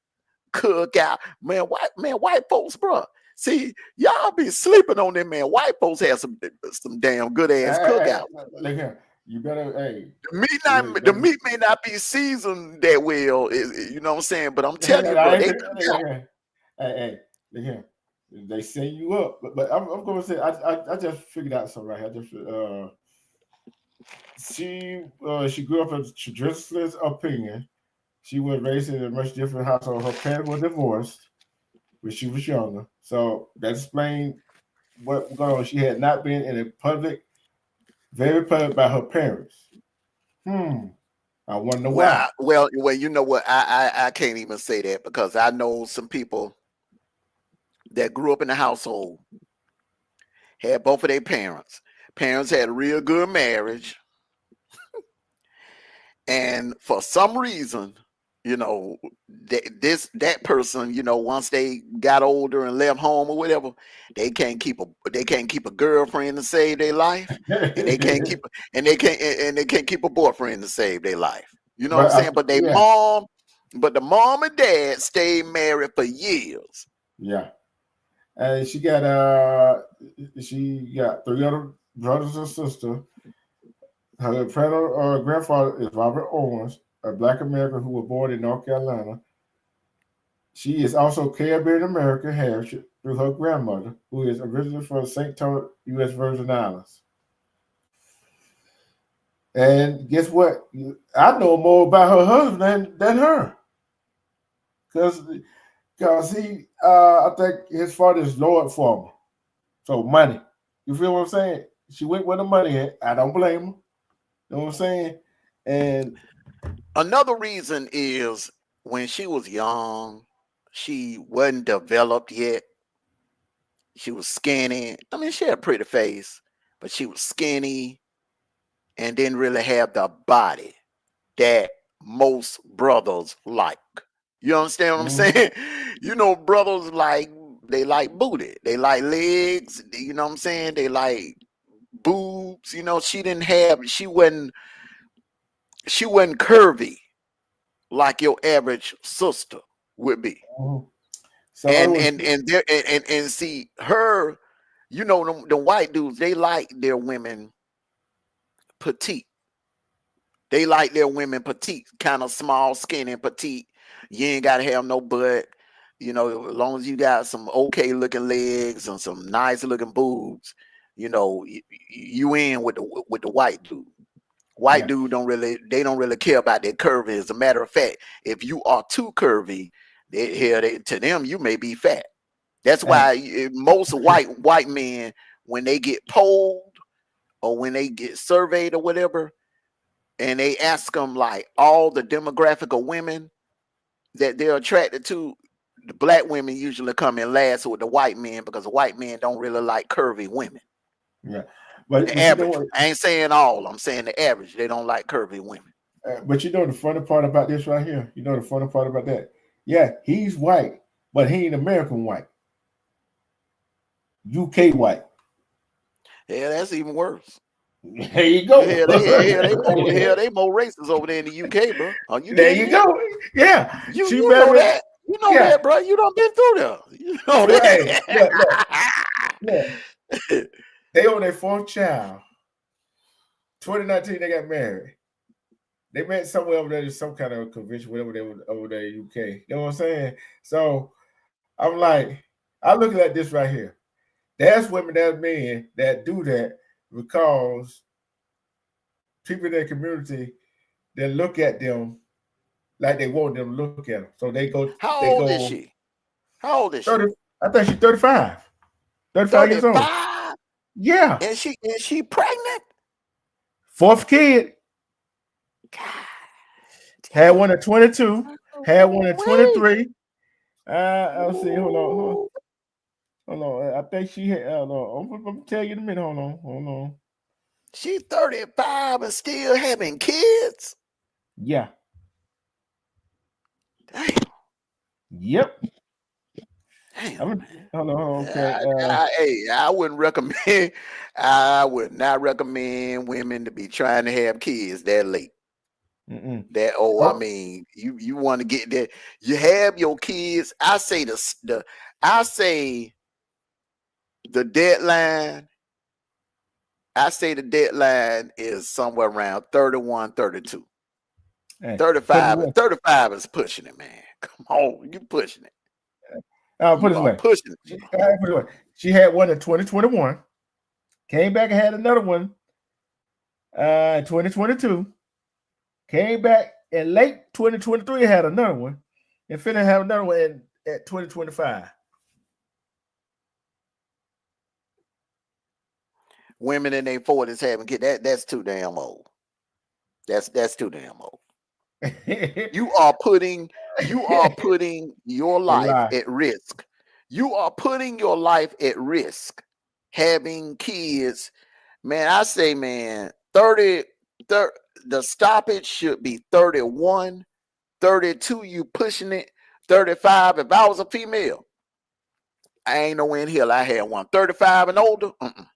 Speaker 4: cookout. Man, white folks, bro. See, y'all be sleeping on them, man. White folks have some damn good ass cookout.
Speaker 1: Look here. You better,
Speaker 4: the meat may not be seasoned that well, you know what I'm saying? But I'm telling you, bro,
Speaker 1: hey, look here. They set you up, but I'm going to say I just figured out something right here. She grew up in traditionalist opinion. She was raised in a much different household. Her parents were divorced when she was younger, so that explained what was going on. She had not been in a very public by her parents. I wonder why.
Speaker 4: Well, you know what? I can't even say that because I know some people that grew up in the household, had both of their parents. Parents had a real good marriage. And for some reason, that person, once they got older and left home or whatever, they can't keep a girlfriend to save their life, and they can't keep a boyfriend to save their life. You know what I'm saying? But the mom and dad stayed married for years.
Speaker 1: Yeah. And she got 3 other brothers and sisters. Her paternal grandfather is Robert Owens, a Black American who was born in North Carolina. She is also Caribbean American heritage through her grandmother, who is originally from St. Thomas, U.S. Virgin Islands. And guess what? I know more about her husband than her, because he, I think his father is Lord Farmer, so money. You feel what I'm saying? She went where the money at. I don't blame her. You know what I'm saying? And
Speaker 4: another reason is when she was young, she wasn't developed yet. She was skinny. I mean, she had a pretty face, but she was skinny and didn't really have the body that most brothers like. You understand what I'm saying? You know, brothers they like booty, they like legs, you know what I'm saying? They like boobs, you know. She wasn't curvy like your average sister would be.
Speaker 1: so
Speaker 4: And see her, you know, the white dudes, they like their women petite. They like their women petite, kind of small, skinny, petite. You ain't got to have no butt. You know, as long as you got some okay looking legs and some nice looking boobs, you know, you in with the white dude. White dude don't really care about their curvy. As a matter of fact, if you are too curvy, to them you may be fat. That's why most white men, when they get polled or when they get surveyed or whatever, and they ask them like all the demographic of women that they're attracted to, the black women usually come in last with the white men, because the white men don't really like curvy women.
Speaker 1: Yeah, but
Speaker 4: the average. I ain't saying all. I'm saying the average. They don't like curvy women.
Speaker 1: But you know the funny part about this right here. You know the funny part about that. Yeah, he's white, but he ain't American white. UK white.
Speaker 4: Yeah, that's even worse.
Speaker 1: There you go.
Speaker 4: They more racist over there in the UK, bro.
Speaker 1: There you go. Yeah,
Speaker 4: you know that. You know that, bro. You done been through there. You know
Speaker 1: that. Look. They on their fourth child. 2019, they got married. They met somewhere over there, some kind of convention, whatever they were over there in UK. You know what I'm saying? So I'm like, I look at this right here. There's women, there's men that do that because people in their community, they look at them like they want them to look at them. So they go.
Speaker 4: How old is she? How old is
Speaker 1: 30,
Speaker 4: she?
Speaker 1: I think she's 35. 35 years old. Yeah.
Speaker 4: And she pregnant?
Speaker 1: Fourth kid.
Speaker 4: God.
Speaker 1: Had one at 22. Had one at 23. I'll see. Hold on. I think she had. I'm gonna tell you in a minute. Hold on.
Speaker 4: She's 35 and still having kids.
Speaker 1: Yeah.
Speaker 4: Damn.
Speaker 1: Yep.
Speaker 4: Damn.
Speaker 1: Hold on. Okay.
Speaker 4: I wouldn't recommend. I would not recommend women to be trying to have kids that late. I mean, you want to get there. You have your kids. I say the deadline. I say the deadline is somewhere around 31, 32. 35 is pushing it, man. Come on, you pushing it.
Speaker 1: Put it away.
Speaker 4: Pushing it.
Speaker 1: She had one in 2021. Came back and had another one. 2022. Came back in late 2023. Had another one, and finna have another one at 2025.
Speaker 4: Women in their 40s having kids. That's too damn old. That's too damn old. You are putting your life at risk. You are putting your life at risk having kids. Man, I say, man, 30 the stoppage should be 31, 32, you pushing it, 35. If I was a female, I ain't no in here. I had one 35 and older. And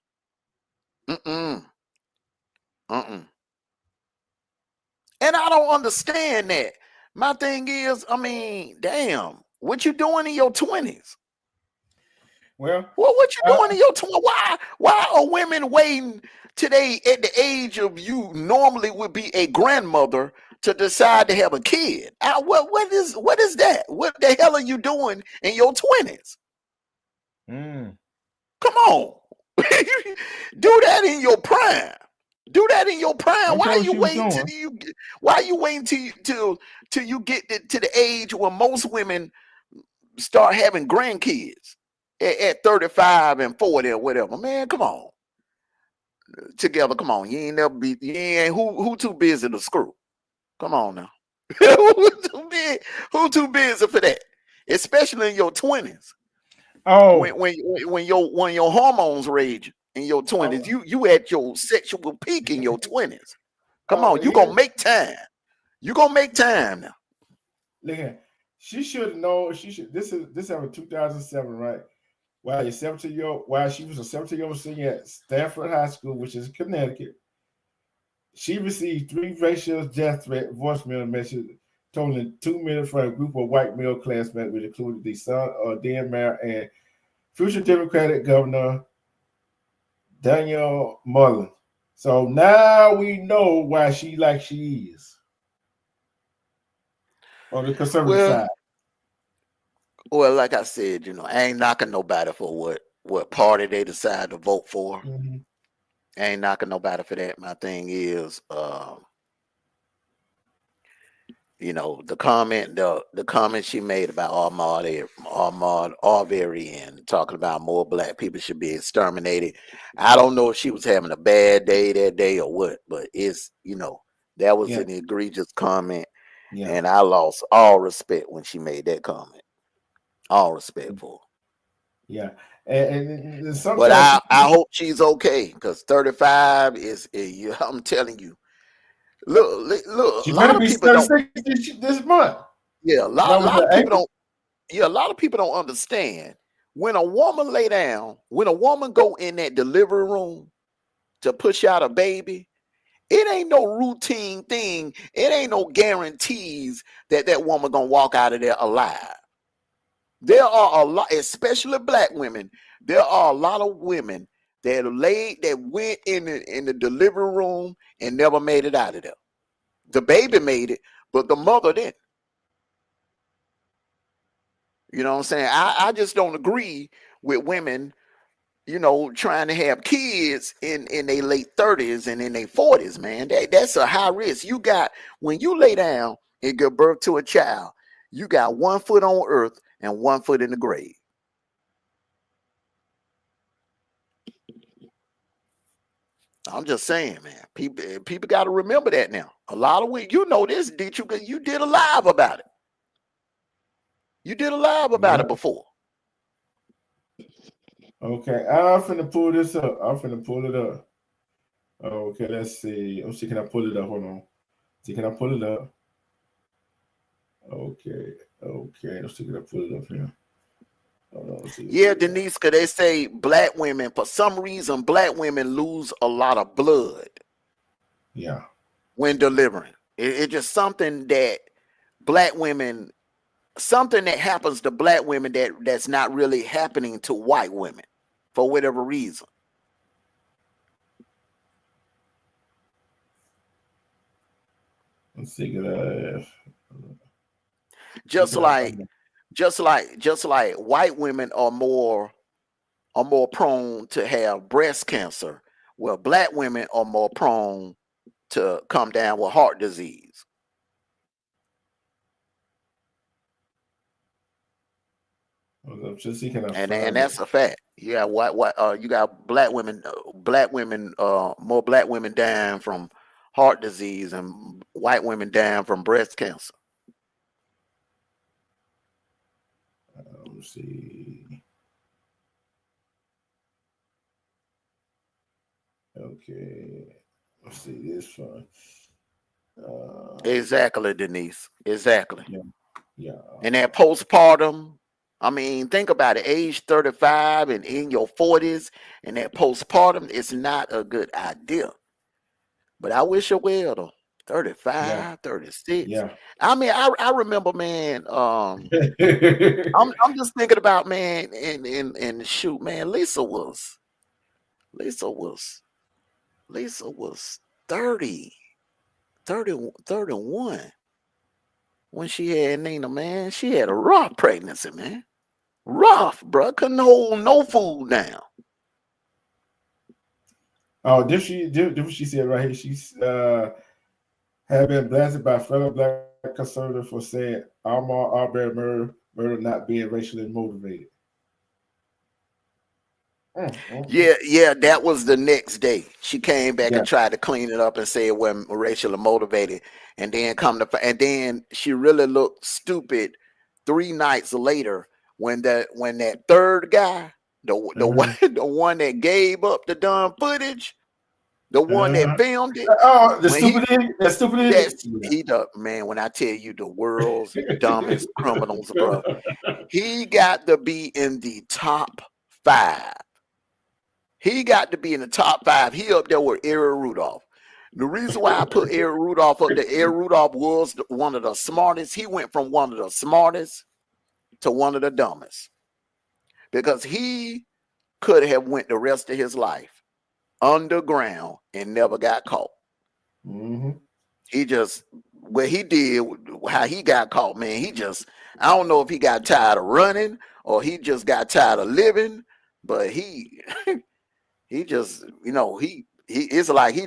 Speaker 4: I don't understand that. My thing is, I mean, damn, what you doing in your 20s?
Speaker 1: Well,
Speaker 4: what you doing in your 20s? Why are women waiting today at the age of you normally would be a grandmother to decide to have a kid? What is that? What the hell are you doing in your 20s? Come on. Do that in your prime. Do that in your prime. Why are you waiting till you get to the age where most women start having grandkids at 35 and 40 or whatever? Man, come on. Together, come on. You ain't who too busy to screw? Come on now. Who too busy for that? Especially in your 20s.
Speaker 1: Oh,
Speaker 4: when your hormones rage in your 20s, you at your sexual peak in your 20s. Come on, you gonna make time. You gonna make time now.
Speaker 1: Look here. She should know. She should. This is 2007, right? While she was a 17-year-old senior at Stanford High School, which is Connecticut, she received 3 racial death threat voicemail messages totaling 2 minutes from a group of white male classmates, which included the son of Dan Mayer and future Democratic Governor Daniel Mullen. So now we know why she like she is on the conservative side.
Speaker 4: Well, like I said, I ain't knocking nobody for what party they decide to vote for.
Speaker 1: Mm-hmm.
Speaker 4: I ain't knocking nobody for that. My thing is, the comment she made about Ahmaud Arbery and talking about more black people should be exterminated. I don't know if she was having a bad day that day or what, but it's that was an egregious comment, and I lost all respect when she made that comment. All respect for her.
Speaker 1: Yeah, and
Speaker 4: but I hope she's okay, because 35 is I'm telling you. Look.
Speaker 1: She better be 36 this month.
Speaker 4: Yeah, a lot of people don't. Yeah, a lot of people don't understand when a woman lay down, when a woman go in that delivery room to push out a baby. It ain't no routine thing. It ain't no guarantees that woman gonna walk out of there alive. There are a lot, especially black women. There are a lot of women that went in the delivery room and never made it out of there. The baby made it, but the mother didn't. You know what I'm saying? I just don't agree with women, trying to have kids in their late 30s and in their 40s, man. That's a high risk. When you lay down and give birth to a child, you got 1 foot on earth and 1 foot in the grave. I'm just saying, man. People got to remember that now. A lot of women, this, did you? Because you did a live about it. You did a live about it before.
Speaker 1: Okay, I'm finna pull this up. I'm finna pull it up. Okay, let's see. Oh, can I pull it up? Hold on. See, can I pull it up? Okay. Let's see, can I pull it up here?
Speaker 4: Yeah, Denise, because they say black women, for some reason, black women lose a lot of blood.
Speaker 1: Yeah.
Speaker 4: When delivering. It's just something that black women, something that happens to black women that's not really happening to white women for whatever reason.
Speaker 1: Let's see.
Speaker 4: Just like white women are more prone to have breast cancer, well, black women are more prone to come down with heart disease. And that's a fact. You got you got black women, more black women dying from heart disease and white women dying from breast cancer.
Speaker 1: Let's see. Okay. Let's see this one.
Speaker 4: Exactly, Denise. Exactly.
Speaker 1: Yeah.
Speaker 4: And that postpartum, I mean, think about it. Age 35 and in your 40s, and that postpartum is not a good idea. But I wish her well, though. 35, 36.
Speaker 1: Yeah.
Speaker 4: I mean, I remember, man. I'm just thinking about, man, and shoot, man, Lisa was 30, 31 when she had Nina, man. She had a rough pregnancy, man. Rough, bro. Couldn't hold no food down.
Speaker 1: Oh, did she said right here? She's have been blasted by fellow black conservative for saying Ahmaud Arbery murder not being racially motivated.
Speaker 4: Yeah, that was the next day. She came back and tried to clean it up and say it wasn't racially motivated, and then she really looked stupid 3 nights later when that third guy, the one that gave up the dumb footage, the one that filmed it.
Speaker 1: Oh, the stupid idiot.
Speaker 4: Man, when I tell you the world's dumbest criminals, bro, he got to be in the top 5. He got to be in the top 5. He up there with Eric Rudolph. The reason why I put Eric Rudolph up there, Eric Rudolph was one of the smartest. He went from one of the smartest to one of the dumbest, because he could have went the rest of his life underground and never got caught. He just, what he did, how he got caught, man, I don't know if he got tired of running or he just got tired of living, but he just, it's like he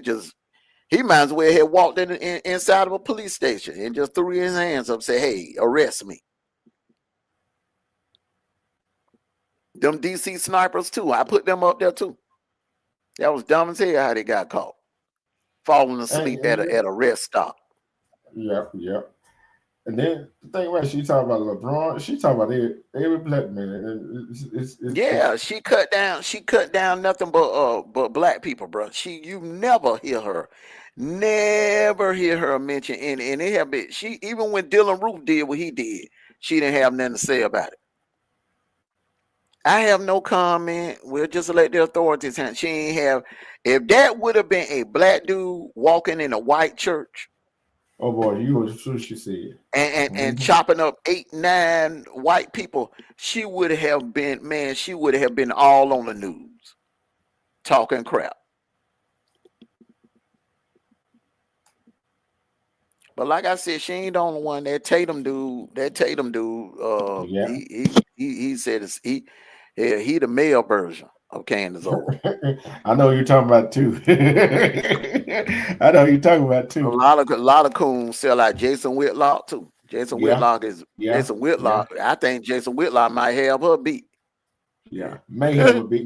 Speaker 4: might as well have walked inside of a police station and just threw his hands up and said, hey, arrest me. Them DC snipers too, I put them up there too. That was dumb as hell how they got caught. Falling asleep at a rest stop.
Speaker 1: Yep. And then the thing about she talking about LeBron, she talking about every black man.
Speaker 4: She cut down nothing but black people, bro. You never hear her mention, and it have been, she, even when Dylan Roof did what he did, she didn't have nothing to say about it. I have no comment. We'll just let the authorities handle. She ain't have. If that would have been a black dude walking in a white church,
Speaker 1: oh boy, you was sure she said,
Speaker 4: and chopping up 8, 9 white people, she would have been, man. She would have been all on the news, talking crap. But like I said, she ain't the only one. That Tatum dude. He said he the male version of Candace Owens.
Speaker 1: I know you're talking about too. I know you're talking about too.
Speaker 4: A lot of coons sell like Jason Whitlock too. Jason Whitlock. I think Jason Whitlock might have her beat.
Speaker 1: Yeah, may have a beat.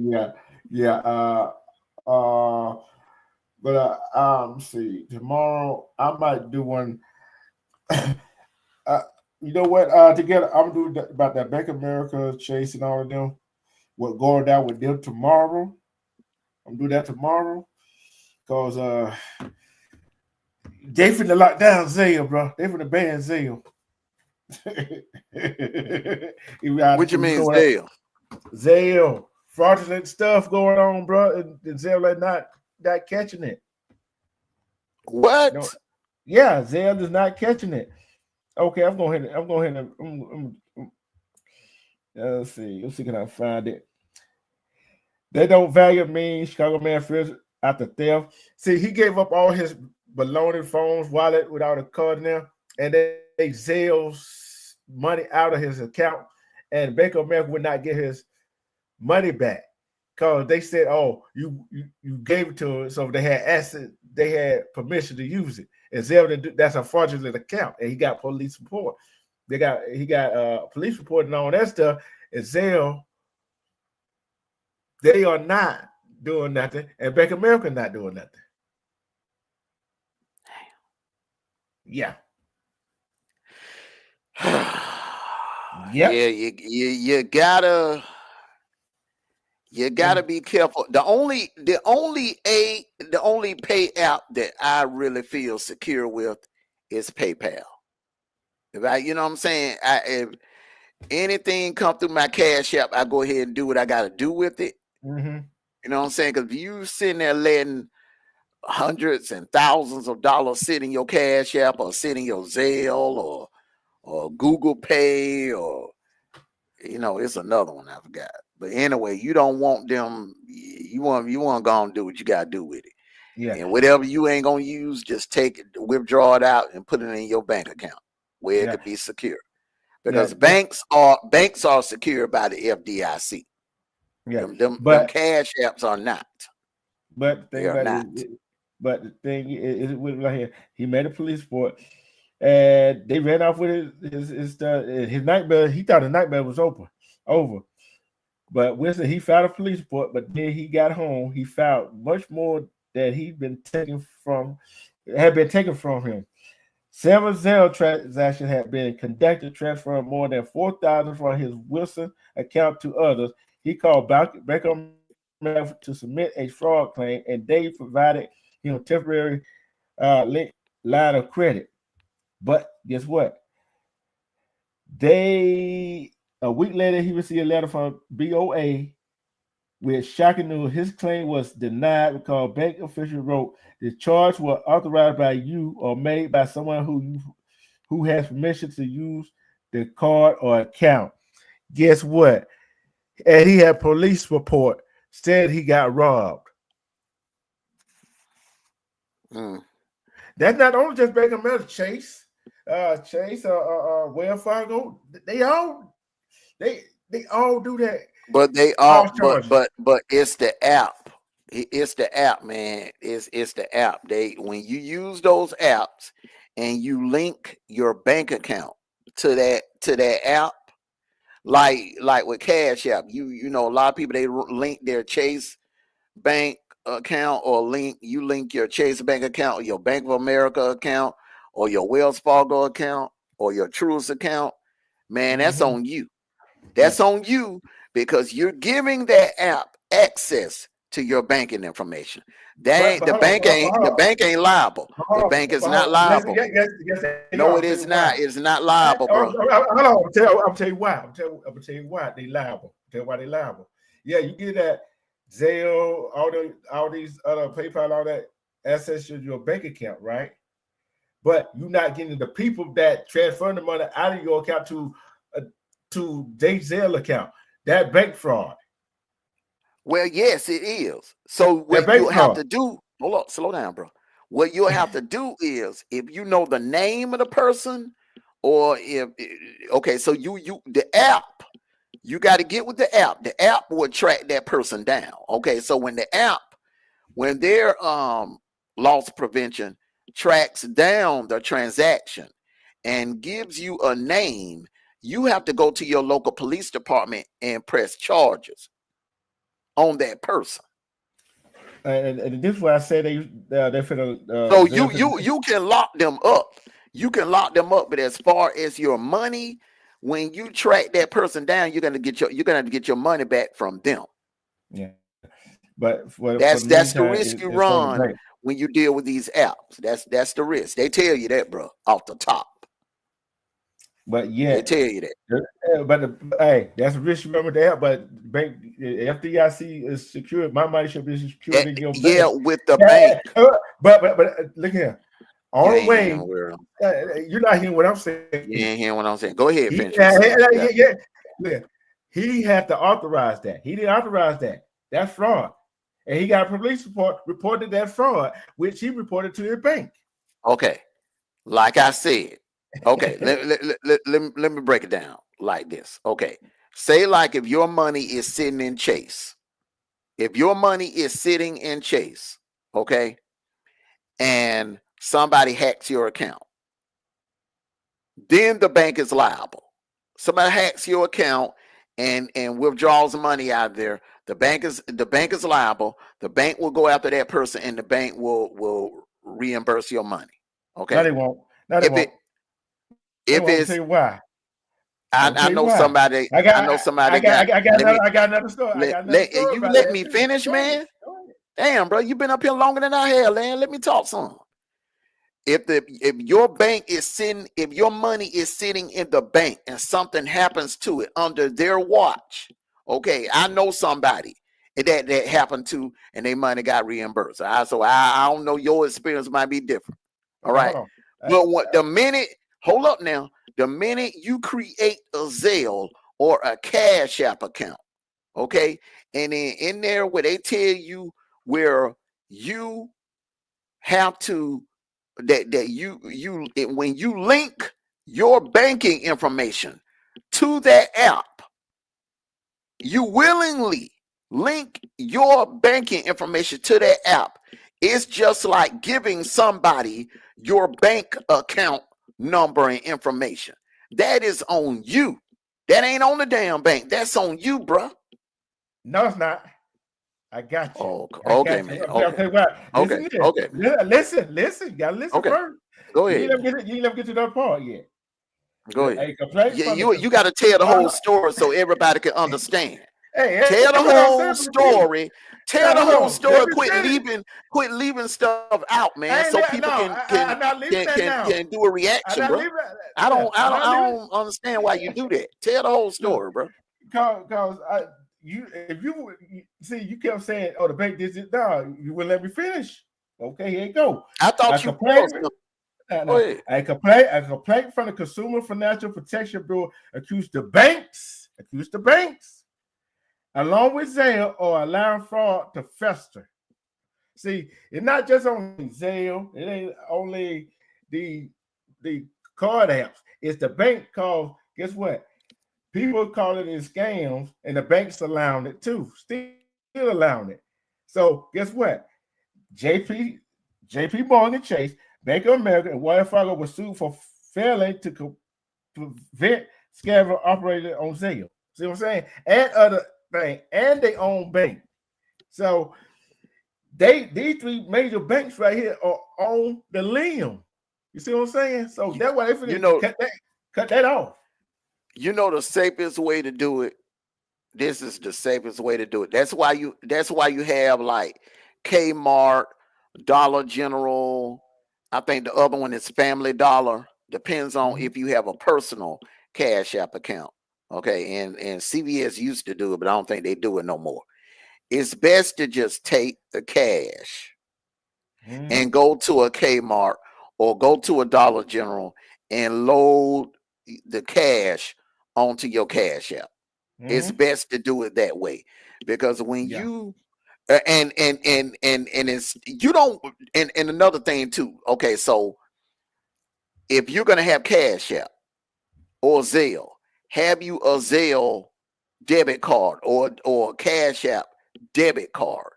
Speaker 1: But see, tomorrow I might do one. You know what? Together, I'm gonna do about that Bank of America, Chase, and all of them. What going down with them tomorrow? I'm gonna do that tomorrow, cause they finna lock down Zale, bro. They finna ban Zale.
Speaker 4: What you mean, Zale?
Speaker 1: Zale, fraudulent stuff going on, bro, and Zale like not catching it.
Speaker 4: What?
Speaker 1: No. Yeah, Zale is not catching it. Okay, I'm going ahead and let's see, can I find it? They don't value me. Chicago man fears after theft. See, he gave up all his baloney phones, wallet without a card now, and they Zale money out of his account, and Bank of America would not get his money back because they said, "Oh, you gave it to us," so they had access, they had permission to use it. And Zale, that's a fraudulent account, and he got police report. He got police reporting on that stuff. And Zale, they are not doing nothing, and Bank of America not doing nothing. Yeah.
Speaker 4: Yeah, you gotta be careful. The only pay app that I really feel secure with is PayPal. If I'm saying, if anything come through my Cash App, I go ahead and do what I got to do with it.
Speaker 1: Mm-hmm.
Speaker 4: You know what I'm saying? Because if you sitting there letting hundreds and thousands of dollars sit in your Cash App or sit in your Zelle or Google Pay, or it's another one I forgot. But anyway, you don't want them. You want to go and do what you gotta do with it.
Speaker 1: Yeah.
Speaker 4: And whatever you ain't gonna use, just take it, withdraw it out, and put it in your bank account where it could be secure. Because banks are secured by the FDIC.
Speaker 1: Yeah.
Speaker 4: Them Cash Apps are not.
Speaker 1: But
Speaker 4: they are not.
Speaker 1: But the thing is, right here, he made a police report, and they ran off with his nightmare. He thought the nightmare was over. But Winston, he filed a police report, but then he got home. He found much more that had been taken from him. Several Zelle transactions had been conducted, transferring more than $4,000 from his Wilson account to others. He called Bank of America to submit a fraud claim, and they provided him a temporary line of credit. But guess what? A week later, he received a letter from BOA with shocking news. His claim was denied because bank official wrote, "The charge was authorized by you or made by someone who has permission to use the card or account." Guess what? And he had police report said he got robbed. That's not only just Bank of America, Chase, Wells Fargo. They all do that.
Speaker 4: But they all, but it's the app. It's the app, man. It's the app. When you use those apps and you link your bank account to that app, like with Cash App, you know a lot of people, they link their Chase Bank account or link your Chase Bank account or your Bank of America account or your Wells Fargo account or your Truist account. Man, that's on you. That's on you, because you're giving that app access to your banking information. The bank ain't liable. The bank is not liable. No, it is not. It's not liable, bro.
Speaker 1: I'll tell you why. I'm tell you why they liable. Tell you why they liable. Yeah, you get that Zelle, all these other PayPal, all that access to your bank account, right? But you're not getting the people that transfer the money out of your account to their Zelle account. That bank fraud.
Speaker 4: Well, yes, it is. So what you have to do, hold up, slow down, bro. What you'll have to do is, if you know the name of the person, or so the app, you got to get with the app. The app will track that person down. Okay, so when their loss prevention tracks down the transaction and gives you a name, you have to go to your local police department and press charges on that person.
Speaker 1: And this is why I say they finna.
Speaker 4: So you can lock them up. You can lock them up, but as far as your money, when you track that person down, you're gonna get your money back from them.
Speaker 1: Yeah, but
Speaker 4: that's the risk you run when you deal with these apps. That's the risk. They tell you that, bro, off the top.
Speaker 1: But yeah,
Speaker 4: they tell you that.
Speaker 1: But that's a risk. Remember that. But bank FDIC is secure. My money should be secured in your bank.
Speaker 4: Yeah, with the bank.
Speaker 1: But look here. All the way, you're not hearing what I'm saying.
Speaker 4: You ain't hearing what I'm saying. Go ahead, finish.
Speaker 1: Yeah. He had to authorize that. He didn't authorize that. That's fraud. And he got a police report reported that fraud, which he reported to the bank.
Speaker 4: Okay. Like I said. Okay, let me break it down like this. Okay, say like if your money is sitting in Chase, okay, and somebody hacks your account, then the bank is liable. Somebody hacks your account and withdraws money out of there. The bank is liable. The bank will go after that person, and the bank will reimburse your money. Okay,
Speaker 1: no, they won't. No, they won't.
Speaker 4: If it's,
Speaker 1: tell you why.
Speaker 4: I know somebody. I got
Speaker 1: another story.
Speaker 4: You let me finish, man. Damn, bro, you've been up here longer than I have, man. Let me talk some. If your money is sitting in the bank and something happens to it under their watch, okay, I know somebody that happened to, and their money got reimbursed. So I don't know, your experience might be different. All
Speaker 1: Okay,
Speaker 4: right.
Speaker 1: hold on.
Speaker 4: But what the minute, hold up now, the minute you create a Zelle or a Cash App account, okay, and then in there where they tell you where you have to when you link your banking information to that app, you willingly link your banking information to that app. It's just like giving somebody your bank account number and information. That is on you. That ain't on the damn bank. That's on you, bruh.
Speaker 1: No, it's not. I got you.
Speaker 4: Oh,
Speaker 1: I
Speaker 4: okay,
Speaker 1: got you.
Speaker 4: man.
Speaker 1: Okay, what?
Speaker 4: Okay, okay.
Speaker 1: Listen. You gotta listen
Speaker 4: Okay.
Speaker 1: first.
Speaker 4: Go
Speaker 1: You
Speaker 4: ahead.
Speaker 1: ain't never get to that part yet.
Speaker 4: Go ahead.
Speaker 1: A complaint
Speaker 4: Yeah,
Speaker 1: from
Speaker 4: you got to tell the whole story so everybody can understand. Tell the whole story. Tell the whole story. Quit leaving stuff out, man, so people can do a reaction, bro. I don't understand why you do that. Tell the whole story, bro.
Speaker 1: Because you see, you kept saying, "Oh, the bank did it." No, you wouldn't let me finish. Okay, here you go.
Speaker 4: I thought you
Speaker 1: was. A complaint from the Consumer Financial Protection Bureau accused the banks, along with Zelle, or allowing fraud to fester. See, it's not just only Zelle, it ain't only the card apps. It's the bank called, guess what? People call it scams, and the banks allowing it too, still allowing it. So guess what? JP Morgan Chase, Bank of America, and Wells Fargo were sued for failing to prevent scammer operating on Zelle. See what I'm saying? And other things, and their own bank. So these three major banks right here are on the limb. You see what I'm saying? So that's why they cut that off.
Speaker 4: You know the safest way to do it. This is the safest way to do it. That's why you have like Kmart, Dollar General. I think the other one is Family Dollar. Depends on if you have a personal Cash App account. Okay, and CVS used to do it, but I don't think they do it no more. It's best to just take the cash and go to a Kmart or go to a Dollar General and load the cash onto your Cash App. It's best to do it that way, because when you and it's you don't and another thing too. Okay, so if you're gonna have Cash App or Zelle, have you a Zelle debit card or Cash App debit card.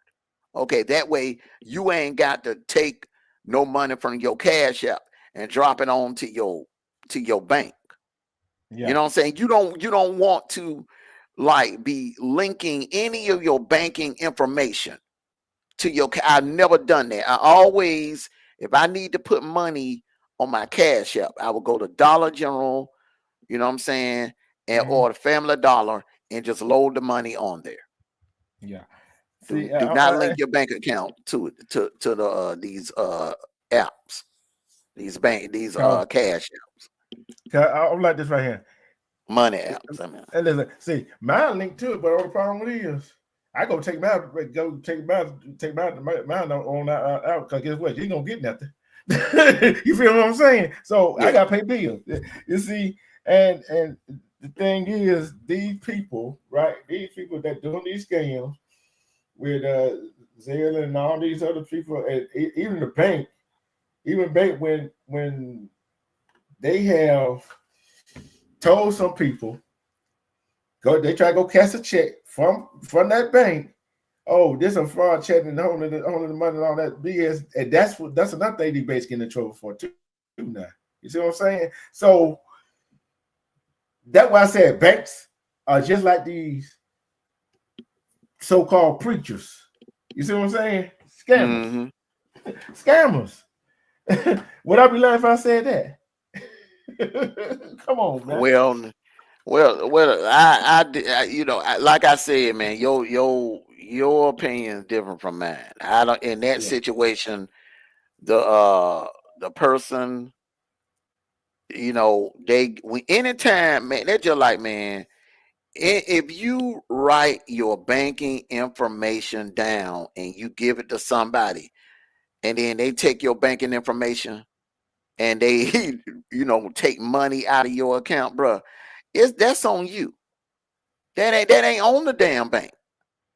Speaker 4: Okay, that way you ain't got to take no money from your Cash App and drop it on to your bank. You know what I'm saying? You don't want to like be linking any of your banking information to your. I've never done that. I always, if I need to put money on my Cash App, I will go to Dollar General, you know what I'm saying, and or the Family Dollar, and just load the money on there.
Speaker 1: Yeah.
Speaker 4: Do not link your bank account to the these apps, these Cash apps.
Speaker 1: I'm like this right here.
Speaker 4: Money apps. I mean,
Speaker 1: and listen, see, mine linked to it, but all the problem with it is, I go take mine on that out, because guess what? You ain't gonna get nothing. You feel what I'm saying? So I gotta pay bills. You see, and the thing is, these people, right? These people that doing these scams with Zelle and all these other people, and even the bank, when they have told some people, they try to go cash a check from that bank. Oh, this is a fraud check and holding the money and all that BS. And that's another thing these banks get in trouble for too now. You see what I'm saying? So that's why I said banks are just like these so-called preachers. You see what I'm saying? Scammers. Scammers. Would I be lying if I said that? Come on, man.
Speaker 4: Well, I you know, like I said, man, your opinion is different from mine. I don't, in that situation, the person, you know, anytime, man, they're just like, man, If you write your banking information down and you give it to somebody, and then they take your banking information and they, take money out of your account, bro, that's on you. That ain't on the damn bank.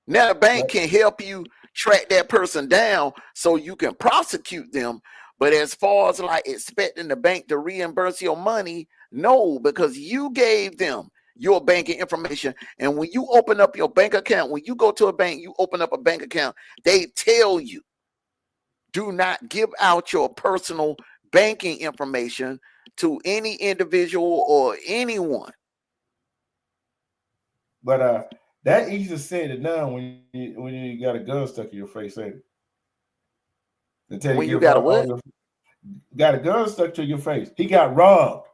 Speaker 4: Now the bank can help you track that person down so you can prosecute them. But as far as like expecting the bank to reimburse your money, no, because you gave them your banking information. And when you open up your bank account, when you go to a bank, you open up a bank account, they tell you, do not give out your personal banking information to any individual or anyone.
Speaker 1: But that easy said than done when you got a gun stuck in your face, ain't it?
Speaker 4: When you got a what?
Speaker 1: Got a gun stuck to your face. He got robbed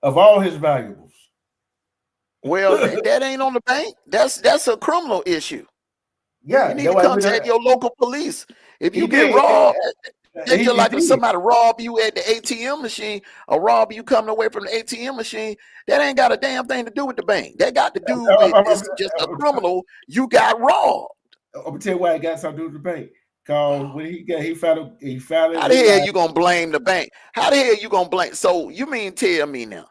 Speaker 1: of all his valuables.
Speaker 4: Well, that ain't on the bank. That's a criminal issue.
Speaker 1: Yeah,
Speaker 4: you need to contact your local police. If you get robbed, it's just like if somebody rob you at the ATM machine or rob you coming away from the ATM machine, that ain't got a damn thing to do with the bank. That got to do with it's just a criminal. You got robbed.
Speaker 1: I'm gonna tell you why it got something to do with the bank. Cause when he found it.
Speaker 4: How the hell you gonna blame the bank? How the hell you gonna blame? So you mean tell me now,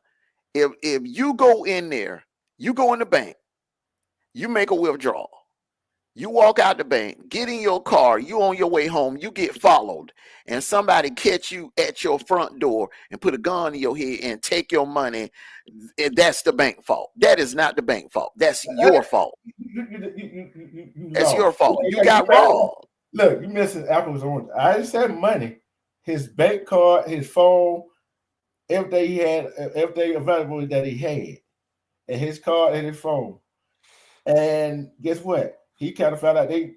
Speaker 4: if you go in there, you go in the bank, you make a withdrawal. You walk out the bank, get in your car, you on your way home, you get followed, and somebody catch you at your front door and put a gun in your head and take your money. That's the bank fault. That is not the bank fault. That's your fault. That's your fault. You got robbed.
Speaker 1: Look, you missing apples and oranges. I just said money, his bank card, his phone, everything available that he had, and his card and his phone. And guess what? He kind of found out they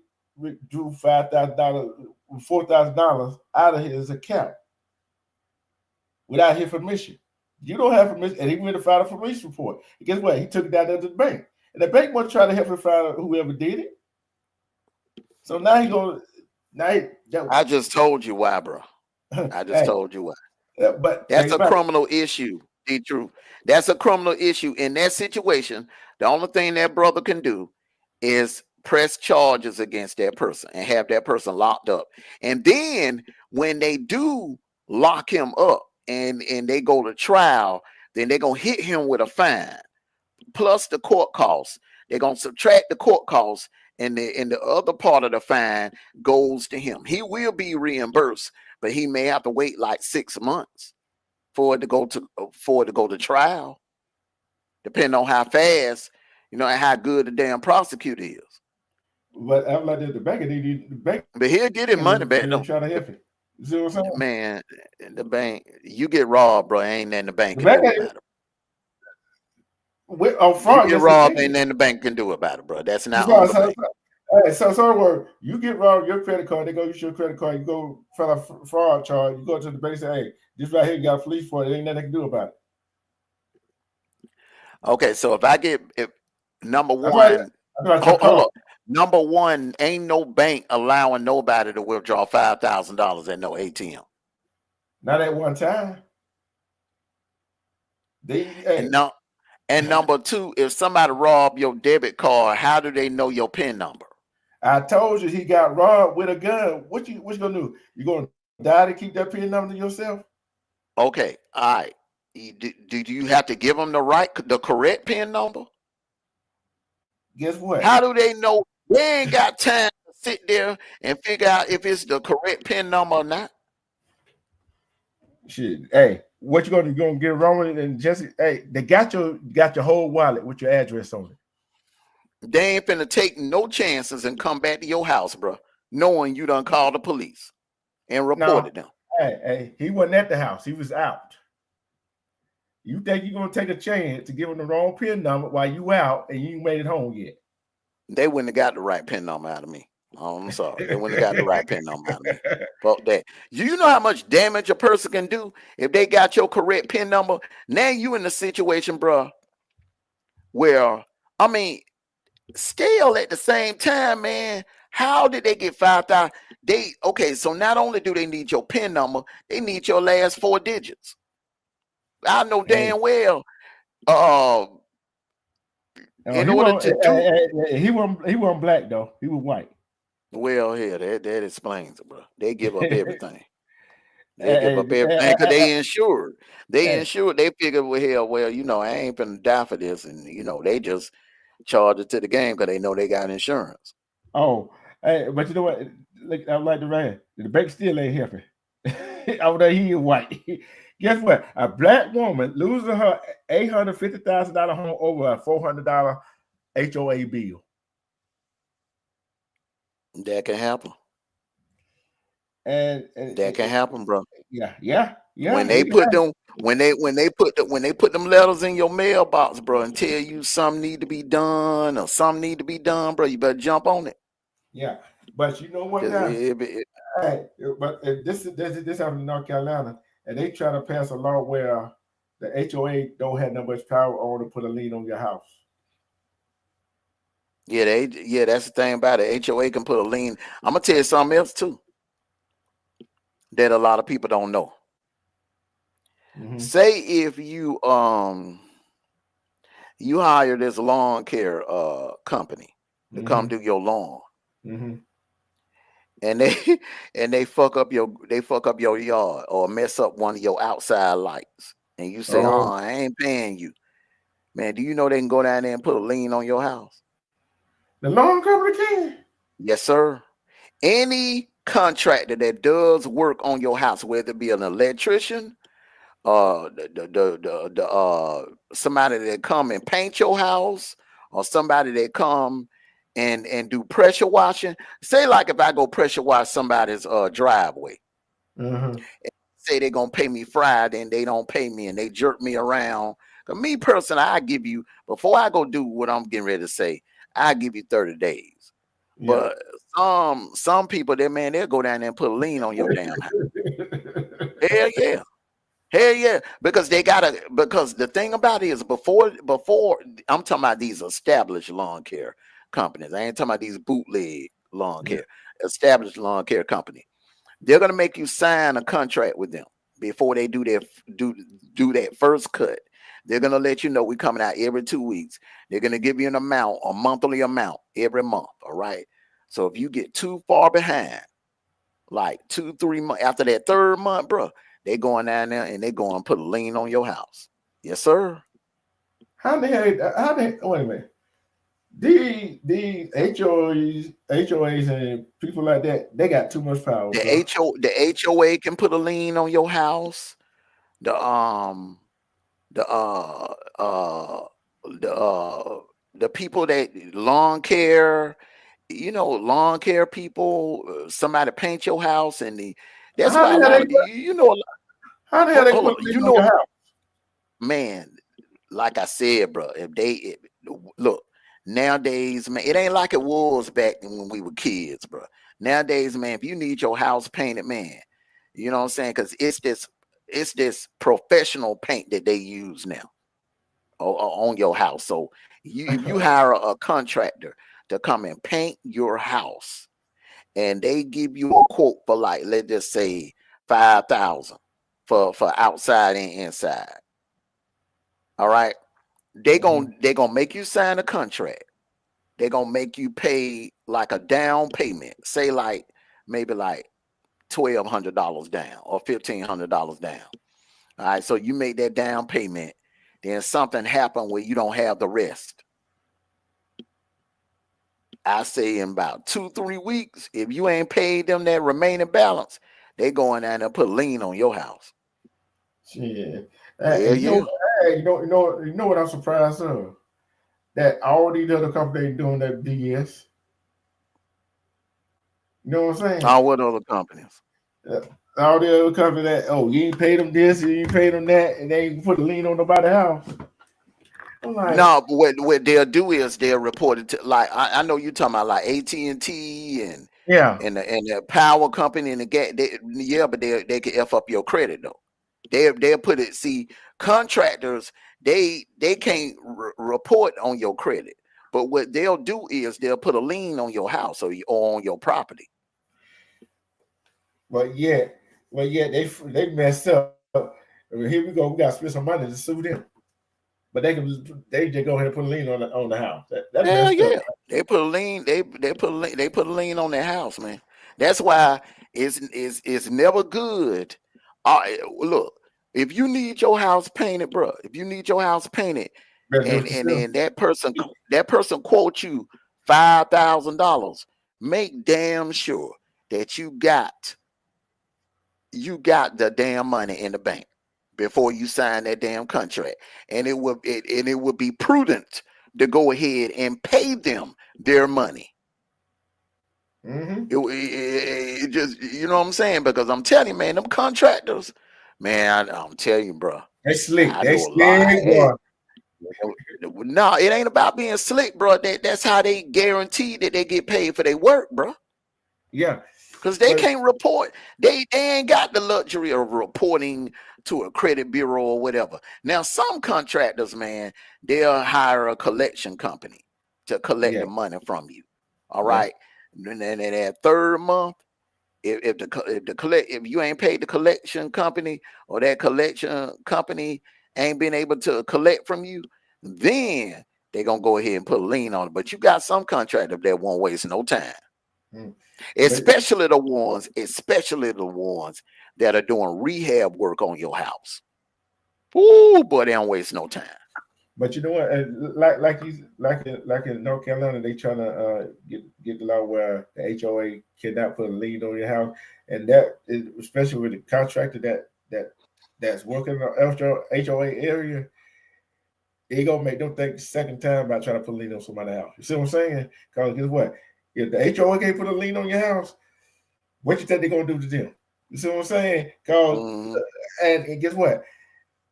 Speaker 1: drew $5,000, $4,000 out of his account without his permission. You don't have permission, and he went to file a police report. And guess what? He took it down to the bank, and the bank wasn't trying to help him find out whoever did it. So now he going.
Speaker 4: I just told you why, bro. I just told you why.
Speaker 1: But
Speaker 4: that's a criminal issue. The truth. That's a criminal issue. In that situation, the only thing that brother can do is press charges against that person and have that person locked up. And then when they do lock him up and they go to trial, then they're gonna hit him with a fine plus the court costs. They're gonna subtract the court costs, and the other part of the fine goes to him. He will be reimbursed, but he may have to wait like 6 months for it to go to trial, depending on how fast, and how good the damn prosecutor is.
Speaker 1: But I'm like the bank,
Speaker 4: but he'll get his money back.
Speaker 1: Trying to help him. You see what I'm saying?
Speaker 4: Man, the bank, you get robbed, bro. Ain't nothing the bank can do about it. You get robbed, ain't nothing the bank can do about it, bro. That's not on the bank.
Speaker 1: So you get robbed your credit card, they go use your credit card, you go file a fraud charge, you go to the bank and say, hey, this right here, you got a police for it, ain't nothing they can do about it.
Speaker 4: Okay, so if number one, hold up. Number one, ain't no bank allowing nobody to withdraw $5,000 at no ATM.
Speaker 1: Not at one time.
Speaker 4: And number two, if somebody robbed your debit card, how do they know your PIN number?
Speaker 1: I told you he got robbed with a gun. What you gonna do? You gonna die to keep that PIN number to yourself?
Speaker 4: Okay, all right. Do you have to give them the correct PIN number?
Speaker 1: Guess what?
Speaker 4: How do they know? They ain't got time to sit there and figure out if it's the correct PIN number or not.
Speaker 1: Shit. Hey, what you gonna do? You gonna get wrong with it? And Jesse, hey, they got your whole wallet with your address on it.
Speaker 4: They ain't finna take no chances and come back to your house, bro, knowing you done called the police and reported them.
Speaker 1: Hey, he wasn't at the house. He was out. You think you're gonna take a chance to give him the wrong PIN number while you out and you ain't made it home yet?
Speaker 4: They wouldn't have got the right PIN number out of me. Oh, I'm sorry. They wouldn't have got the right PIN number out of me. Fuck that. You know how much damage a person can do if they got your correct PIN number? Now you in the situation, bro, where, I mean, still at the same time, man, how did they get 5,000? Okay, so not only do they need your PIN number, they need your last 4 digits. I know damn well In order to do,
Speaker 1: he wasn't black though. He was white.
Speaker 4: Well, here that explains it, bro. They give up everything. They give up everything because they insured. They insured. They figure, well, hell, well, you know, I ain't gonna die for this, and you know, they just charge it to the game because they know they got insurance.
Speaker 1: Oh, but you know what? Like I'm like the man. The bank still ain't happy. Over there, he is white. Guess what? A black woman losing her $850,000 home over a $400 HOA bill.
Speaker 4: That can happen.
Speaker 1: And
Speaker 4: that can happen, bro.
Speaker 1: Yeah.
Speaker 4: When they put them, when they put them letters in your mailbox, bro, and tell you something need to be done or something need to be done, bro, you better jump on it.
Speaker 1: Yeah, but you know what now? But this happened in North Carolina, and they try to pass a law where the HOA don't have that much power on to put a lien on your house.
Speaker 4: Yeah, that's the thing about it. HOA can put a lien. I'm gonna tell you something else too that a lot of people don't know. Mm-hmm. Say if you you hire this lawn care company to mm-hmm. come do your lawn, mm-hmm. and they fuck up your yard or mess up one of your outside lights, and you say, "Oh, I ain't paying you." Man, do you know they can go down there and put a lien on your house?
Speaker 1: The lawn company can.
Speaker 4: Yes, sir. Any contractor that does work on your house, whether it be an electrician, somebody that come and paint your house, or somebody that come and do pressure washing. Say like if I go pressure wash somebody's driveway, mm-hmm. say they're gonna pay me Friday and they don't pay me and they jerk me around. Cause me personally, I give you, before I go do what I'm getting ready to say, I give you 30 days. Yeah. But some people, they'll go down there and put a lien on your damn house. Hell yeah. Because because the thing about it is before I'm talking about these established lawn care companies. I ain't talking about these bootleg lawn care, established lawn care company. They're gonna make you sign a contract with them before they do that first cut. They're gonna let you know we're coming out every 2 weeks. They're gonna give you an amount, a monthly amount every month. All right. So if you get too far behind, like 2-3 months after that third month, bro, they going down there and they going to put a lien on your house. Yes, sir.
Speaker 1: How the hell? Wait a minute. These HOAs and people like that, they got too much power.
Speaker 4: The HOA can put a lien on your house. The people that lawn care, lawn care people, somebody paint your house, and that's why
Speaker 1: how the hell they put lien on your house?
Speaker 4: Man, like I said, bro, look, nowadays, man, it ain't like it was back when we were kids, bro. Nowadays, man, if you need your house painted, man, you know what I'm saying? Because it's this professional paint that they use now on your house. So if you hire a contractor to come and paint your house, and they give you a quote for, like, let's just say $5,000 for outside and inside. All right, they gonna make you sign a contract. They're gonna make you pay like a down payment, say like maybe like $1,200 down or $1,500 down. All right, so you make that down payment, then something happened where you don't have the rest. I say in about 2-3 weeks, if you ain't paid them that remaining balance, they going down there and put a lien on your house.
Speaker 1: Yeah. You know what I'm surprised of? That all these other companies doing that BS. You know what I'm saying?
Speaker 4: All what other companies?
Speaker 1: All the other companies that, you ain't paid them this, you ain't paid them that, and they ain't put a lien on nobody's house. Like,
Speaker 4: no, but what they'll do is they'll report it to, like, I know you're talking about like AT&T and the power company and the gas. But they can F up your credit though. They'll put it. See, contractors they can't report on your credit, but what they'll do is they'll put a lien on your house or on your property.
Speaker 1: But yeah, they messed up. Here we go. We got to spend some money to sue them. But they just go ahead and put a lien on the house. That's
Speaker 4: Hell
Speaker 1: messed
Speaker 4: yeah.
Speaker 1: up.
Speaker 4: They put a lien, they put a lien on their house, man. That's why it's never good. Look, if you need your house painted, bro, if you need your house painted,
Speaker 1: Better do it
Speaker 4: and
Speaker 1: yourself.
Speaker 4: that person quotes you $5,000, make damn sure that you got the damn money in the bank before you sign that damn contract. And it would be prudent to go ahead and pay them their money.
Speaker 1: Mm-hmm.
Speaker 4: It just, you know what I'm saying? Because I'm telling you, man, them contractors, man, I'm telling you, bro.
Speaker 1: They slick.
Speaker 4: I
Speaker 1: They
Speaker 4: know a lot.
Speaker 1: slick,
Speaker 4: Hey,
Speaker 1: boy.
Speaker 4: no, it ain't about being slick, bro. That's how they guarantee that they get paid for their work, bro.
Speaker 1: Yeah.
Speaker 4: Because they
Speaker 1: But-
Speaker 4: can't report. They ain't got the luxury of reporting to a credit bureau or whatever. Now, some contractors, man, they'll hire a collection company to collect the money from you. All right. And then that third month, if you ain't paid the collection company, or that collection company ain't been able to collect from you, then they're gonna go ahead and put a lien on it. But you got some contractors that won't waste no time. Especially the ones that are doing rehab work on your house. Ooh, boy, they don't waste no time.
Speaker 1: But you know what? Like in North Carolina, they trying to get the law where the HOA cannot put a lien on your house, and that is, especially with the contractor that's working in the HOA area, they gonna make them think the second time about trying to put a lien on somebody's house. You see what I'm saying? Because guess what? If the HOA can't put a lien on your house, what you think they're gonna do to them? You see what I'm saying? Because and guess what?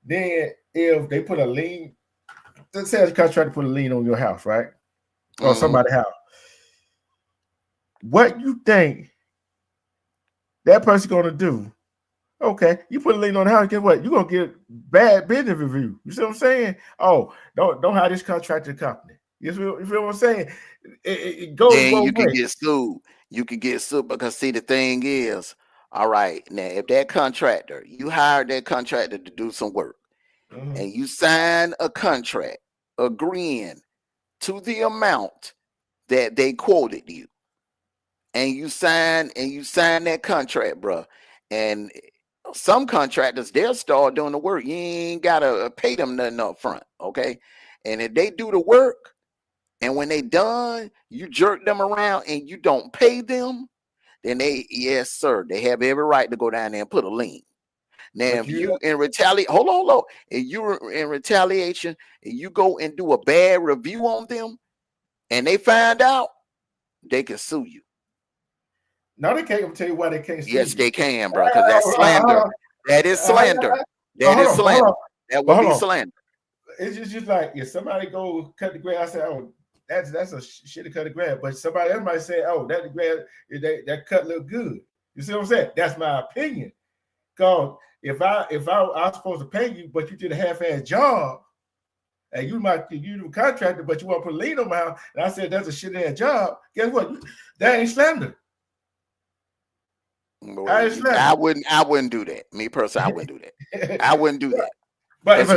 Speaker 1: Then if they put a lien, let's say a contractor put a lien on your house, right? Or somebody's house. What you think that person gonna do? Okay, you put a lien on the house, guess what? You're gonna get bad business review. You see what I'm saying? Oh, don't hire this contractor company. You feel what I'm saying? It goes
Speaker 4: then
Speaker 1: both
Speaker 4: you can
Speaker 1: ways.
Speaker 4: get sued. You can get sued because, see, the thing is, all right, now if that contractor, you hired that contractor to do some work, and you sign a contract agreeing to the amount that they quoted you, and you sign that contract, bro, and some contractors, they'll start doing the work. You ain't gotta pay them nothing up front, okay? And if they do the work, and when they done, you jerk them around and you don't pay them, then yes, sir, they have every right to go down there and put a lien. Now, if you in retaliation, hold on, if you're in retaliation and you go and do a bad review on them, and they find out, they can sue you.
Speaker 1: No, they can't tell you why they can't sue
Speaker 4: Yes,
Speaker 1: you.
Speaker 4: they can, bro, because that's slander. That is slander. That is slander. That would be slander.
Speaker 1: It's just like if somebody go cut the grass, I say, oh, that's a shitty cut the grass. But somebody else might say, oh, that the grass that cut look good. You see what I'm saying? That's my opinion. Because if I was supposed to pay you, but you did a half-ass job, and you the contractor, but you want to put a lien on my house, and I said that's a shitty-ass job. Guess what? That ain't slander.
Speaker 4: I wouldn't do that. Me personally, I wouldn't do that. I wouldn't do that.
Speaker 1: But if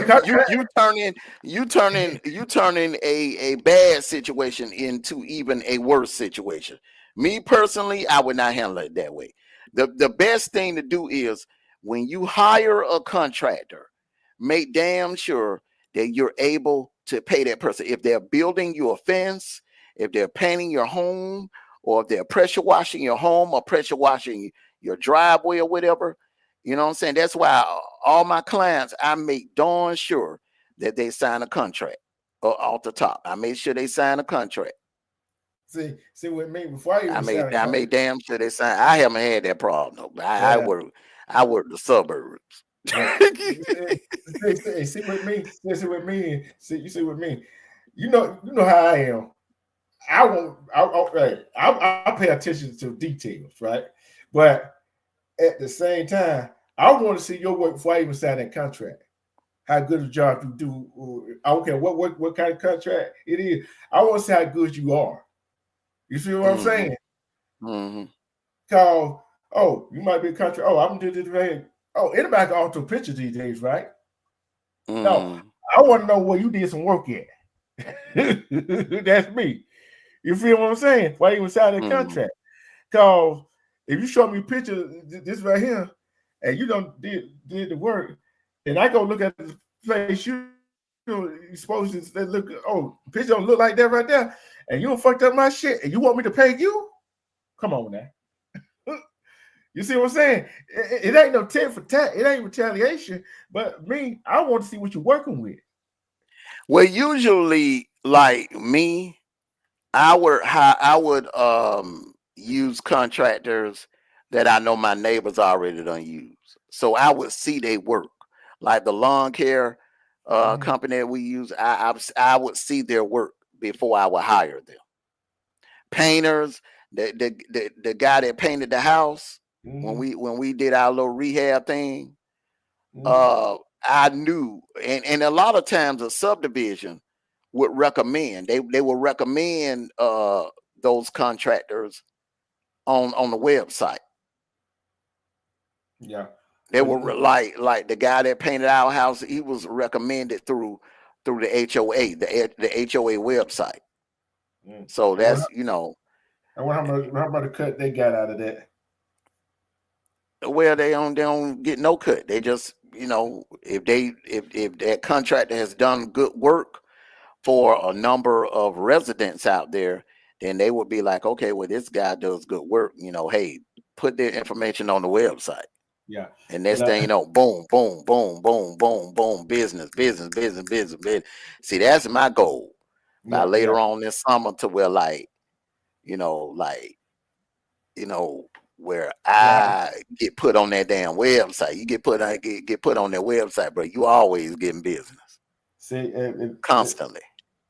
Speaker 4: you turning a bad situation into even a worse situation. Me personally, I would not handle it that way. The best thing to do is when you hire a contractor, make damn sure that you're able to pay that person. If they're building you a fence, if they're painting your home, or if they're pressure washing your home or pressure washing your driveway or whatever, you know what I'm saying? That's why all my clients, I make darn sure that they sign a contract off the top. I make sure they sign a contract.
Speaker 1: See with me before I
Speaker 4: made damn sure they sign. I haven't had that problem. No. I work the suburbs.
Speaker 1: See with me. You know how I am. I pay attention to details, right? But at the same time, I want to see your work before I even sign that contract. How good a job you do. I don't care what kind of contract it is. I want to see how good you are. You see what I'm saying? Because, you might be a contract. I'm doing this. Oh, anybody can alter pictures these days, right? No, I want to know where you did some work at. That's me. You feel what I'm saying? Why you even sign that contract? Because if you show me a picture, this right here, and you don't did the work, and I go look at the place, you supposed to look. Oh, picture don't look like that right there, and you don't fucked up my shit, and you want me to pay you? Come on now. You see what I'm saying? It ain't no tit for tat. It ain't retaliation. But me, I want to see what you're working with.
Speaker 4: Well, usually, like me, I would use contractors that I know my neighbors already done use. So I would see they work. Like the lawn care company that we use, I would see their work before I would hire them. Painters, the guy that painted the house when we did our little rehab thing, I knew, and a lot of times a subdivision would recommend they will recommend those contractors on the website.
Speaker 1: Yeah,
Speaker 4: they were like the guy that painted our house. He was recommended through the HOA, the HOA website. So that's
Speaker 1: I wonder how much cut they got out of that.
Speaker 4: Well, they don't get no cut. They just if that contractor has done good work for a number of residents out there, then they would be like, okay, well, this guy does good work. Hey, put their information on the website.
Speaker 1: Yeah.
Speaker 4: And next thing you know, boom, boom, boom, boom, boom, boom, business. See, that's my goal. By later on this summer to where where I get put on that damn website. You get put on that website, bro. You always getting business.
Speaker 1: See,
Speaker 4: constantly.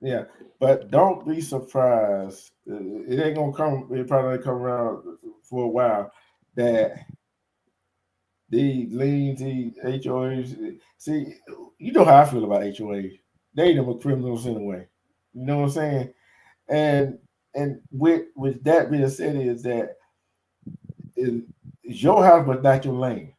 Speaker 1: Yeah, but don't be surprised. It ain't gonna come. It probably come around for a while that these liens, these HOAs. See, you know how I feel about HOAs. They ain't no criminals anyway. You know what I'm saying? And with that being said, is that it's your house, but not your land.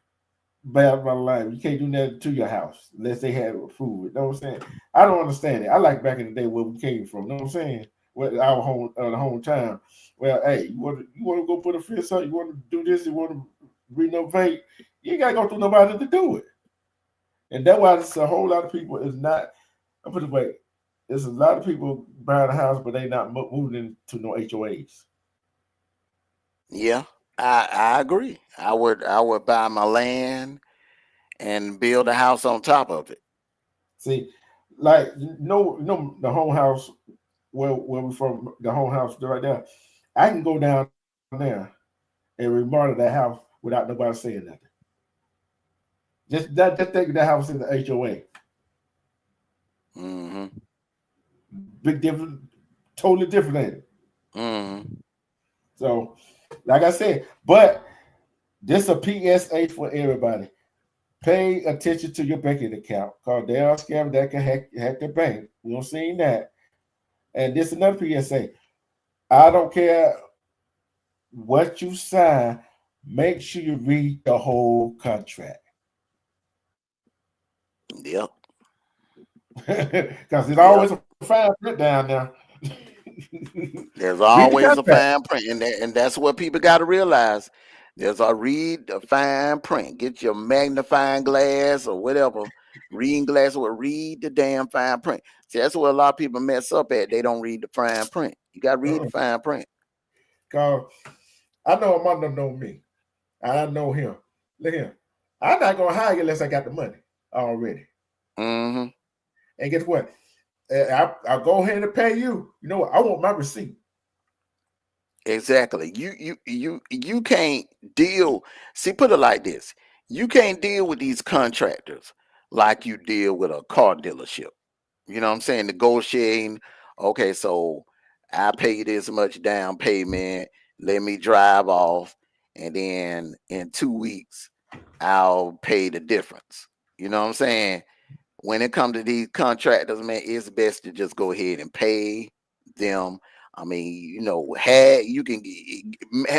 Speaker 1: Bad my life. You can't do nothing to your house unless they have food. You know what I'm saying? I don't understand it. I like back in the day where we came from. You know what I'm saying? Where our hometown. Well, hey, you want to go put a fence up? You want to do this? You want to renovate? You ain't got to go through nobody to do it. And that's why it's a whole lot of people is not. I put it away. There's a lot of people buying a house, but they not moving into no HOAs.
Speaker 4: Yeah, I agree. I would buy my land and build a house on top of it.
Speaker 1: See, like the home house where we from, the home house right there. I can go down there and remodel that house without nobody saying nothing. Just take that house in the HOA.
Speaker 4: Mm-hmm.
Speaker 1: Big different, totally different, ain't it?
Speaker 4: Mm-hmm.
Speaker 1: So, like I said, but this a PSA for everybody. Pay attention to your banking account because there are scammers that can hack the bank. We don't see that. And this is another PSA. I don't care what you sign. Make sure you read the whole contract.
Speaker 4: Yep.
Speaker 1: Because there's always a fine print down there.
Speaker 4: There's always a fine print, and that's what people got to realize. There's a read the fine print. Get your magnifying glass or whatever reading glass, or read the damn fine print. See, that's where a lot of people mess up at. They don't read the fine print. You got to read the fine print.
Speaker 1: Because I know Armando know me. I know him. Look here. I'm not gonna hire you unless I got the money already.
Speaker 4: Mm-hmm.
Speaker 1: And guess what? I'll go ahead and pay you. You know what? I want my receipt.
Speaker 4: Exactly. You can't deal. See, put it like this: you can't deal with these contractors like you deal with a car dealership. You know what I'm saying? Negotiating. Okay, so I pay you this much down payment. Let me drive off, and then in 2 weeks I'll pay the difference. You know what I'm saying? When it comes to these contractors, man, it's best to just go ahead and pay them. I mean, you can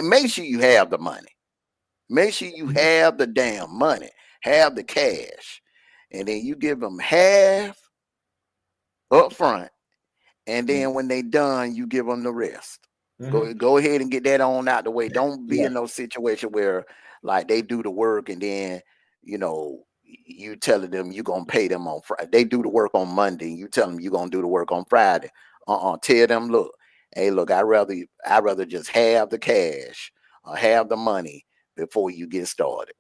Speaker 4: make sure you have the money. Make sure you have the damn money, have the cash, and then you give them half up front, and then when they done, you give them the rest. Go ahead and get that on out the way. Don't be in no situation where like they do the work and then you telling them you're gonna pay them on Friday. They do the work on Monday. You tell them you're gonna do the work on Friday. Tell them, look, hey, look, I'd rather just have the cash or have the money before you get started.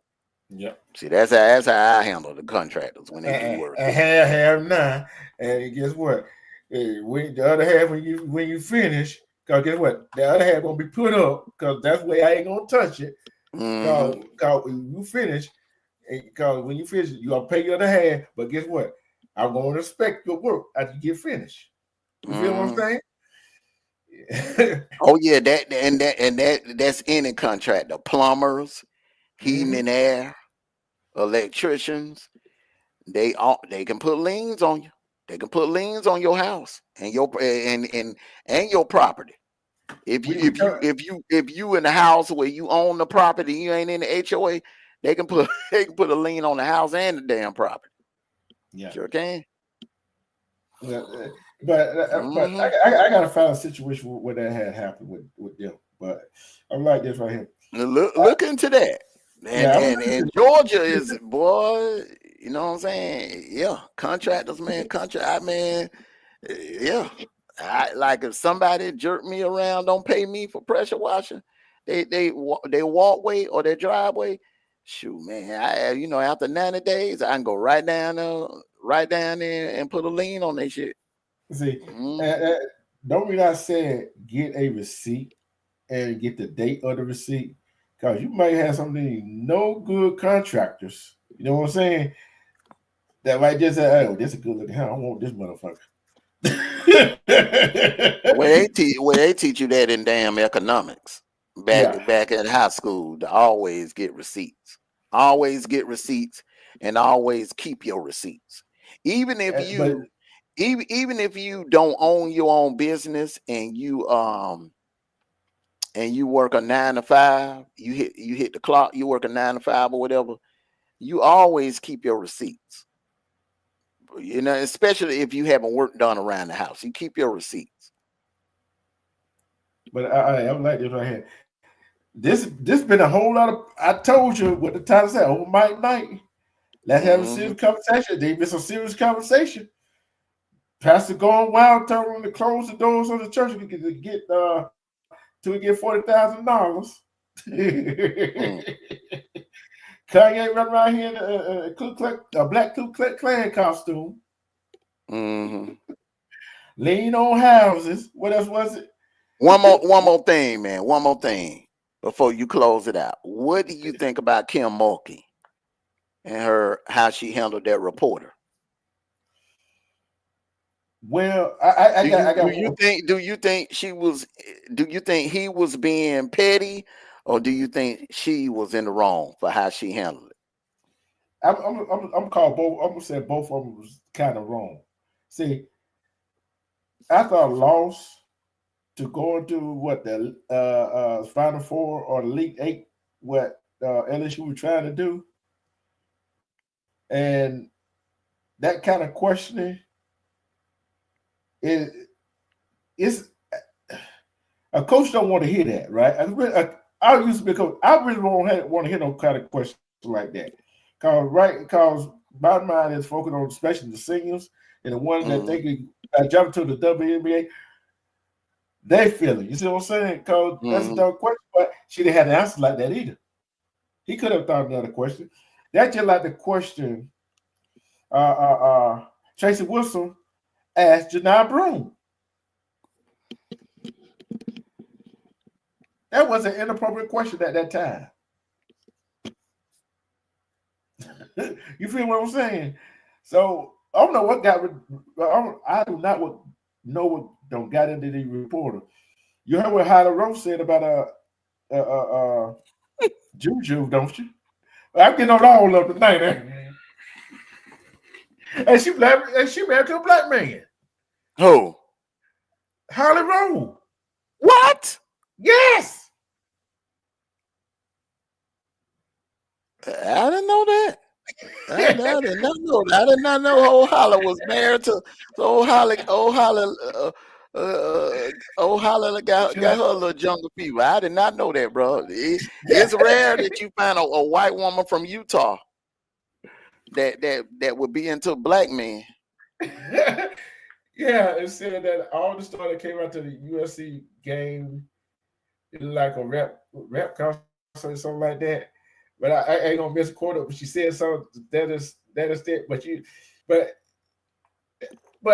Speaker 1: Yeah.
Speaker 4: See, that's how I handle the contractors when they do work.
Speaker 1: Have now, and guess what? When the other half, when you finish, because guess what? The other half gonna be put up because that's the way I ain't gonna touch it. Because when you finish, because when you finish, you gonna pay your other half. But guess what? I'm gonna respect your work after you get finished. You feel what I'm saying?
Speaker 4: Oh yeah, that's any contract. The plumbers, heating and air, electricians, they can put liens on you. They can put liens on your house and your property. If you in the house where you own the property, you ain't in the HOA, they can put a lien on the house and the damn property.
Speaker 1: Yeah,
Speaker 4: sure can.
Speaker 1: Yeah, but I gotta find a situation where that had happened with them. But I'm like this right here.
Speaker 4: Look into that. And Georgia is, boy, you know what I'm saying? Yeah, contractors, man, yeah. I like if somebody jerk me around, don't pay me for pressure washing, they walkway or their driveway. Shoot, man, after 90 days, I can go right down there and put a lien on that shit.
Speaker 1: See, don't mean I said get a receipt and get the date of the receipt, because you might have something no good contractors. You know what I'm saying? That might just say, "Oh, this is a good looking house. I want this motherfucker."
Speaker 4: Where they teach you that in damn economics back in high school, to always get receipts. Always get receipts and always keep your receipts. Even if you don't own your own business and you work a 9 to 5, you hit the clock, you work a 9 to 5 or whatever, you always keep your receipts. Especially if you haven't work done around the house, you keep your receipts.
Speaker 1: But I'm like this right here. This been a whole lot of. I told you what the title said. Over Mike Night. Let's have a serious conversation. There's been some serious conversation. Pastor going wild, telling them to close the doors on the church to get $40,000. Kanye running around here in a black Ku Klux Klan costume. Lean on houses. What else was it?
Speaker 4: One more thing, man. One more thing before you close it out. What do you think about Kim Mulkey and how she handled that reporter?
Speaker 1: Well,
Speaker 4: do you think he was being petty, or do you think she was in the wrong for how she handled it?
Speaker 1: I'm called both. I'm gonna say both of them was kind of wrong. See, after a loss to go into what the Final Four or the Elite Eight, what LSU was trying to do, and that kind of questioning is a coach don't want to hear that, right? I used to be a coach. I really don't want to hear no kind of question like that, because my mind is focused on especially the seniors and the ones that they can jump to the WNBA. They feel it. You see what I'm saying? Because that's a dumb question, but she didn't have the answer like that either. He could have thought another question. That's just like the question Tracy Wilson asked Janai Broome. That was an inappropriate question at that time. You feel what I'm saying? So I don't know what got. I do not know what don't got into the reporter. You heard what Hyla Rose said about Juju, don't you? I'm getting on all of tonight, and she married to a black man.
Speaker 4: Who?
Speaker 1: Hyla Rose.
Speaker 4: What?
Speaker 1: Yes.
Speaker 4: I didn't know that. I did not know. I did not know Old Holler was married to Old Holler. Old Holler got her little jungle fever. I did not know that, bro. It's rare that you find a white woman from Utah that would be into black men.
Speaker 1: Yeah, it said that all the stuff that came out to the USC game, it was like a rap concert or something like that. But I ain't gonna miss a quarter. But she said something that is it. But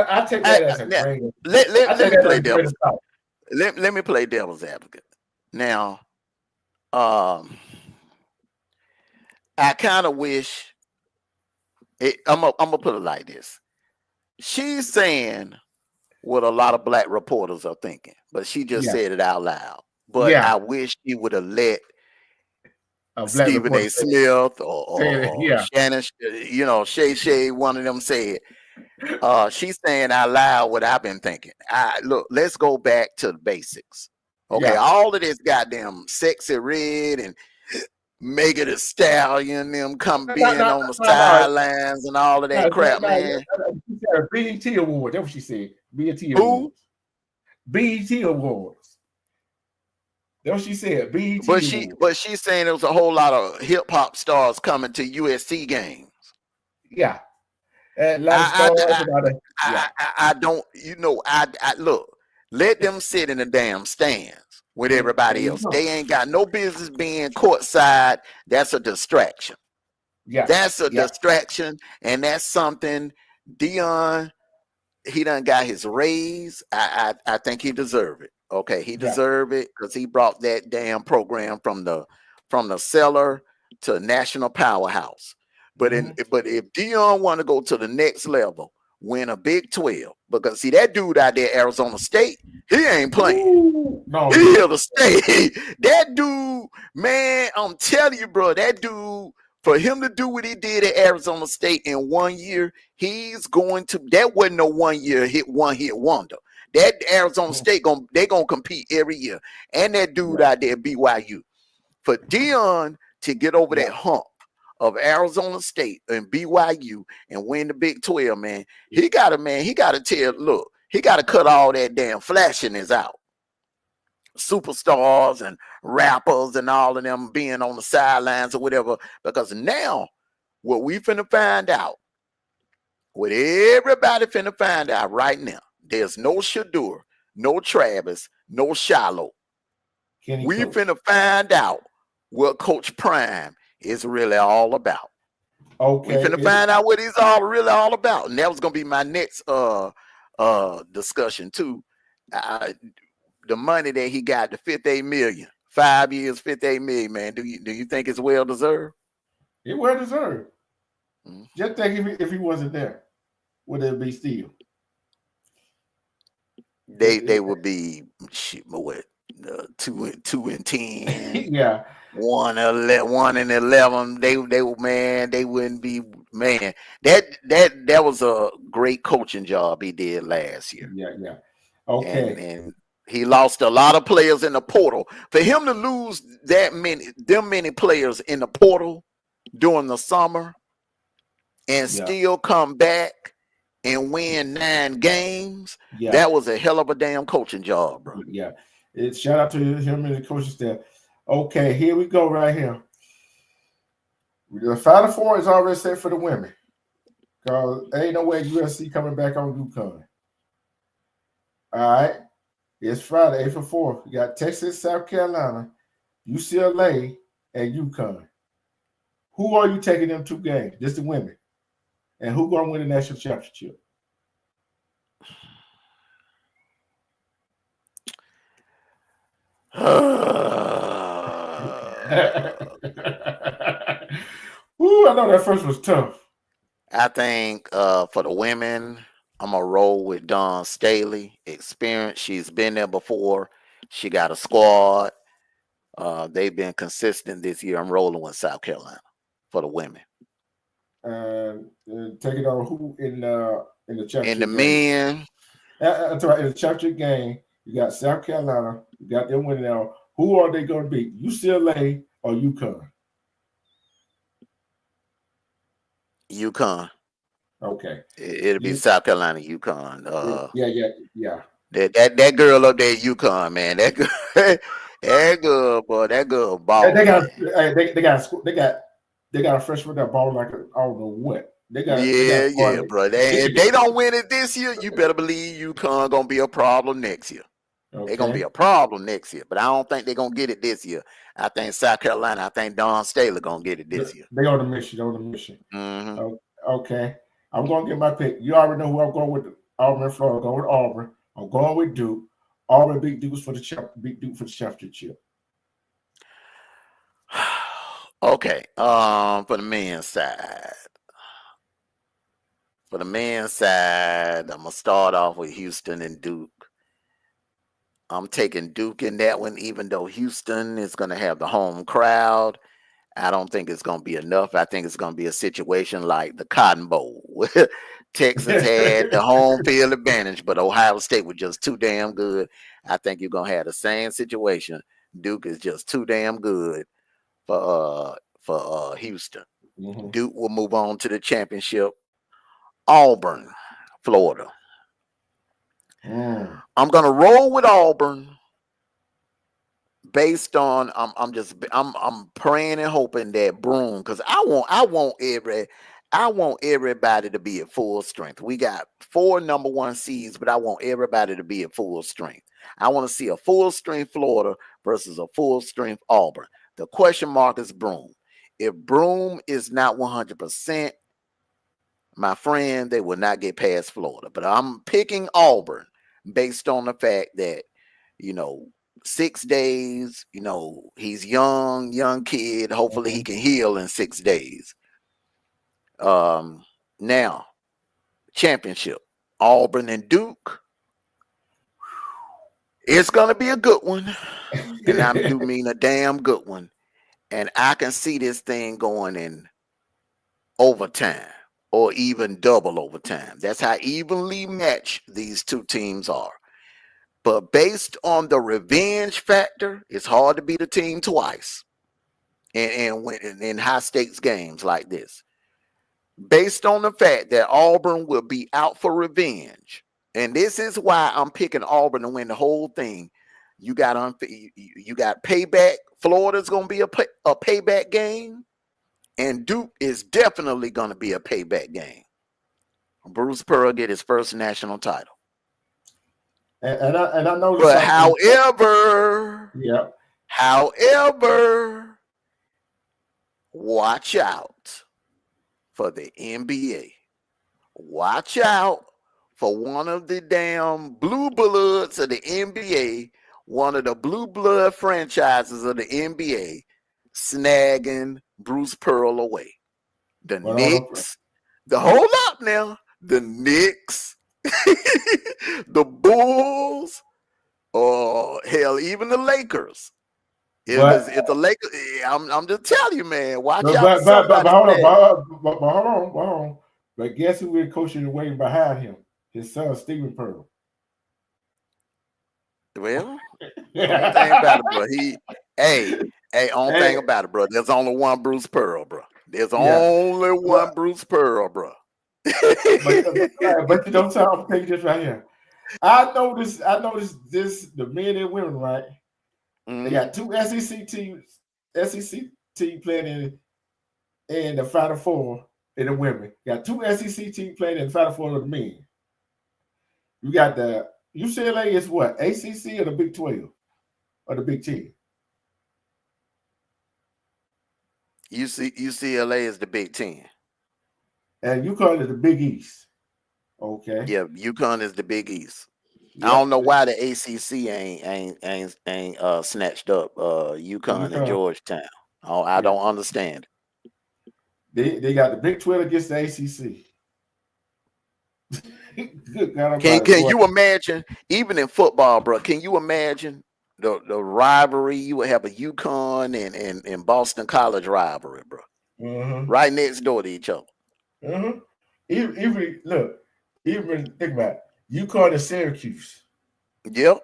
Speaker 1: I take that as a great.
Speaker 4: Let me play devil's advocate. Now, I kind of wish. I'm gonna put it like this. She's saying what a lot of black reporters are thinking, but she just said it out loud. But I wish she would have let Stephen A. Smith or Shannon, Shay, one of them say it. She's saying out loud what I've been thinking. Look, let's go back to the basics. Okay, all of this goddamn Sexy Red and Megan Thee Stallion, them being on the sidelines and all of that crap, man.
Speaker 1: She said a BET Award. That's what she said. BET Awards.
Speaker 4: Who?
Speaker 1: BET Awards. That's what she said. BET
Speaker 4: But she's saying there was a whole lot of hip hop stars coming to USC games.
Speaker 1: Yeah.
Speaker 4: I don't, look, let them sit in the damn stands with everybody else. They ain't got no business being courtside. That's a distraction.
Speaker 1: Yeah.
Speaker 4: That's a distraction. And that's something Deion, he done got his raise. I think he deserved it. Okay. He deserved it because he brought that damn program from the cellar to national powerhouse. But if Deion want to go to the next level, win a Big 12, because see that dude out there, Arizona State, he ain't playing.
Speaker 1: Ooh, no,
Speaker 4: he here to stay. That dude, man, I'm telling you, bro, that dude, for him to do what he did at Arizona State in 1 year, he's going to. That wasn't no 1 year one hit wonder. That Arizona State they gonna compete every year. And that dude out there, BYU, for Deion to get over that hump of Arizona State and BYU and win the Big 12, man, he got to cut all that damn flashiness out. Superstars and rappers and all of them being on the sidelines or whatever, because now what we finna find out, what everybody finna find out right now, there's no Shadur, no Travis, no Shiloh. We finna find out what Coach Prime is really all about. Okay. We're finna find out what he's really all about. And that was gonna be my next discussion too. The money that he got, the $58 million, 5 years, $58 million, man. Do you think it's well deserved?
Speaker 1: It well deserved. Mm-hmm. Just think if he wasn't there, would it be still?
Speaker 4: They would be 2-10.
Speaker 1: Yeah.
Speaker 4: 1-11. They wouldn't be, man. That was a great coaching job he did last year.
Speaker 1: Yeah. Okay.
Speaker 4: And he lost a lot of players in the portal. For him to lose them many players in the portal during the summer and still come back and win 9 games, that was a hell of a damn coaching job, bro.
Speaker 1: Yeah. Shout out to him and the coaching staff. Okay, here we go right here. The Final Four is already set for the women. Because ain't no way USC coming back on UConn. All right. It's Friday, April 4th. You got Texas, South Carolina, UCLA, and UConn. Who are you taking them 2 games? Just the women. And who going to win the national championship? Ooh, I know that first was tough.
Speaker 4: I think for the women, I'm going to roll with Dawn Staley. Experience. She's been there before. She got a squad. They've been consistent this year. I'm rolling with South Carolina for the women.
Speaker 1: Take it on who in the championship
Speaker 4: in the men.
Speaker 1: That's right. In the championship game, you got South Carolina. You got them winning now. Who are they going to beat? UCLA or UConn?
Speaker 4: UConn.
Speaker 1: Okay.
Speaker 4: It'll be South Carolina, UConn.
Speaker 1: Yeah.
Speaker 4: That girl up there at UConn, man. That girl, that girl ball.
Speaker 1: They got a freshman that ball like I don't know what. They got
Speaker 4: bro. If they don't win it this year, you better believe UConn gonna be a problem next year.
Speaker 1: Okay.
Speaker 4: They're gonna be a problem next year, but I don't think they're gonna get it this year. I think South Carolina, I think Don Staley gonna get it this year.
Speaker 1: They on the mission.
Speaker 4: Mm-hmm.
Speaker 1: Okay. I'm gonna get my pick. You already know who I'm going with. Auburn, Florida. I'm going with Auburn. I'm going with Duke. Auburn beat Duke for the championship.
Speaker 4: Okay. For the men's side. I'm gonna start off with Houston and Duke. I'm taking Duke in that one, even though Houston is gonna have the home crowd. I don't think it's gonna be enough. I think it's gonna be a situation like the Cotton Bowl. Texas had the home field advantage, but Ohio State was just too damn good. I think you're gonna have the same situation. Duke is just too damn good for Houston.
Speaker 1: Mm-hmm.
Speaker 4: Duke will move on to the championship. Auburn, Florida. I'm gonna roll with Auburn based on I'm praying and hoping that Broome, because I want everybody to be at full strength. We got 4 number 1 seeds, but I want everybody to be at full strength. I want to see a full strength Florida versus a full strength Auburn. The question mark is Broome. If Broome is not 100%, my friend, they will not get past Florida. But I'm picking Auburn based on the fact that, 6 days, he's young kid. Hopefully he can heal in 6 days. Now, championship, Auburn and Duke. It's going to be a good one. And I do mean a damn good one. And I can see this thing going in overtime or even double overtime. That's how evenly matched these two teams are. But based on the revenge factor, it's hard to beat a team twice and in high stakes games like this. Based on the fact that Auburn will be out for revenge, and this is why I'm picking Auburn to win the whole thing. You got payback. Florida's going to be a payback game, and Duke is definitely going to be a payback game. Bruce Pearl get his first national title.
Speaker 1: And I know.
Speaker 4: But however, watch out for the NBA. Watch out for one of the damn blue bloods of the NBA, one of the blue blood franchises of the NBA, snagging Bruce Pearl away. The Knicks, hold up now, the Knicks, the Bulls, or hell, even the Lakers. If the Lakers, I'm just telling you, man, watch out.
Speaker 1: But hold on. But guess who we're coaching waiting behind him? His son, Stephen Pearl.
Speaker 4: Well, only thing about it, bro. Only thing about it, bro. There's only one Bruce Pearl, bro. There's only one Bruce Pearl, bro.
Speaker 1: But you don't tell. I'm taking this right here. I noticed this. The men and women, right? Mm-hmm. They got 2 SEC teams playing in the Final Four in the women. You got 2 SEC teams playing in the Final Four of the men. You got the UCLA is what? ACC or the Big 12 or the Big 10?
Speaker 4: UCLA is the Big 10.
Speaker 1: And UConn is the Big East. Okay.
Speaker 4: Yeah, UConn is the Big East. Yep. I don't know why the ACC ain't snatched up UConn and Georgetown. I don't understand.
Speaker 1: They got the Big 12 against the ACC. Good God,
Speaker 4: can you imagine, even in football, bro? Can you imagine the rivalry? You would have a UConn and Boston College rivalry, bro. Mm-hmm. Right next door to each other.
Speaker 1: Mm-hmm. Even think about it. UConn and Syracuse.
Speaker 4: Yep.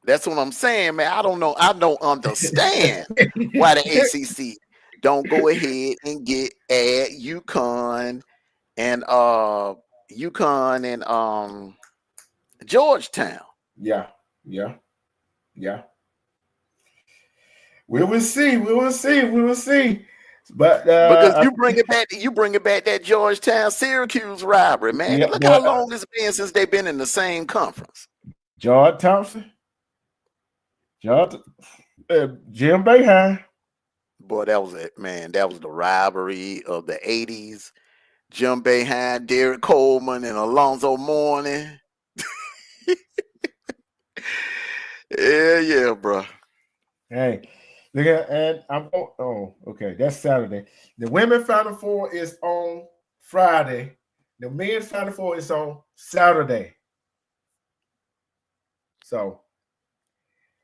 Speaker 4: That's what I'm saying, man. I don't know. I don't understand why the ACC don't go ahead and add UConn and UConn and Georgetown.
Speaker 1: Yeah. We will see. But
Speaker 4: because you bring it back that Georgetown Syracuse rivalry, man.
Speaker 1: Yeah,
Speaker 4: Look how long it's been since they've been in the same conference.
Speaker 1: George Thompson, Jim Boeheim.
Speaker 4: Boy, that was it, man. That was the rivalry of the 80s. Jim Boeheim, Derek Coleman, and Alonzo Mourning. Yeah, bro.
Speaker 1: Hey, look at, and I'm okay. That's Saturday. The women's Final Four is on Friday. The men's Final Four is on Saturday. So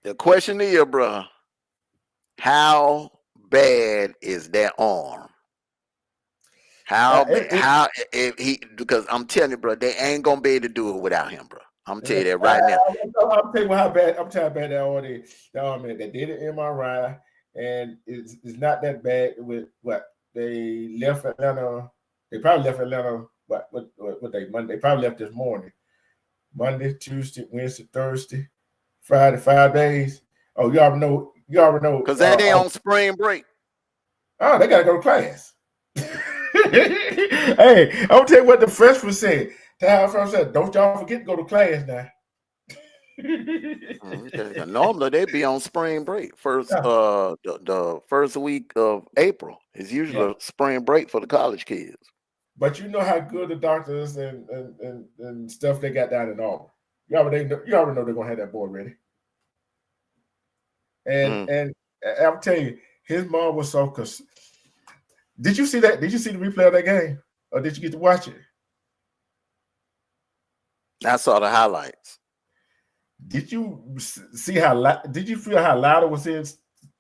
Speaker 4: the question is, bro, how bad is that arm? Because I'm telling you, bro, they ain't gonna be able to do it without him, bro. I'm telling you that right now.
Speaker 1: I'll tell you how bad that arm is. The arm they did an MRI, and it's not that bad with what they left Atlanta. They probably left Atlanta. What they Monday? They probably left this morning. Monday, Tuesday, Wednesday, Thursday, Friday, 5 days. Oh, you already know.
Speaker 4: Because they on spring break.
Speaker 1: Oh, they gotta go to class. Hey, I'm gonna tell you what the freshman said. Said, don't y'all forget to go to class now.
Speaker 4: Okay. Normally they be on spring break the first week of April is usually spring break for the college kids.
Speaker 1: But you know how good the doctors and stuff they got down in Auburn. You already know they're gonna have that boy ready. And I'll tell you, his mom was so cause. Did you see that? Did you see the replay of that game, or did you get to watch it?
Speaker 4: I saw the highlights.
Speaker 1: Did you see how? Did you feel how loud it was in?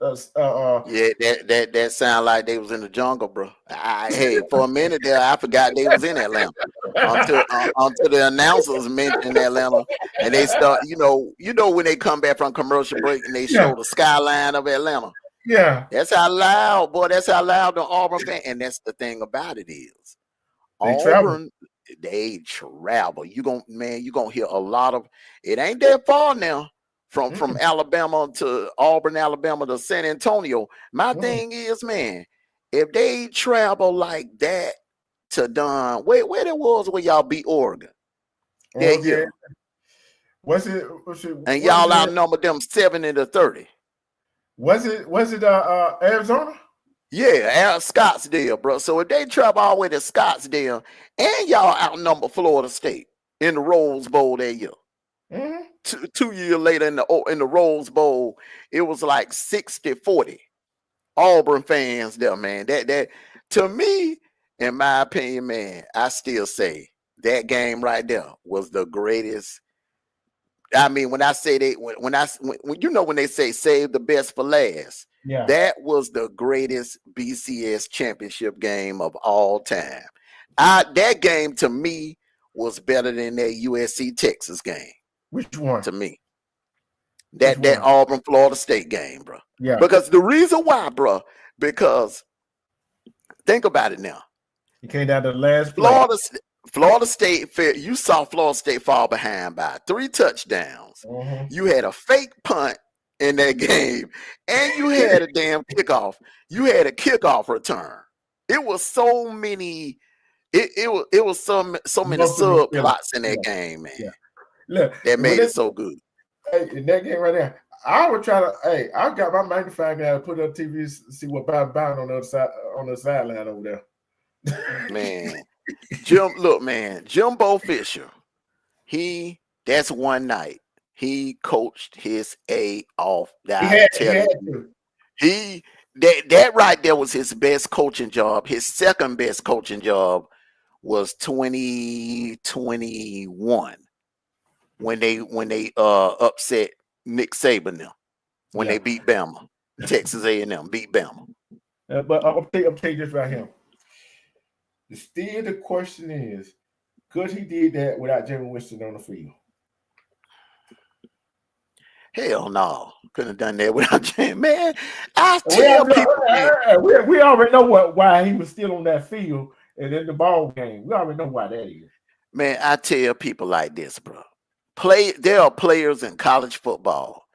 Speaker 4: Yeah, that sound like they was in the jungle, bro. Hey, for a minute there, I forgot they was in Atlanta until the announcers mentioned Atlanta, and they start. You know when they come back from commercial break and they show the skyline of Atlanta.
Speaker 1: Yeah,
Speaker 4: that's how loud, boy. That's how loud the Auburn fan. And that's the thing about it is, Auburn. They travel. You gonna hear a lot of. It ain't that far now from Alabama to Auburn, Alabama to San Antonio. My thing is, man, if they travel like that to Don, where that was when y'all beat Oregon.
Speaker 1: Yeah. Was it?
Speaker 4: And y'all outnumbered them 70-30.
Speaker 1: Was it Arizona?
Speaker 4: Yeah, Scottsdale, bro. So if they travel all the way to Scottsdale and y'all outnumber Florida State in the Rose Bowl that year, 2 years later in the Rose Bowl, it was like 60-40. Auburn fans there, man. That to me, in my opinion, man, I still say that game right there was the greatest. I mean, when I say when they say save the best for last.
Speaker 1: Yeah,
Speaker 4: that was the greatest BCS championship game of all time. That game to me was better than that USC Texas game.
Speaker 1: Which one?
Speaker 4: To me, that Auburn Florida State game, bro.
Speaker 1: Yeah.
Speaker 4: Because the reason why, bro, because think about it now.
Speaker 1: You came down to the last play.
Speaker 4: Florida State, you saw Florida State fall behind by 3 touchdowns. You had a fake punt in that game, and you had a damn kickoff. You had a kickoff return. It was so many. It was so many subplots in that game, man.
Speaker 1: Yeah. Look,
Speaker 4: that made it so good.
Speaker 1: Hey, in that game right there, I would try to. Hey, I got my magnifying guy to put up TV, see what bound on the other side on the sideline over there.
Speaker 4: Man, Jimbo Fisher. That's one night. He coached his A off. That right there was his best coaching job. His second best coaching job was 2021 when they upset Nick Saban now when they beat Bama. Texas A&M beat Bama.
Speaker 1: But I'll tell you this right here. Still, the question is, could he did that without Jameis Winston on the field?
Speaker 4: Hell no, couldn't have done that without Jameis. Man, I tell people,
Speaker 1: we already know why he was still on that field. and in the ball game. We already know why that is.
Speaker 4: Man, I tell people like this, bro. There are players in college football.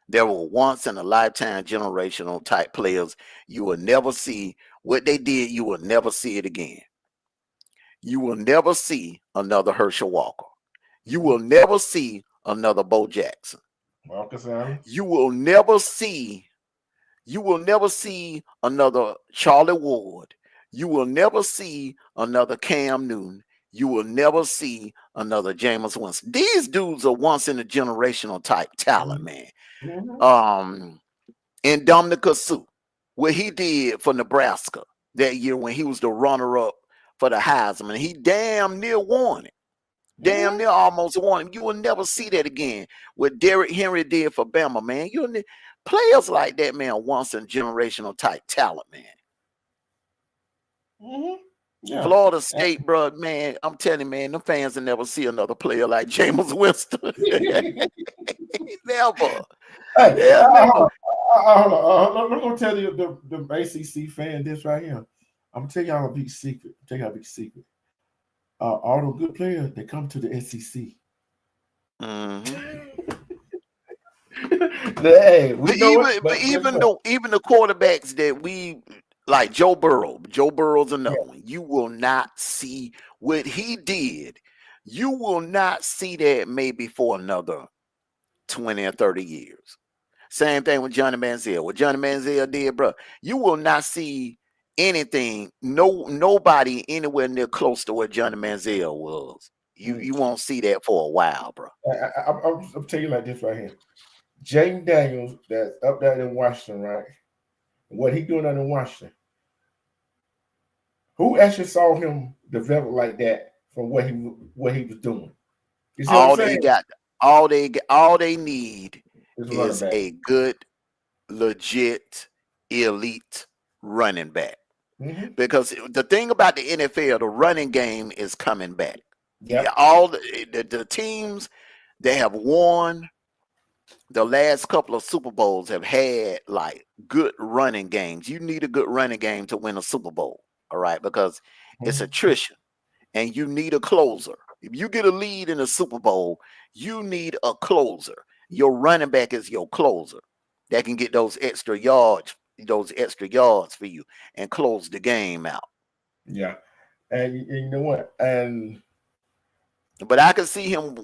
Speaker 4: There were once in a lifetime generational type players. You will never see what they did. You will never see it again. You will never see another Herschel Walker. You will never see another Bo Jackson.
Speaker 1: Marcus Allen.
Speaker 4: You will never see another Charlie Ward. You will never see another Cam Newton. You will never see another Jameis Winston. These dudes are once in a generational type talent, man.
Speaker 1: Mm-hmm.
Speaker 4: And Dominic Suh, what he did for Nebraska that year when he was the runner-up for the Heisman, he damn near won it. Damn near almost won it. You will never see that again. What Derrick Henry did for Bama, man. Players like that, man, once in generational type talent, man.
Speaker 1: Mm-hmm. Yeah.
Speaker 4: Florida State, bro, man, I'm telling you, man, them fans will never see another player like Jameis Winston. Never.
Speaker 1: Hey, hold on. I'm gonna tell you the ACC fan this right here. I'm gonna tell y'all a big secret. All the good players, they come to the SEC.
Speaker 4: Mm-hmm.
Speaker 1: Hey,
Speaker 4: even the quarterbacks that we like, Joe Burrow's another one. You will not see what he did. You will not see that maybe for another 20 or 30 years. Same thing with Johnny Manziel. What Johnny Manziel did, bro, you will not see anything, nobody anywhere near close to what Johnny Manziel was. You won't see that for a while, bro.
Speaker 1: I'll tell you like this right here. Jaden Daniels, that's up there in Washington, right? What he doing out in Washington? Who actually saw him develop like that from what he was doing? You see
Speaker 4: all they need is a good, legit, elite running back.
Speaker 1: Mm-hmm.
Speaker 4: Because the thing about the NFL, the running game is coming back.
Speaker 1: Yeah.
Speaker 4: All the teams that have won the last couple of Super Bowls have had like good running games. You need a good running game to win a Super Bowl, all right? Because it's attrition, and you need a closer. If you get a lead in a Super Bowl, you need a closer. Your running back is your closer that can get those extra yards for you and close the game out.
Speaker 1: Yeah, and you know what?
Speaker 4: But I can see him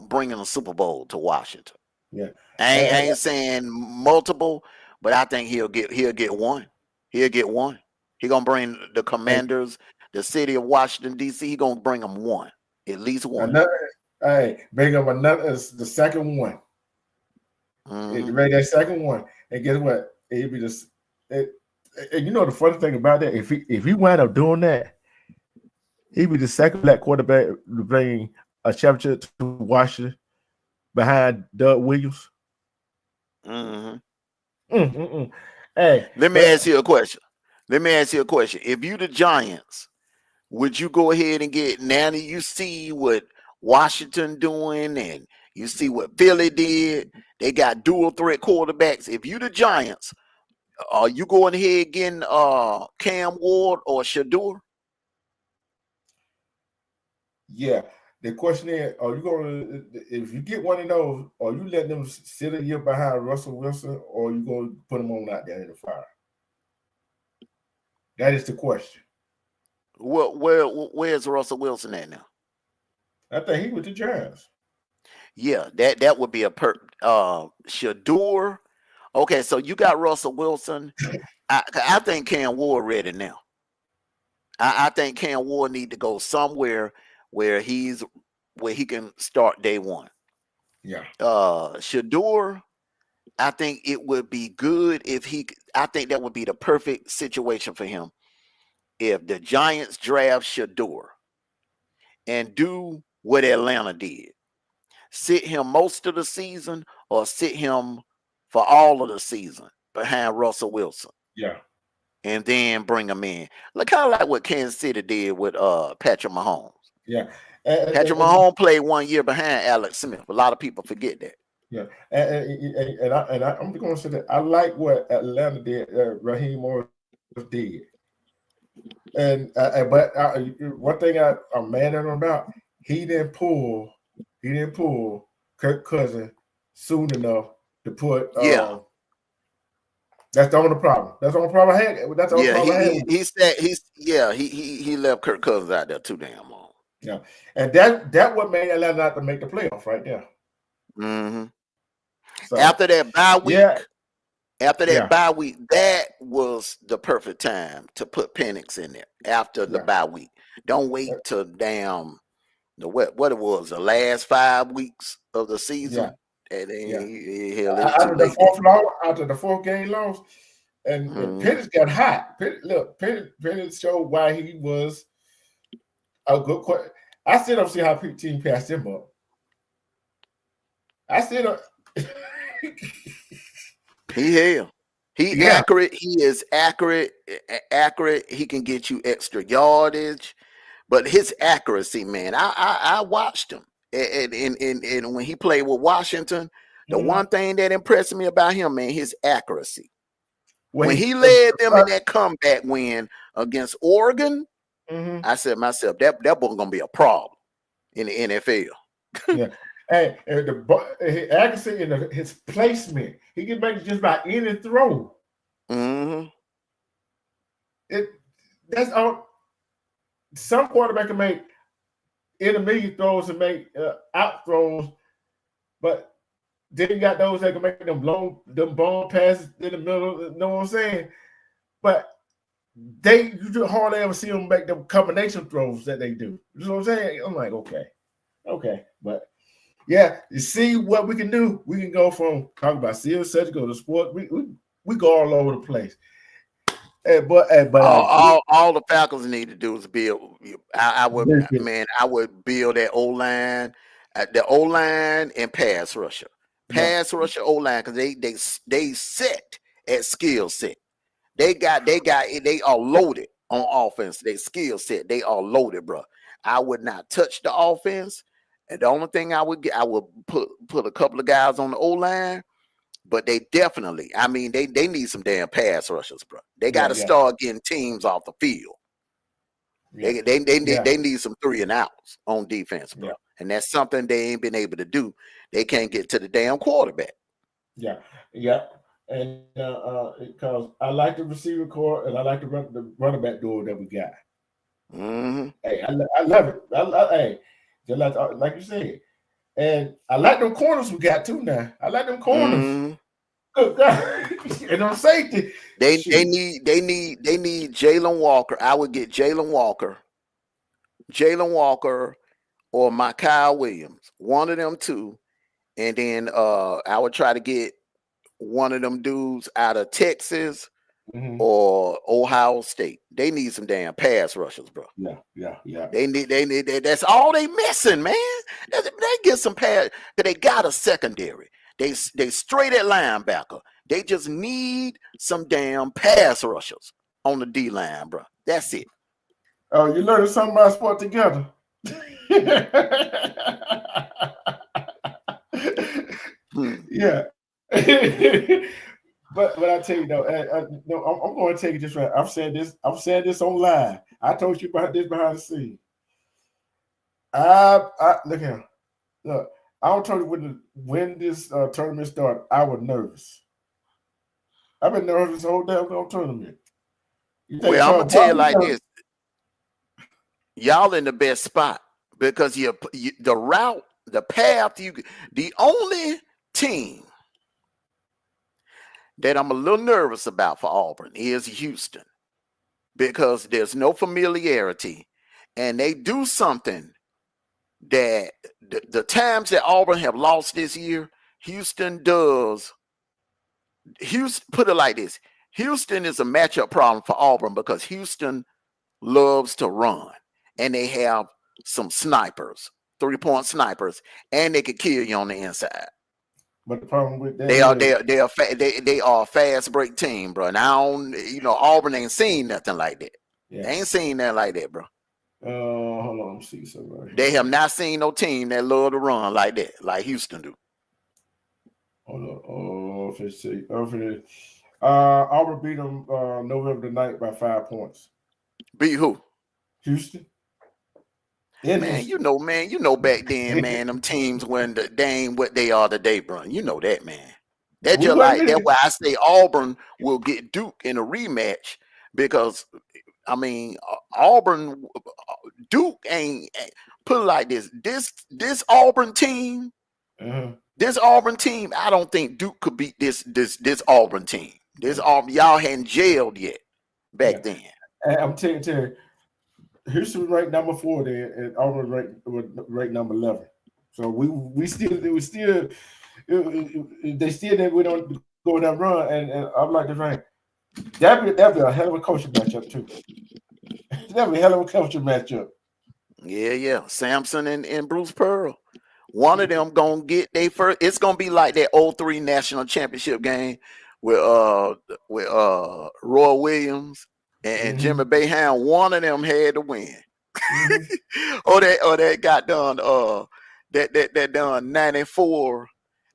Speaker 4: bringing a Super Bowl to Washington.
Speaker 1: Yeah,
Speaker 4: I ain't saying multiple, but I think he'll get one. He'll get one. He gonna bring the Commanders, the city of Washington D.C. He gonna bring them one, at least one.
Speaker 1: Bring him another, the second one. Bring that second one, and guess what? It'll be just. And you know the funny thing about that, if he wound up doing that, he'd be the second black quarterback to bring a championship to Washington behind Doug Williams.
Speaker 4: Mm-hmm.
Speaker 1: Hey,
Speaker 4: let me ask you a question. If you the Giants, would you go ahead and get, now that you see what Washington doing and you see what Philly did, they got dual threat quarterbacks. If you the Giants, are you going ahead getting Cam Ward or Shador?
Speaker 1: Yeah. The question is, are you going to, if you get one of those, are you letting them sit a year behind Russell Wilson, or are you going to put them on out there in the fire? That is the question.
Speaker 4: Where's Russell Wilson at now?
Speaker 1: I think he was the Giants.
Speaker 4: Yeah, that would be a Shador. Okay, so you got Russell Wilson. I think Cam Ward ready now. I think Cam Ward need to go somewhere where he can start day one.
Speaker 1: Yeah.
Speaker 4: Shador, I think it would be good I think that would be the perfect situation for him if the Giants draft Shador and do what Atlanta did. Sit him most of the season or sit him for all of the season behind Russell Wilson.
Speaker 1: Yeah.
Speaker 4: And then bring him in. Look, kind of like what Kansas City did with Patrick Mahomes.
Speaker 1: Yeah.
Speaker 4: Patrick Mahomes played 1 year behind Alex Smith. A lot of people forget that.
Speaker 1: Yeah. And I'm going to say that I like what Atlanta did, Raheem Morris did. And but one thing I'm mad at him about, he didn't pull Kirk Cousins soon enough to put.
Speaker 4: Yeah.
Speaker 1: That's the only problem. That's the only problem I had. That's the only problem I had.
Speaker 4: He said he left Kirk Cousins out there too damn long.
Speaker 1: Yeah, and that what made Atlanta not to make the playoffs right there.
Speaker 4: Mm-hmm.
Speaker 1: So,
Speaker 4: after that bye week,
Speaker 1: bye
Speaker 4: week, that was the perfect time to put Penix in there after the bye week. Don't wait till damn what it was, the last 5 weeks of the season. And then
Speaker 1: after the fourth game loss, and Penix got hot. Penix showed why he was a good quarterback. I still don't see how team passed him up. I still don't.
Speaker 4: He's accurate. He is accurate. He can get you extra yardage, but his accuracy, man, I watched him, and when he played with Washington, the one thing that impressed me about him, man, his accuracy. When he led them in that comeback win against Oregon, I said to myself, that boy gonna be a problem in the NFL.
Speaker 1: Yeah. And his accuracy and his placement, he can make just about any throw.
Speaker 4: Mm-hmm.
Speaker 1: That's all. Some quarterback can make intermediate throws and make out throws, but then you got those that can make them bomb passes in the middle. You know what I'm saying? But you hardly ever see them make them combination throws that they do. You know what I'm saying? I'm like, okay, but. Yeah, you see what we can do. We can go from talking about serious surgical to sport. We go all over the place. But
Speaker 4: all the Falcons need to do is build. I would build that O-line, the O-line and pass rusher, rusher O-line, because they set at skill set. They are loaded on offense. They skill set. They are loaded, bro. I would not touch the offense. And the only thing I would put a couple of guys on the O-line, but they definitely, they need some damn pass rushers, bro. They got to start getting teams off the field. Yeah. They need some 3 and outs on defense, bro. Yeah. And that's something they ain't been able to do. They can't get to the damn quarterback.
Speaker 1: Yeah. And because I like the receiver core and I like the running back duo that we got.
Speaker 4: Mm-hmm.
Speaker 1: Hey, I love it. Like you said, and I like them corners we got too now. I like them corners.
Speaker 4: Mm-hmm.
Speaker 1: Good God. And on safety,
Speaker 4: they need Jalen Walker. I would get Jalen Walker, or Mykal Williams, one of them two, and then I would try to get one of them dudes out of Texas. Mm-hmm. Or Ohio State. They need some damn pass rushers, bro.
Speaker 1: Yeah.
Speaker 4: They need. That's all they missing, man. They get some pass. They got a secondary. They straight at linebacker. They just need some damn pass rushers on the D line, bro. That's it.
Speaker 1: Oh, you learned something about sport together. Yeah. But I tell you though, I'm going to take it just right. I'm saying this on live. I told you about this behind the scenes. Look here. Look, I told you when this tournament started, I was nervous. I've been nervous the whole damn tournament.
Speaker 4: Well, I'm gonna tell you like this: y'all in the best spot because the route, the path. The only team that I'm a little nervous about for Auburn is Houston, because there's no familiarity, and they do something that the times that Auburn have lost this year, Houston does. Houston, put it like this: Houston is a matchup problem for Auburn because Houston loves to run, and they have some snipers, 3-point snipers, and they could kill you on the inside.
Speaker 1: But the problem with that,
Speaker 4: they are a fast break team, bro. Now, Auburn ain't seen nothing like that. Yeah. They ain't seen nothing like that, bro.
Speaker 1: Hold on, let me see something.
Speaker 4: They have not seen no team that love to run like that, like Houston do.
Speaker 1: Hold on. Auburn beat them November the 9th by 5 points.
Speaker 4: Beat who?
Speaker 1: Houston.
Speaker 4: Man, you know back then, man, them teams when they ain't what they are today, bro. You know that, man. That's just like that's why I say Auburn will get Duke in a rematch because I mean Auburn Duke ain't put it like this. This Auburn team, this Auburn team, I don't think Duke could beat this Auburn team. This Auburn, y'all hadn't jailed yet back then.
Speaker 1: I'm telling you, Houston was ranked number 4 there, and Auburn ranked number 11. So we still they still that we don't go on that run, and I'm like the rank. That'd be a hell of a coaching matchup too. That'd be a hell of a coaching matchup.
Speaker 4: Yeah. Samson and Bruce Pearl. One of them gonna get they first. It's gonna be like that 03 national championship game with Roy Williams and Jimmy Boeheim. One of them had to win. or that got done that done 94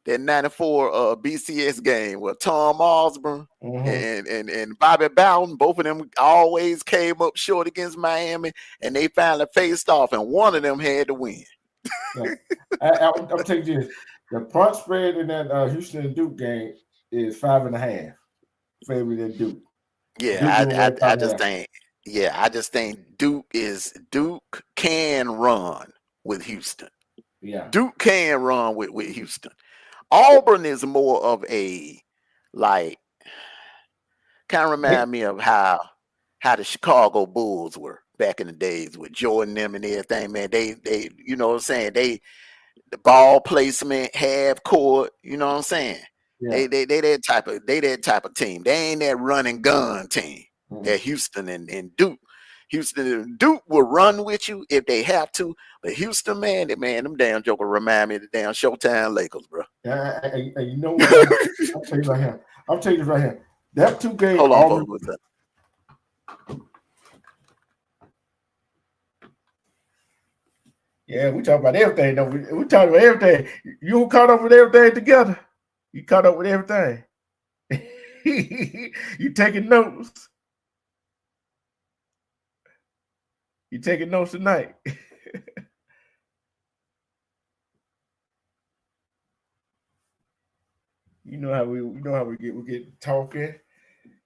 Speaker 4: BCS game with Tom Osborne and Bobby Bowden. Both of them always came up short against Miami, and they finally faced off, and one of them had to win.
Speaker 1: I'll take this. The point spread in that Houston and Duke game is 5.5 favorite in Duke.
Speaker 4: Yeah, I just think Duke can run with Houston.
Speaker 1: Yeah,
Speaker 4: Duke can run with Houston. Auburn is more of a kind of remind me of how the Chicago Bulls were back in the days with Jordan them and everything, man. They you know what I'm saying? The ball placement, half court, you know what I'm saying? Yeah. They that type of team. They ain't that run and gun team. That Houston and Duke. Houston and Duke will run with you if they have to, but Houston, man, them damn joker remind me of the damn Showtime Lakers, bro.
Speaker 1: You know what? I'll tell you right here. That 2 games.
Speaker 4: Hold on, what's that?
Speaker 1: Yeah, we talk about everything. Though. We talk about everything. You caught up with everything together. You caught up with everything. You taking notes. You taking notes tonight. You know how we get talking.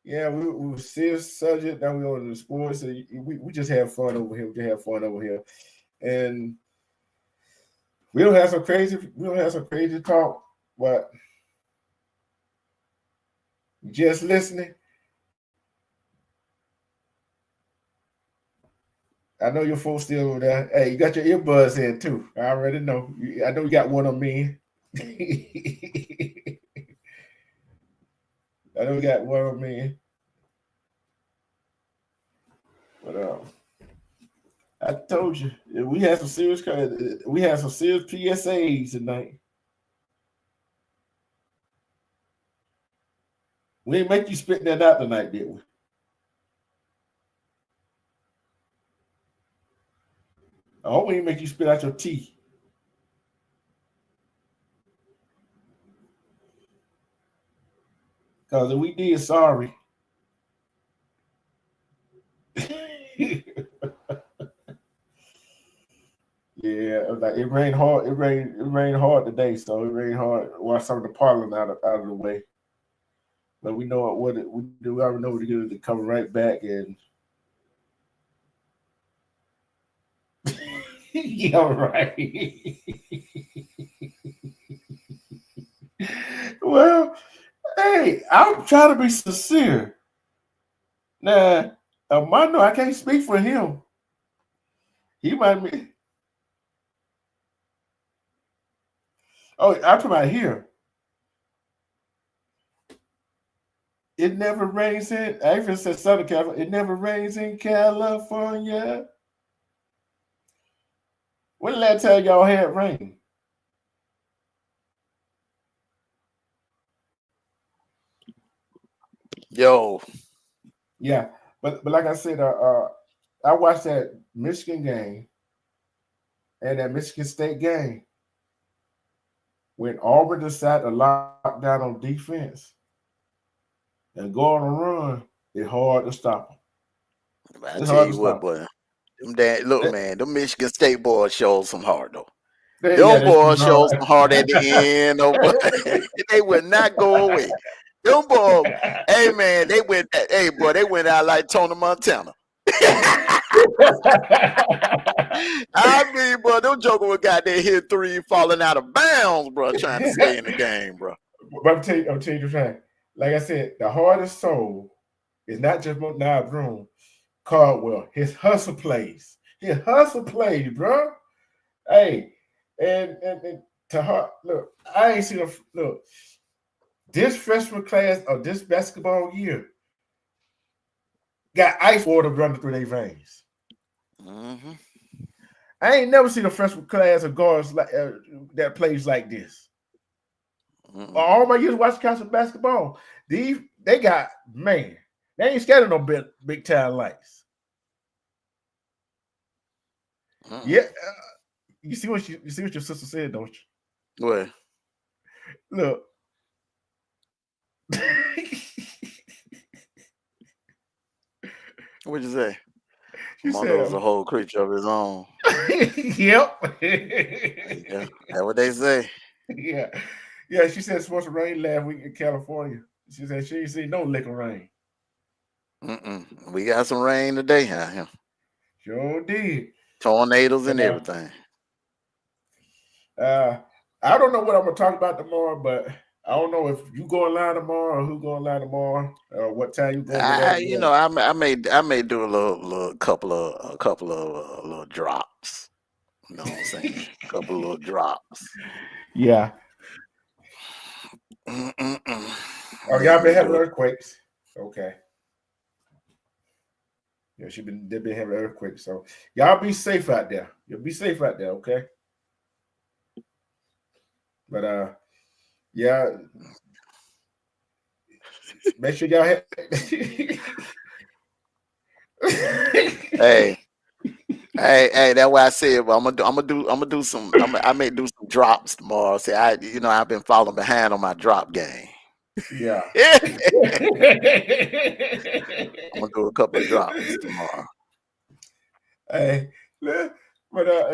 Speaker 1: Yeah, we serious subject. Now we on the sports. So we just have fun over here. And we don't have some crazy talk, but just listening. I know your folks still over there. Hey, you got your earbuds in too. I already know. I know you got one on me. I know you got one on me. But I told you we had some serious PSAs tonight. We didn't make you spit that out tonight, did we? I hope we didn't make you spit out your tea. Because if we did, sorry. Yeah, like it rained hard. It rained hard today, so it rained hard. Wash some of the pollen out of the way. But we know we do. We already know what to do to come right back and. Yeah, right. Well, hey, I'm trying to be sincere. Now, Armando, I can't speak for him. He might be. Oh, I'm talking about here. It never rains in. I even said Southern California. It never rains in California. When the last time y'all had rain?
Speaker 4: Yo.
Speaker 1: Yeah, but like I said, I watched that Michigan game and that Michigan State game when Auburn decided to lock down on defense and go on a run. It's hard to stop them.
Speaker 4: I
Speaker 1: It's
Speaker 4: tell
Speaker 1: hard
Speaker 4: you
Speaker 1: to
Speaker 4: what,
Speaker 1: stop.
Speaker 4: boy. Look, man, them Michigan State boys showed some heart though.
Speaker 1: Yeah,
Speaker 4: Them boys showed some heart at the end, though, but they would not go away. Them boys, hey man, they went out like Tony Montana. I mean, bro, them joker got their hit 3 falling out of bounds, bro, trying to stay in the game, bro.
Speaker 1: But I'm telling you the fact. Like I said, the hardest soul is not just Now Broom, Caldwell. His hustle plays. His hustle plays, bro. Hey, and to her, look, I ain't seen look. This freshman class of this basketball year got ice water running through their veins.
Speaker 4: Mm-hmm.
Speaker 1: I ain't never seen a freshman class of guards like that plays like this. Mm-hmm. All my years watching college basketball, they got, man, they ain't scared of no big time lights. Mm-hmm. Yeah, you see what your sister said, don't you?
Speaker 4: What?
Speaker 1: Look.
Speaker 4: What'd you say?
Speaker 1: She
Speaker 4: Mondo's a whole creature of his own.
Speaker 1: Yep.
Speaker 4: Yeah, that's what they say.
Speaker 1: Yeah. Yeah, she said it's supposed to rain last week in California. She said she ain't seen no lick of rain.
Speaker 4: We got some rain today, huh?
Speaker 1: Sure did.
Speaker 4: Tornadoes and everything.
Speaker 1: I don't know what I'm gonna talk about tomorrow, but I don't know if you go online tomorrow or who go online tomorrow or what time you going.
Speaker 4: I may do a couple of little drops. You know what I'm saying? A couple of little drops.
Speaker 1: Yeah. Oh, y'all been having earthquakes. Okay. Yeah, they've been having earthquakes. So y'all be safe out there. You'll be safe out there, okay? But yeah. Make sure y'all
Speaker 4: Hey, that's why I said, well, I may do some drops tomorrow. See, I've been falling behind on my drop game.
Speaker 1: Yeah.
Speaker 4: I'm gonna do a couple of drops tomorrow.
Speaker 1: Hey, but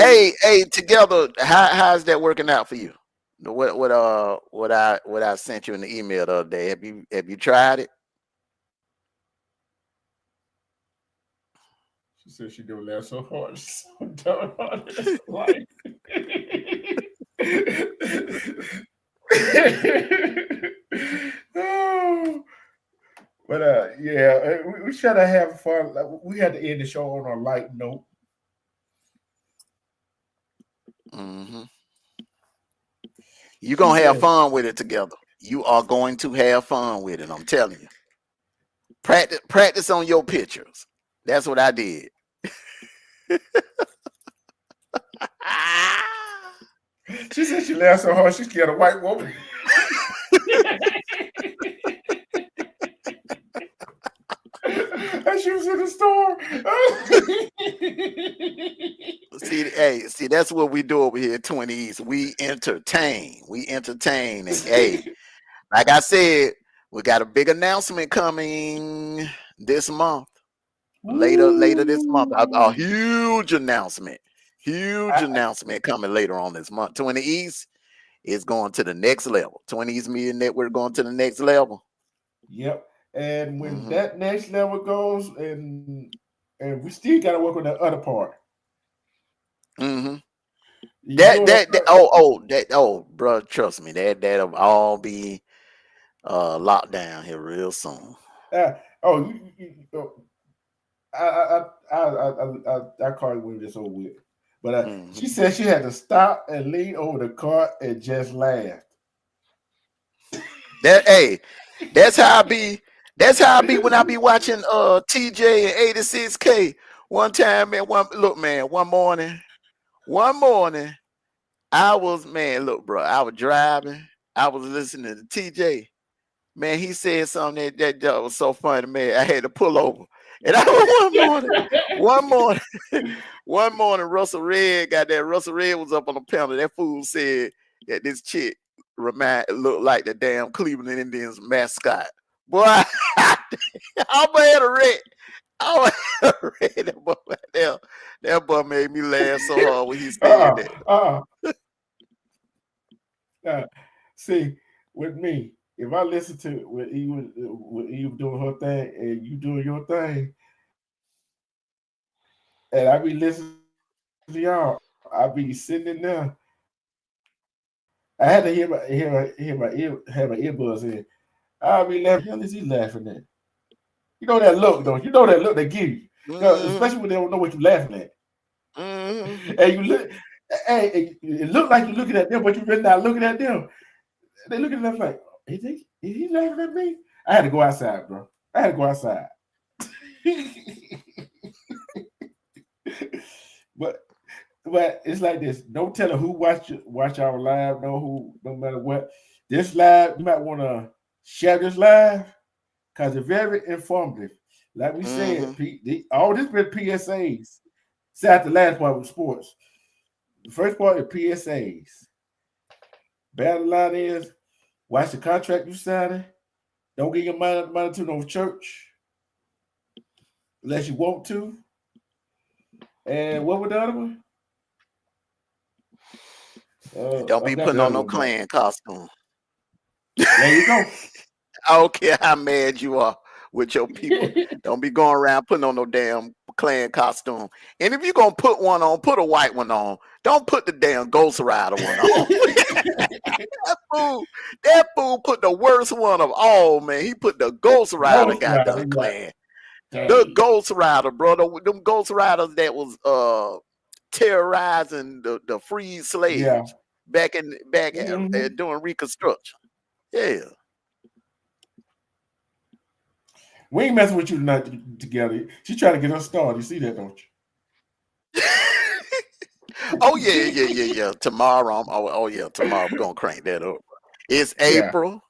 Speaker 4: hey, together, how's that working out for you? What I sent you in the email the other day. Have you tried it?
Speaker 1: She said she don't laugh so hard. She's so dumb on this life. Oh. But yeah, we try to have fun. We had to end the show on a light note.
Speaker 4: Mm-hmm. You're gonna have fun with it together. You are going to have fun with it. I'm telling you. Practice on your pictures. That's what I did.
Speaker 1: She said she laughed so hard she scared a white woman. And she was in the store.
Speaker 4: See, that's what we do over here at 20 East. We entertain. And hey, like I said, we got a big announcement coming this month. Later this month. A huge announcement. Announcement coming later on this month. 20 East is going to the next level. 20 East Media Network going to the next level.
Speaker 1: Yep. And when that next level goes, and we still got to work on that other part.
Speaker 4: Mm-hmm. Bro, trust me, that'll all be locked down here real soon.
Speaker 1: I call it when it's over with. But she said she had to stop and lean over the cart and just laugh.
Speaker 4: That's how I be. That's how I be when I be watching TJ and 86K. One time, man, one morning, I was driving. I was listening to TJ. Man, he said something that was so funny, man. I had to pull over. And I was one morning, Russell Red was up on the panel. That fool said that this chick looked like the damn Cleveland Indians mascot. Boy, I had a wreck. Oh, that boy, that boy made me laugh so hard when he said
Speaker 1: that. See, with me, if I listen to what Eve doing her thing and you doing your thing, and I be listening to y'all, I be sitting in there. I had to have my earbuds in. I'll be laughing. Hell is he laughing at? You know that look, don't you? You know that look they give you, especially when they don't know what you're laughing at. And you look, hey, it look like you're looking at them, but you're really not looking at them. They looking at them like, is he laughing at me? I had to go outside, bro. I had to go outside. But it's like this. Don't tell her who watch our live. No matter what. This live, you might want to share this live because it's very informative. Like we said, all this been PSAs. Except the last part was sports. The first part is PSAs. Battle line is watch the contract you signed. Don't get your money to no church unless you want to. And what was the other one?
Speaker 4: Don't be putting on no Klan costume.
Speaker 1: There you go.
Speaker 4: I don't care how mad you are with your people. Don't be going around putting on no damn Klan costume. And if you're going to put one on, put a white one on. Don't put the damn Ghost Rider one on. that fool put the worst one of all, man. He put the Ghost Rider goddamn Klan. The Ghost Rider, bro. Them Ghost Riders that was terrorizing the freed slaves back during Reconstruction. Yeah.
Speaker 1: We ain't messing with you tonight together. She trying to get us started. You see that, don't you?
Speaker 4: Oh yeah. Tomorrow, tomorrow we're gonna crank that up. It's April.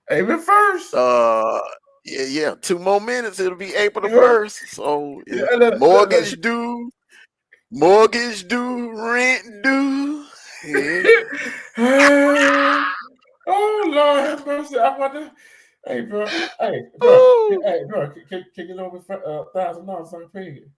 Speaker 1: April 1st.
Speaker 4: Yeah. 2 more minutes. It'll be April the 1st. So mortgage due, rent due.
Speaker 1: Yeah. Oh Lord have mercy. I wonder. Hey bro. Can you loan me $1,000 so I can pay you?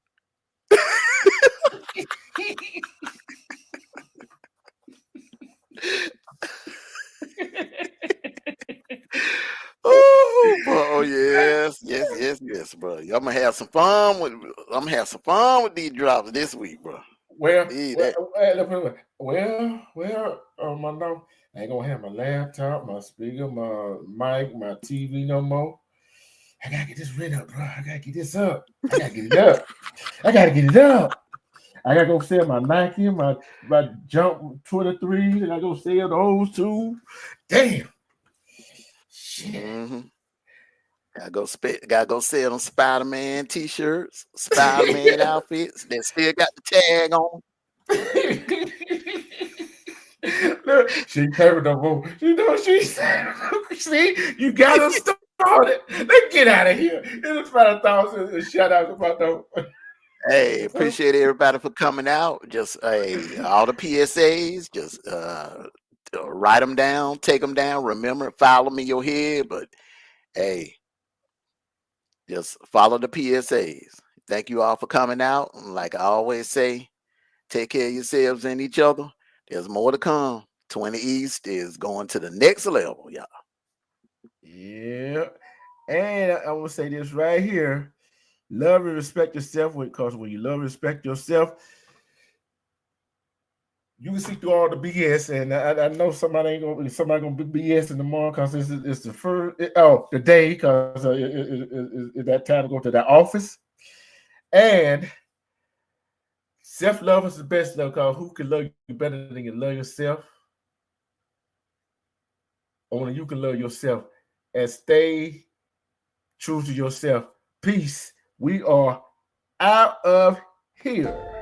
Speaker 4: Oh yes, bro. I'm gonna have some fun with these drops this week, bro.
Speaker 1: Well, I ain't gonna have my laptop, my speaker, my mic, my TV no more. I gotta get this rent up, bro. I gotta get this up. I gotta get it up. I gotta go sell my Nike, my Jump 23, and I go sell those too. Damn.
Speaker 4: Shit. Gotta go sell them Spider-Man t-shirts, Spider-Man outfits that still got the tag on.
Speaker 1: Look, she paid no more. You know what she said? See, you got us started. Let's get out of here. It was about 1,000 shout out about those.
Speaker 4: Hey, appreciate everybody for coming out. Just all the PSAs, just write them down, take them down. Remember, file them in your head. But hey, just follow the PSAs. Thank you all for coming out. Like I always say, take care of yourselves and each other. There's more to come. 20 East is going to the next level, y'all.
Speaker 1: Yeah. And I want to say this right here. Love and respect yourself, because when you love and respect yourself, you can see through all the BS. And I know somebody gonna be BS tomorrow because it's the first the day, because it's that time to go to the office. And self-love is the best love, because who can love you better than you love yourself? Only you can love yourself. And stay true to yourself. Peace. We are out of here.